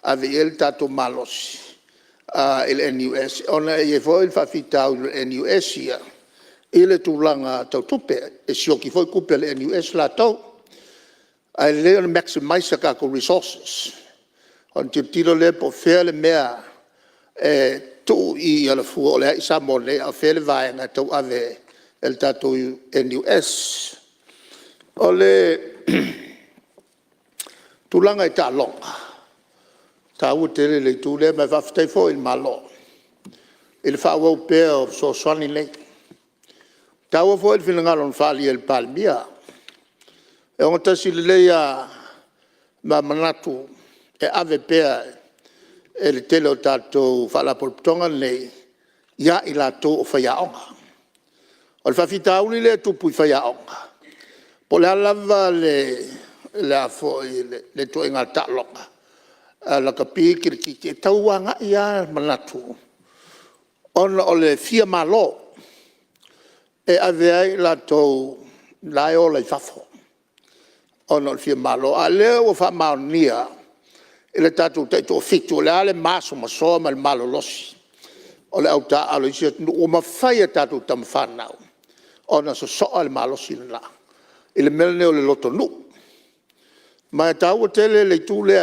Speaker 4: AVL tatu malos il NUS ona e foi fa fitau il NUS ia ile tulanga tau tupe e sioki foi kupe le NUS la tau ai le maximize ka ko resources on tiro le po fele mea e tu i ala fu le Samoa le a fele vai na tau ave el tatu NUS ole tulanga ta longa tau tele le tu le ma faftai fo il malo il fa wo pe so swani le tau fo il finanga fali el palmia e on tasi le ya ma manatu e ave pe el tele tato fa la portonga le ya ilato fa ya onga o fa fitau le tu pu fa ya onga po la lava le la fo le to inga ta longa la kapi ki tauanga ia manatu on ole fia malo e ave la to la o le fafo on ole fia malo ale o fa mania ele tatu te to fitu le ale maso maso mal malo losi ole auta ale sia o ma fai tatu tam fanau ona so so al malo sila ele melne ole loto nu ma tau tele le tu le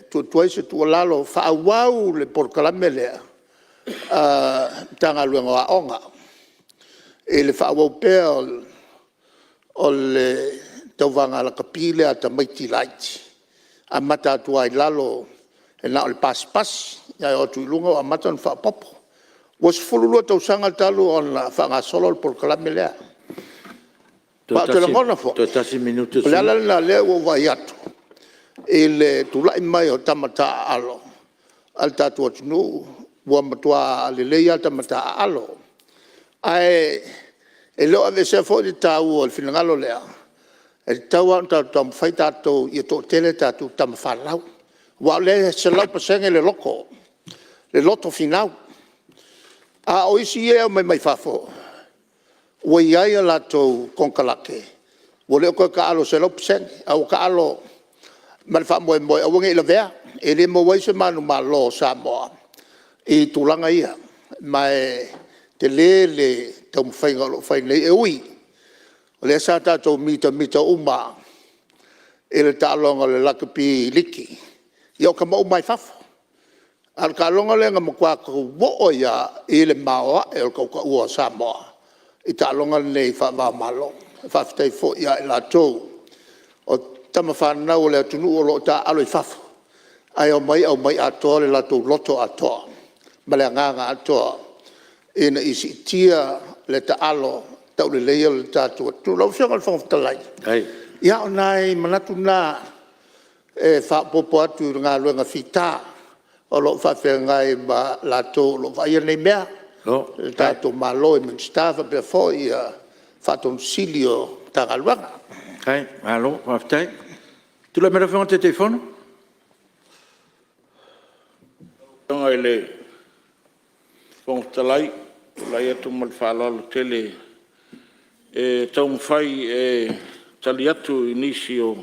Speaker 4: tu ese tu lalo fa wau le por calamele tanga luenga onga ele fa wau pe le tawanga la kapile ata maiti light amata tu ai lalo e na el pas ya o tu lunga amata fa popo was fululu to sanga talu on la fa solo por calamele ba te la mona fo
Speaker 1: to tasi minutos
Speaker 4: la le o vaiato ele tula mai o tamata alo al tatu nu wa matua le le tamata alo ai e lo ave se fo di tau al finalo le e tau anta tam fai tatu i to tele tatu tam falau wa le se la pasenge le loco le loto final a oisi e mai fafo wa ia la to konkalake wo le ko ka alo se lo pasenge au ka alo mal fa mo awang ila vea ele mo wai se manu malo Samoa e tulanga ia mai te le tom fainga lo fainga e ui le sa ta to mita uma ele ta longa le lakapi liki yo ka mo mai fafo al ka longa le ngam kwa ko bo ia ele mawa el ko ko Samoa i ta longa le fa va malo fa ftai fo ia la to tama whanau o le tunu o lo ta alo i fafo. Ai au mai atoa le lato loto atoa. Ma le nganga atoa. Ina isi tia le ta alo tau le leia le tatua. Tu lau fianga le whangaftalai. Ia o nai manatu nā e whapopo atu ngā luenga whita. O lo whawhengai ma lato lo whaia nei mea. Le tato malo i minstafa pe fo ia whaton silio tangaluanga.
Speaker 1: Kai, alo, waftai. Tu la mera whanga te telefono?
Speaker 3: Tonga ele Fonotalai, lai atu ma le whaalalo tele, tau mwhai tali atu inisi o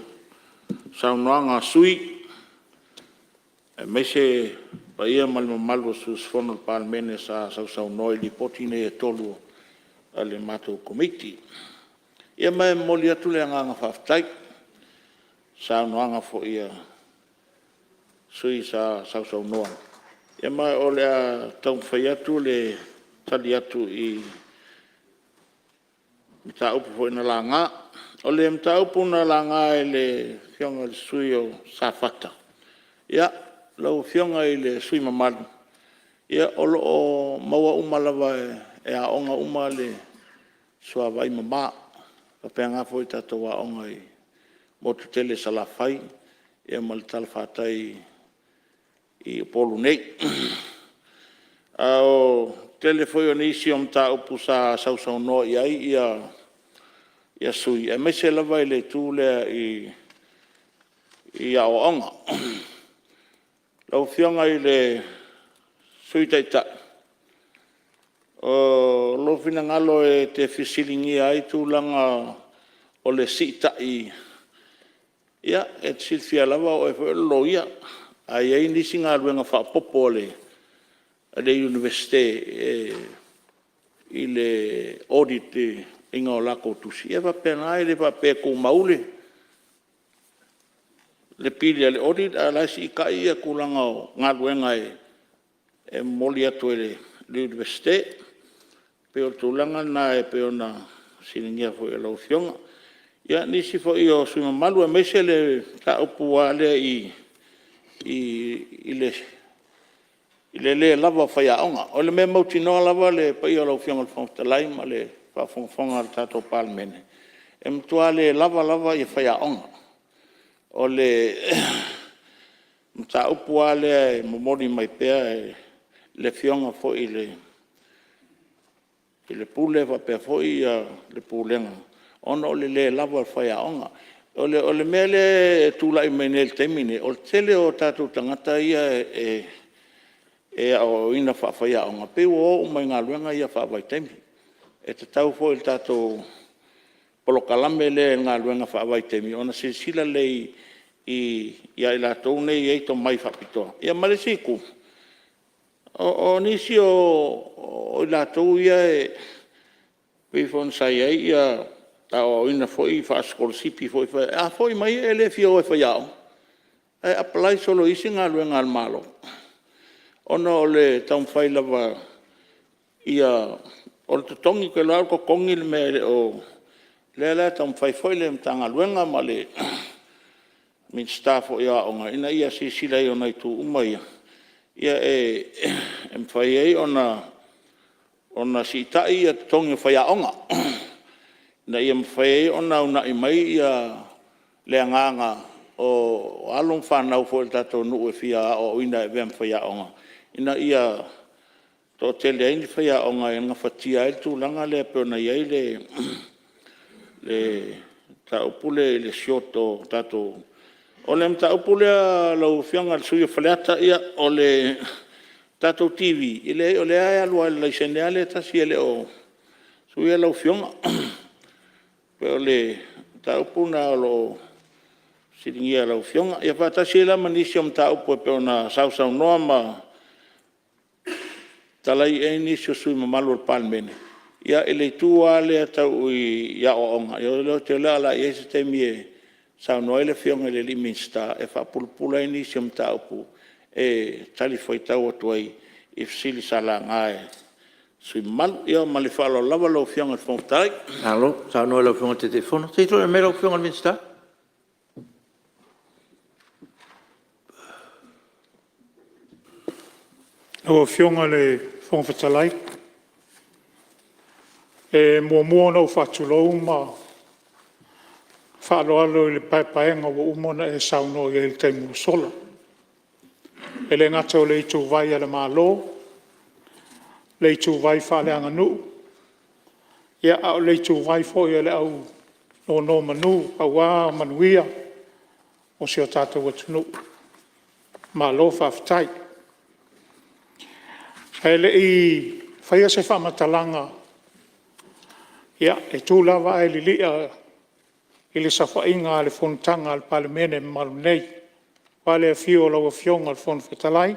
Speaker 3: saunoanga sui, meise pa ia ma le mamalu su sfono le Palemene sa saunoa i li poti nei tolu a le mātou komiti. Ia mai moli atu le anganga whaftai, saunoanga fo ia sui sa saunoa. Ia mai o le a tau mwhai atu le tali atu i mta upu fo ina langa. O le mta upu na langa e le fionga le sui o safata. Ia, lau fionga i le sui mamalu. Ia, o lo o maua umalawa e a onga uma le sua vai mama. Ka peanga fo i tato wa onga i motu tele salafai. Ia mal talfatai i polu nei. O tele foi o nisi o mta upu sa saunoa i ai ia sui. E mese lava i le tūlea i a o onga. Lau fionga i le sui taita. O lo fina ngalo e te fisilingi ai tūlanga o le sita i. Ia, e silfia lava o e fo lo ia. Ai ai nisi ngā ruenga whapopo le universite i le audit inga o lako tusi. Ia wapena ai le wape kou maule. Le pili a le audit a laisi i kai ia kulanga o ngā ruenga e moli atu e le universite. Pe o tūlanga na e pe o na siningia fo e lau fionga. Ia nisi fo i o suma malu a mese le ta upu a le i le lava whai aonga. O le mea mauti noa lava le pai o lau fionga le Fonotalai ma le whafonga le tato Palemene. E mtua le lava i whai aonga. O le mta upu a le momori mai pea le fionga fo i le pule wa pea fo i le pulenga. Ona o le lava whai aonga. O le mea le tūlai mai nel temine, o tele o tātou tangata ia e o ina whawhaia o ngā peu o mai ngā luenga ia whawai temi. E te tau fo il tātou polokalame le ngā luenga whawai temi. Ona sila le i a ila tau nei eito mai whapitoa. Ia maresiku. O nisi o ila tau ia e peifon sai ai ia o ina foi fa skolsipi foi a foi mai ele fio e foi ao e apply solo isi nga luenga al malo ono le tau fai lava ia o te tongi ke lau ko kongi me o le tau fai foi le tanga luenga ma le min staff o ia onga ina ia si sila i ona i tu umai ia e fai ei ona si tai ia tongi fai a onga na ia mwhai ona una i mai ia lea nganga o along whanau fo il tato nuu e fia o ina e vea mwhai aonga. Ina ia to tele aini whai aonga e nga whatia e tūlanga lea peona iai le taupule le sioto tato. O le taupule a lau whianga le suia whaleata ia o le tato TV. O le aia lua le laisene le tasi ele o suia lau whianga. Pero le taupu na lo siringia lau fionga. Ia whatasi la manisi om taupu e peo na sau noa ma talai e nisi o sui mamalu al Palemene. Ia ele tua le tau i ia o onga. Ia leo te lea la i ese temi e sau noa ele fionga le liminsta e whapulpula e nisi om taupu e tali foi tau atuai i fsili sala ngae. Sui mal ia male falo lava lo fianga al Fonotaga.
Speaker 1: Alo, sa no lo fianga te telefono. Sei to me lo fianga al minsta.
Speaker 12: O fianga le Fonotalai. E mua no fatulo ma falo alo le papaenga o umona e sauno e il temu sola. Ele ngata o le itu vai ala malo. Le tu vai fale anga nu. Ia au le tu vai fo ia le au no manu, au a manuia. O si o tātou atunu. Ma lo whaftai. Hele I whaia se whamatalanga. Ia, e tūlawa e lilia I le sawhainga le Fonotaga le Palemene malu nei. Wale a fio lau a fionga le Fonofetalai.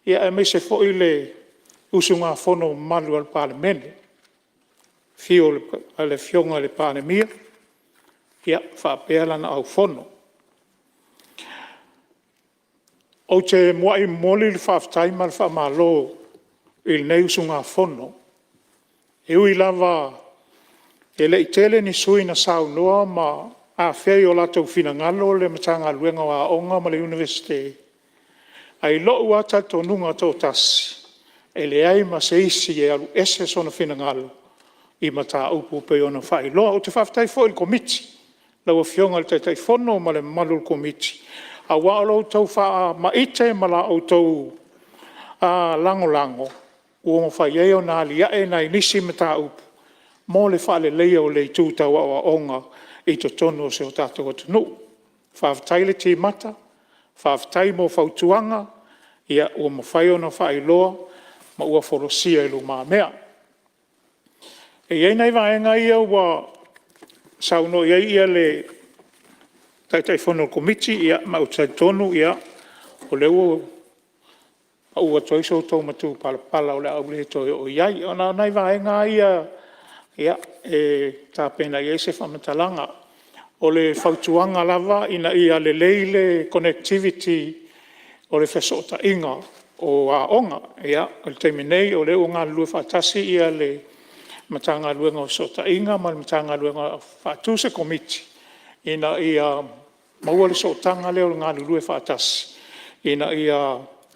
Speaker 12: Ia e me se fo I le usunga fono malu al Palemene. Fio le fionga le Palemia. Ia, whaapea lana au fono. O te mua I moli le whaaftaima le whaamalo I le nei usunga fono. E ui lava e le itele ni sui na sau noa ma a whei o latou fina ngalo le matanga luenga wa onga ma le universite. Ai lo ua tato nunga tō tasi. E le ai ma se isi e alu ese sona fina ngalo I mata upu pe ona whai loa o te whaftai fo il komiti. Lau a fionga le teitai fono ma le malu komiti. A waalo tau wha ma ite ma la o tau lango lango. Ua mawhai eo nā lia e nai nisi mata upu. Mō le wha le leia o le tūtau a onga I to tono se o tātou atu nu. Whaafatai le ti mata, whaafatai mō whautuanga, ia ua mawhai ona whai loa, ma ua whorosia I lu mā mea. E iei nei vaenga ia ua sauno ia le taitai whono komiti, ia ma utai tonu, ia o le ua toiso tau matu pala o le au le toi o iai. Ona nei vaenga ia tā pena I se whamatalanga o le whautuanga lava ina ia le leile connectivity o le whesota inga o a onga ia o le teimi nei o le unga lua whatasi ia le matanga luenga o sota inga ma le matanga luenga whatuse komiti ina ia maua le sotanga leo le ngā lua whatasi ina ia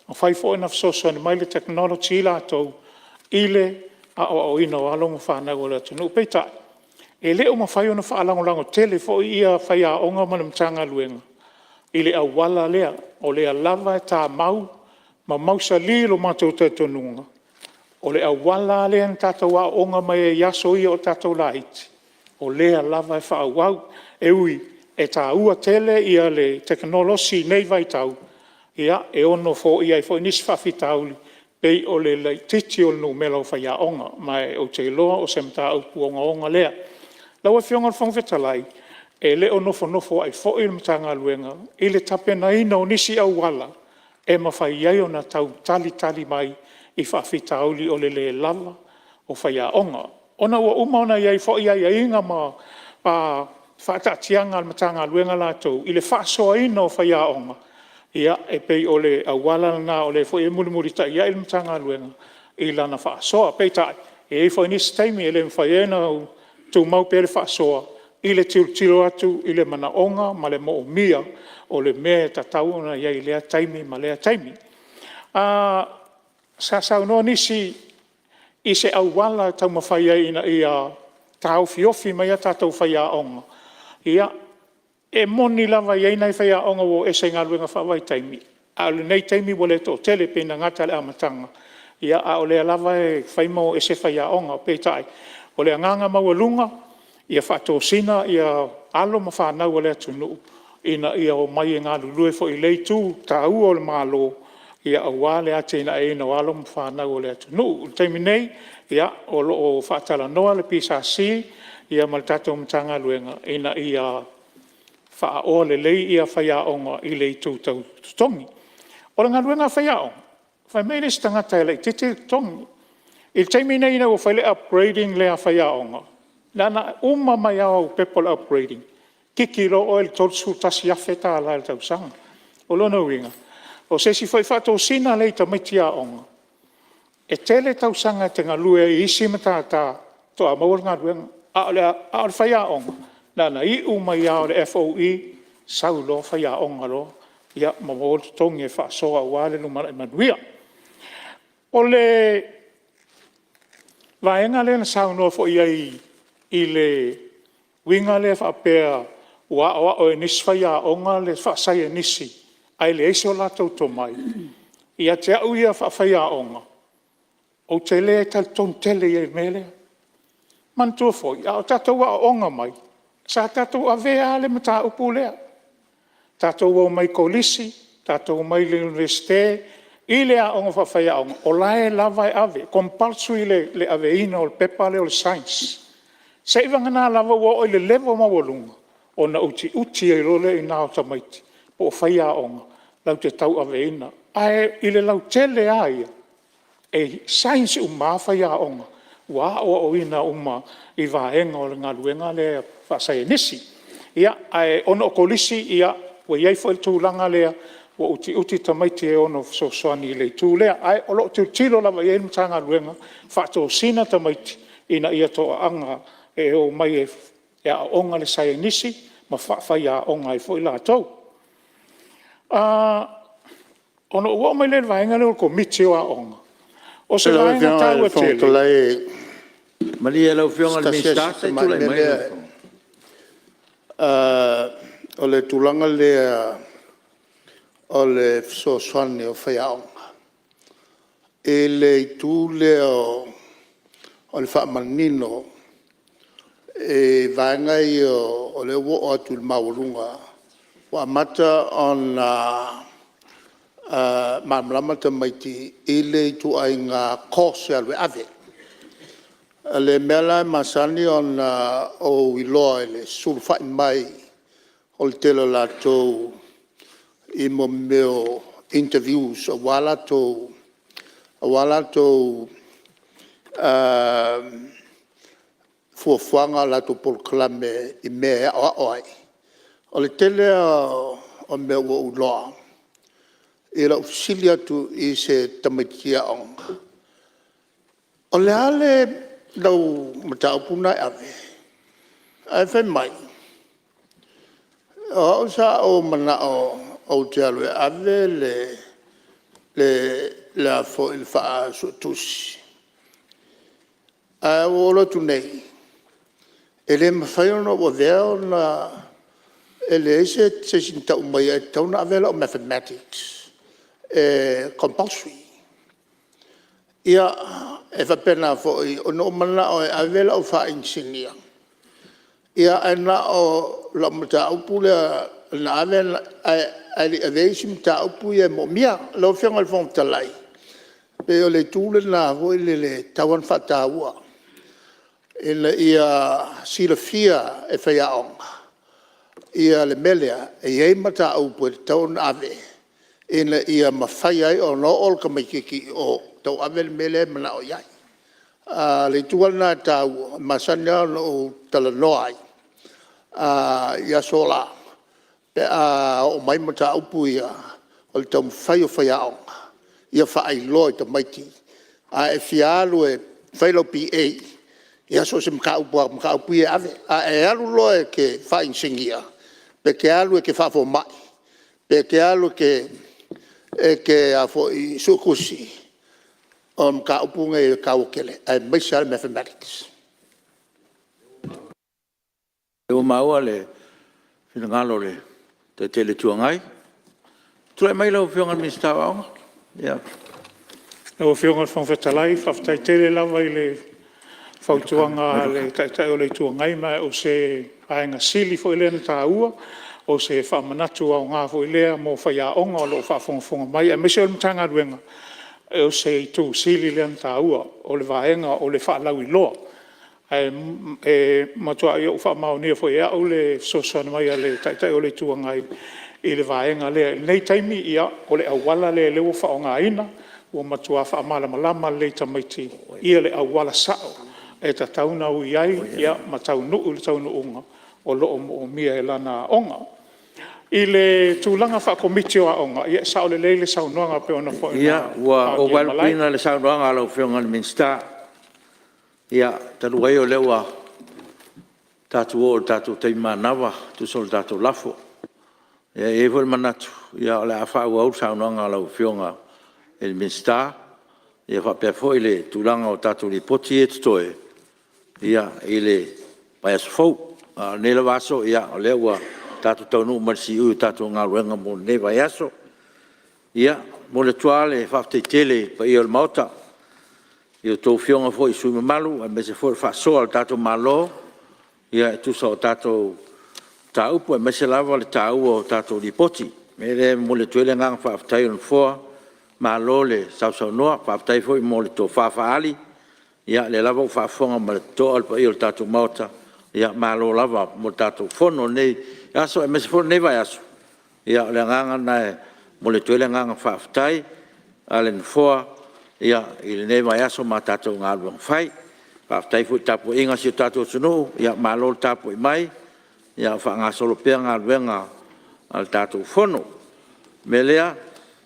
Speaker 12: o whaifo ina whasoso ni mai le technology la tau ile a o ina o alongo whanau o le atunu peitai. E leo mawhai ona whaalango lango tele fo ia whai a onga mana mtanga luenga. I le awala lea o le lava e tā mau ma mausa li lo mātou tētonunga. O le awala lea n tātou a onga mai e yaso ia o tātou la iti. O lea lava e whaawau e ui e tā ua tele ia le teknolosi nei vai tau. Ia e ono fo ia e fo nisi whawhitauli. Pei o le titi o no melo whai a onga, mai o te loa o se mta au onga lea. Lau e whionga whangwhetalai, e le o nofo ai fo I mtanga luenga, I le tapena ina o nisi au wala, e mawhai iai o na tau tali mai I whawhita auli o le lava o whai a onga. Ona ua umauna iai fo iai inga ma whaatatianga mtanga luenga lātou, I le whaasoa ina o whai a onga. Ia e pei o le awala na o le fo e muri ta ia il mtanga luenga I lana whaasoa pei tai e fo nisi taimi e le mwhaiena tu mau pere whaasoa I le tilo atu I le mana onga ma le mo mia o le mea tatau na ia I lea taimi ma lea taimi sa sauno nisi I se awala tau mawhaia ina ia tau fiofi mai a tatau whaia onga ia e moni lava iei nei whaia onga wo e se ngā luenga whawai taimi. A le nei taimi wale tō tele pena ngata le amatanga. Ia a o lea lava e whaimau e se whaia onga peitai. O lea nganga maua lunga, ia whato sina, ia alo ma whanau o lea tunu. Ina ia o mai e ngā lulue fo I leitu, ta ua o le mālo. Ia a wale ate ina e ina o alo ma whanau o lea tunu. Taimi nei, ia o lo o whaatala noa le pisa si, ia maltato mtanga luenga. Ina ia wha o le lei ia whaia onga I lei tūtau tongi. O le ngā ruenga whaia onga. Whai meile si tangata e lei tete tongi. I teimi nei o whai le upgrading lea whaia onga. Nana uma mai au people upgrading. Kiki lo o el tolsu tasi awheta ala el tau sanga. O lona winga. O se si whai whato sina lei ta mitia onga. E tele tau sanga te ngā lue I isi matata to a maur ngā ruenga. A le whaia onga. Nana I umai au le FOE, sau lo whaia onga lo, ia mawol tongi e whaasoa wale lumana I manuia. O le vaenga le na sau no fo iai I le winga le whaapea ua o e nisi whaia onga le whaasai e nisi, ai le eisi o lātou tō mai. Ia te au ia whaia onga. O te le tal ton tele i mele. Mantua foi, a o tātou a onga mai. Sa tātou a vea le mata upu lea. Tātou au mai kolisi, tātou mai le universite, I le aonga whawhai aonga, o lae lava e ave, compulsory le ave ina o le pepa le o le science. Se iwa ngana lava ua o le levo mawalunga, o na uti e role i nao tamaiti, po o whai aonga, lau te tau ave ina. Ae i le lau tele aia, e science mawhai aonga, ua o ina i vaenga o le ngaluenga le whasai nisi. Ia, ae ono o kolisi, ia, ua iai fo il tūlanga lea, wa uti tamaiti e ono so soani le tu lea ai o lo tilo lava e mtanga luenga fato sina tamaiti ina ia to anga e o mai e a onga le sai nisi ma fa ia onga e foi la to ono wo mai le vainga le ko miti o onga o se vainga tau e tele
Speaker 1: Maria lo fionga le mista se tu le mai
Speaker 4: o le tulanga le o le so soane o whaiaonga. E le tū leo o le whaamanino e vaengai o le wo atu le maurunga wa mata o na mamlamata maiti e le tu ai ngā kose alwe ave. Le mela masani o na o iloa le sulfai mai o le telo la tau I mo meo interviews a wala to fuafuanga la to polklame I mea oi. O le tele o mea ua uloa. I la usilia tu I se tamatia onga. O le ale lau mataupuna ave. Ai whai mai. O sa o mana o te alue ave le fo il fa su tusi. A o lo tu nei. E le mawhai ono o veo na e le se sinta umai e tauna avela o mathematics. E compulsory. Ia e whapena fo I ono mana o avela o fa insignia. Ia ana o la mata upule na avela ali aveisim ta upu e mo mia lo fenga fon talai pe o le tule na ho le tawan fatawa ele ia silafia e faya on ia le melia e mata upu taun ave ele ia mafaya o no ol ka mikiki o tau ave mele mana o yai le tual na tau masanya no talanoai ia sola o mai mata upu ia o le tau whai o whai aonga. Ia whai loi ta maiti. A e whialu e whailo PA. Ia so se mka upu ia ave. A e alu loi ke whai insingia. Pe ke alu e ke whafo mai. Pe ke alu ke a fo I sukusi. O mka upu ngai kau kele. A maisha mathematics.
Speaker 1: O maua le finangalo le te tele tuangai. Tule mai lau whionga minsta waonga? Ia.
Speaker 12: Lau whionga whangwhetalai, whaftai tele lawa I le whautuanga le taitai o le tuangai mai o se aenga sili fo ilena tā ua, o se whamanatu au ngā fo ilea mō whaia onga o lo whaafonga mai. E mese o le mtanga ruenga, o se tu sili ilena tā ua, o le vaenga o le whaalau I loa. E matua I o whaamaunia fo ea o le sosana mai a le taitai o le tuangai I le vaenga le. Nei taimi ia o le awala le leo whaonga ina, o matua whaamala malama le tamaiti ia le awala sao. E ta tauna u iai, ia matau nuu le tauna unga, o loo o mia e lana onga. I le tūlanga whaakomiti o a onga, ia sao le leile sao noanga pe ona po ina.
Speaker 1: Ia, ua o walpina le sao noanga lau whionga le minsta. Ia, tanu wai o lewa tatu o tatu teima nawa, tu sol tatu lafo. Ia, e fwel manatu. Ia, le a whau au sao noanga lau whionga el minsta. Ia, whapea fwoi le tūlanga o tatu li poti e tutoe. Ia, i le paiasu fau. Nela waso, ia, o lewa tatu taunu marisi ui tatu ngā ruenga mo ne vaiaso. Ia, mo le tuale whafte tele pa i o le mauta. Ia tō whionga fo I sui mamalu, a me se fo whasoa le tātou malo, ia e tusa o tātou tā upu, a me se lava le tā ua o tātou li poti. Me le mo le tuele ngang whaaftai on fua, malo le sau noa whaatai fo i mo le tō whaafaali ia le lava o whaafonga ma le tō alpa i o le tātou maota ia malo lava mo le tātou fono nei aso e mese fono nei vai aso ia le nganga na mo le tuele nganga whaafatai a le nfoa ia i le nei vai aso ma tātou ngā luang whai whaafatai fo i tapu inga si o tātou tunu ia malo le tapu i mai ia whaanga solo pia ngā luenga al tātou fono me lea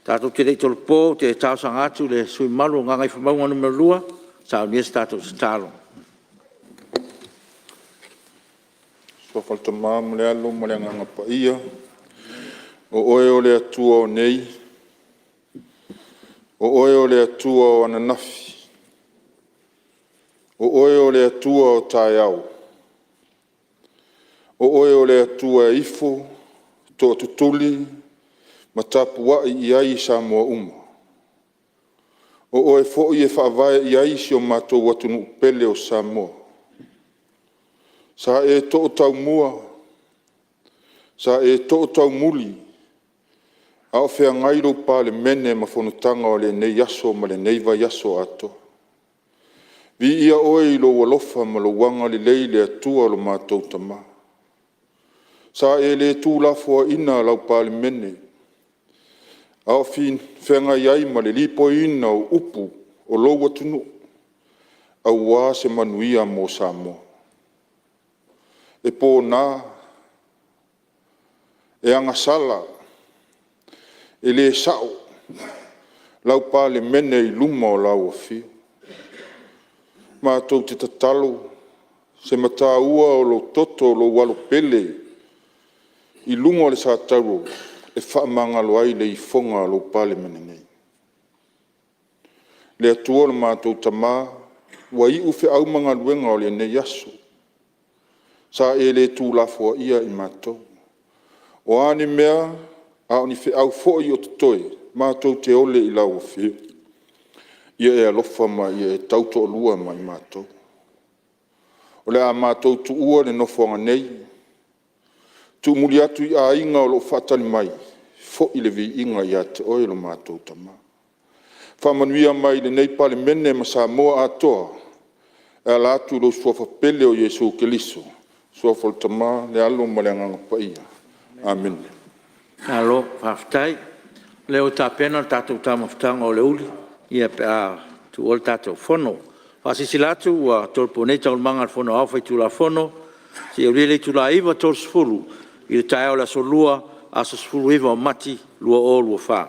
Speaker 1: tātou te rei tolu pō, te tāu sanga atu le sui malu ngā ngai whamaunga numero lua, tāu nies tātou sa tālo.
Speaker 11: Sua falta mā mole alo, mole nganga pa ia. O oe o le atua o nei. O oe o le atua o ananafi. O oe o le atua o tai au. O oe o le atua e ifo, tō tutuli, ma tapu wa i ai Samoa uma. O oe fo i e whaavae i ai si o mātou watunu pele o Samoa. Sa e to o tau mua, sa e to o tau muli, a o whea ngairo Palemene ma Fonotaga o le nei yaso ma le neiva yaso ato. Vi ia oe i lo walofa ma lo wanga li leile atua lo mātou tama. Sa e le tūlafo ina lau Palemene, a o fin whenga iai ma le lipo ina o upu o loa tunu, a ua se manuia mo Samoa. E pō nā, e angasala, e le sao, lau Palemene i luma o lau o fio. Mātou te tatalo, se mata ua o lo toto o lo walo pele, i lunga le sa taro, e whaamangalo ai le i fonga lo Palemene nei. Le atua le mātou tamā, wa i uwhi au manga luenga o le nei aso. Sa e le tūlafua ia i mātou. O ane mea, a oni whi au fo i o tutoe, mātou te ole i lau o whiu. Ia e alofa ma ia e tauto o lua ma i mātou. O le a mātou tu ua le nofonga nei, tu muri atu i a inga o lo whatali mai, fo i le vi inga i a te oe lo mātou tama. Whamanuia mai le nei Palemene ma Samoa atoa, e ala atu lo suafa pele o Jesu Keliso, suafa o tama le alo ma le anganga paia. Amen.
Speaker 1: Alo, whaftai, leo tā pena tātou tāmaftanga o le uli, ia pe a tu ol tātou fono. Whasisilatu ua tolpo nei tau manga fono au fai tula fono, si e rile tula iwa tol sfuru, i le tae o la solua, a sa sfuru iwa o mati, lua o lua wha.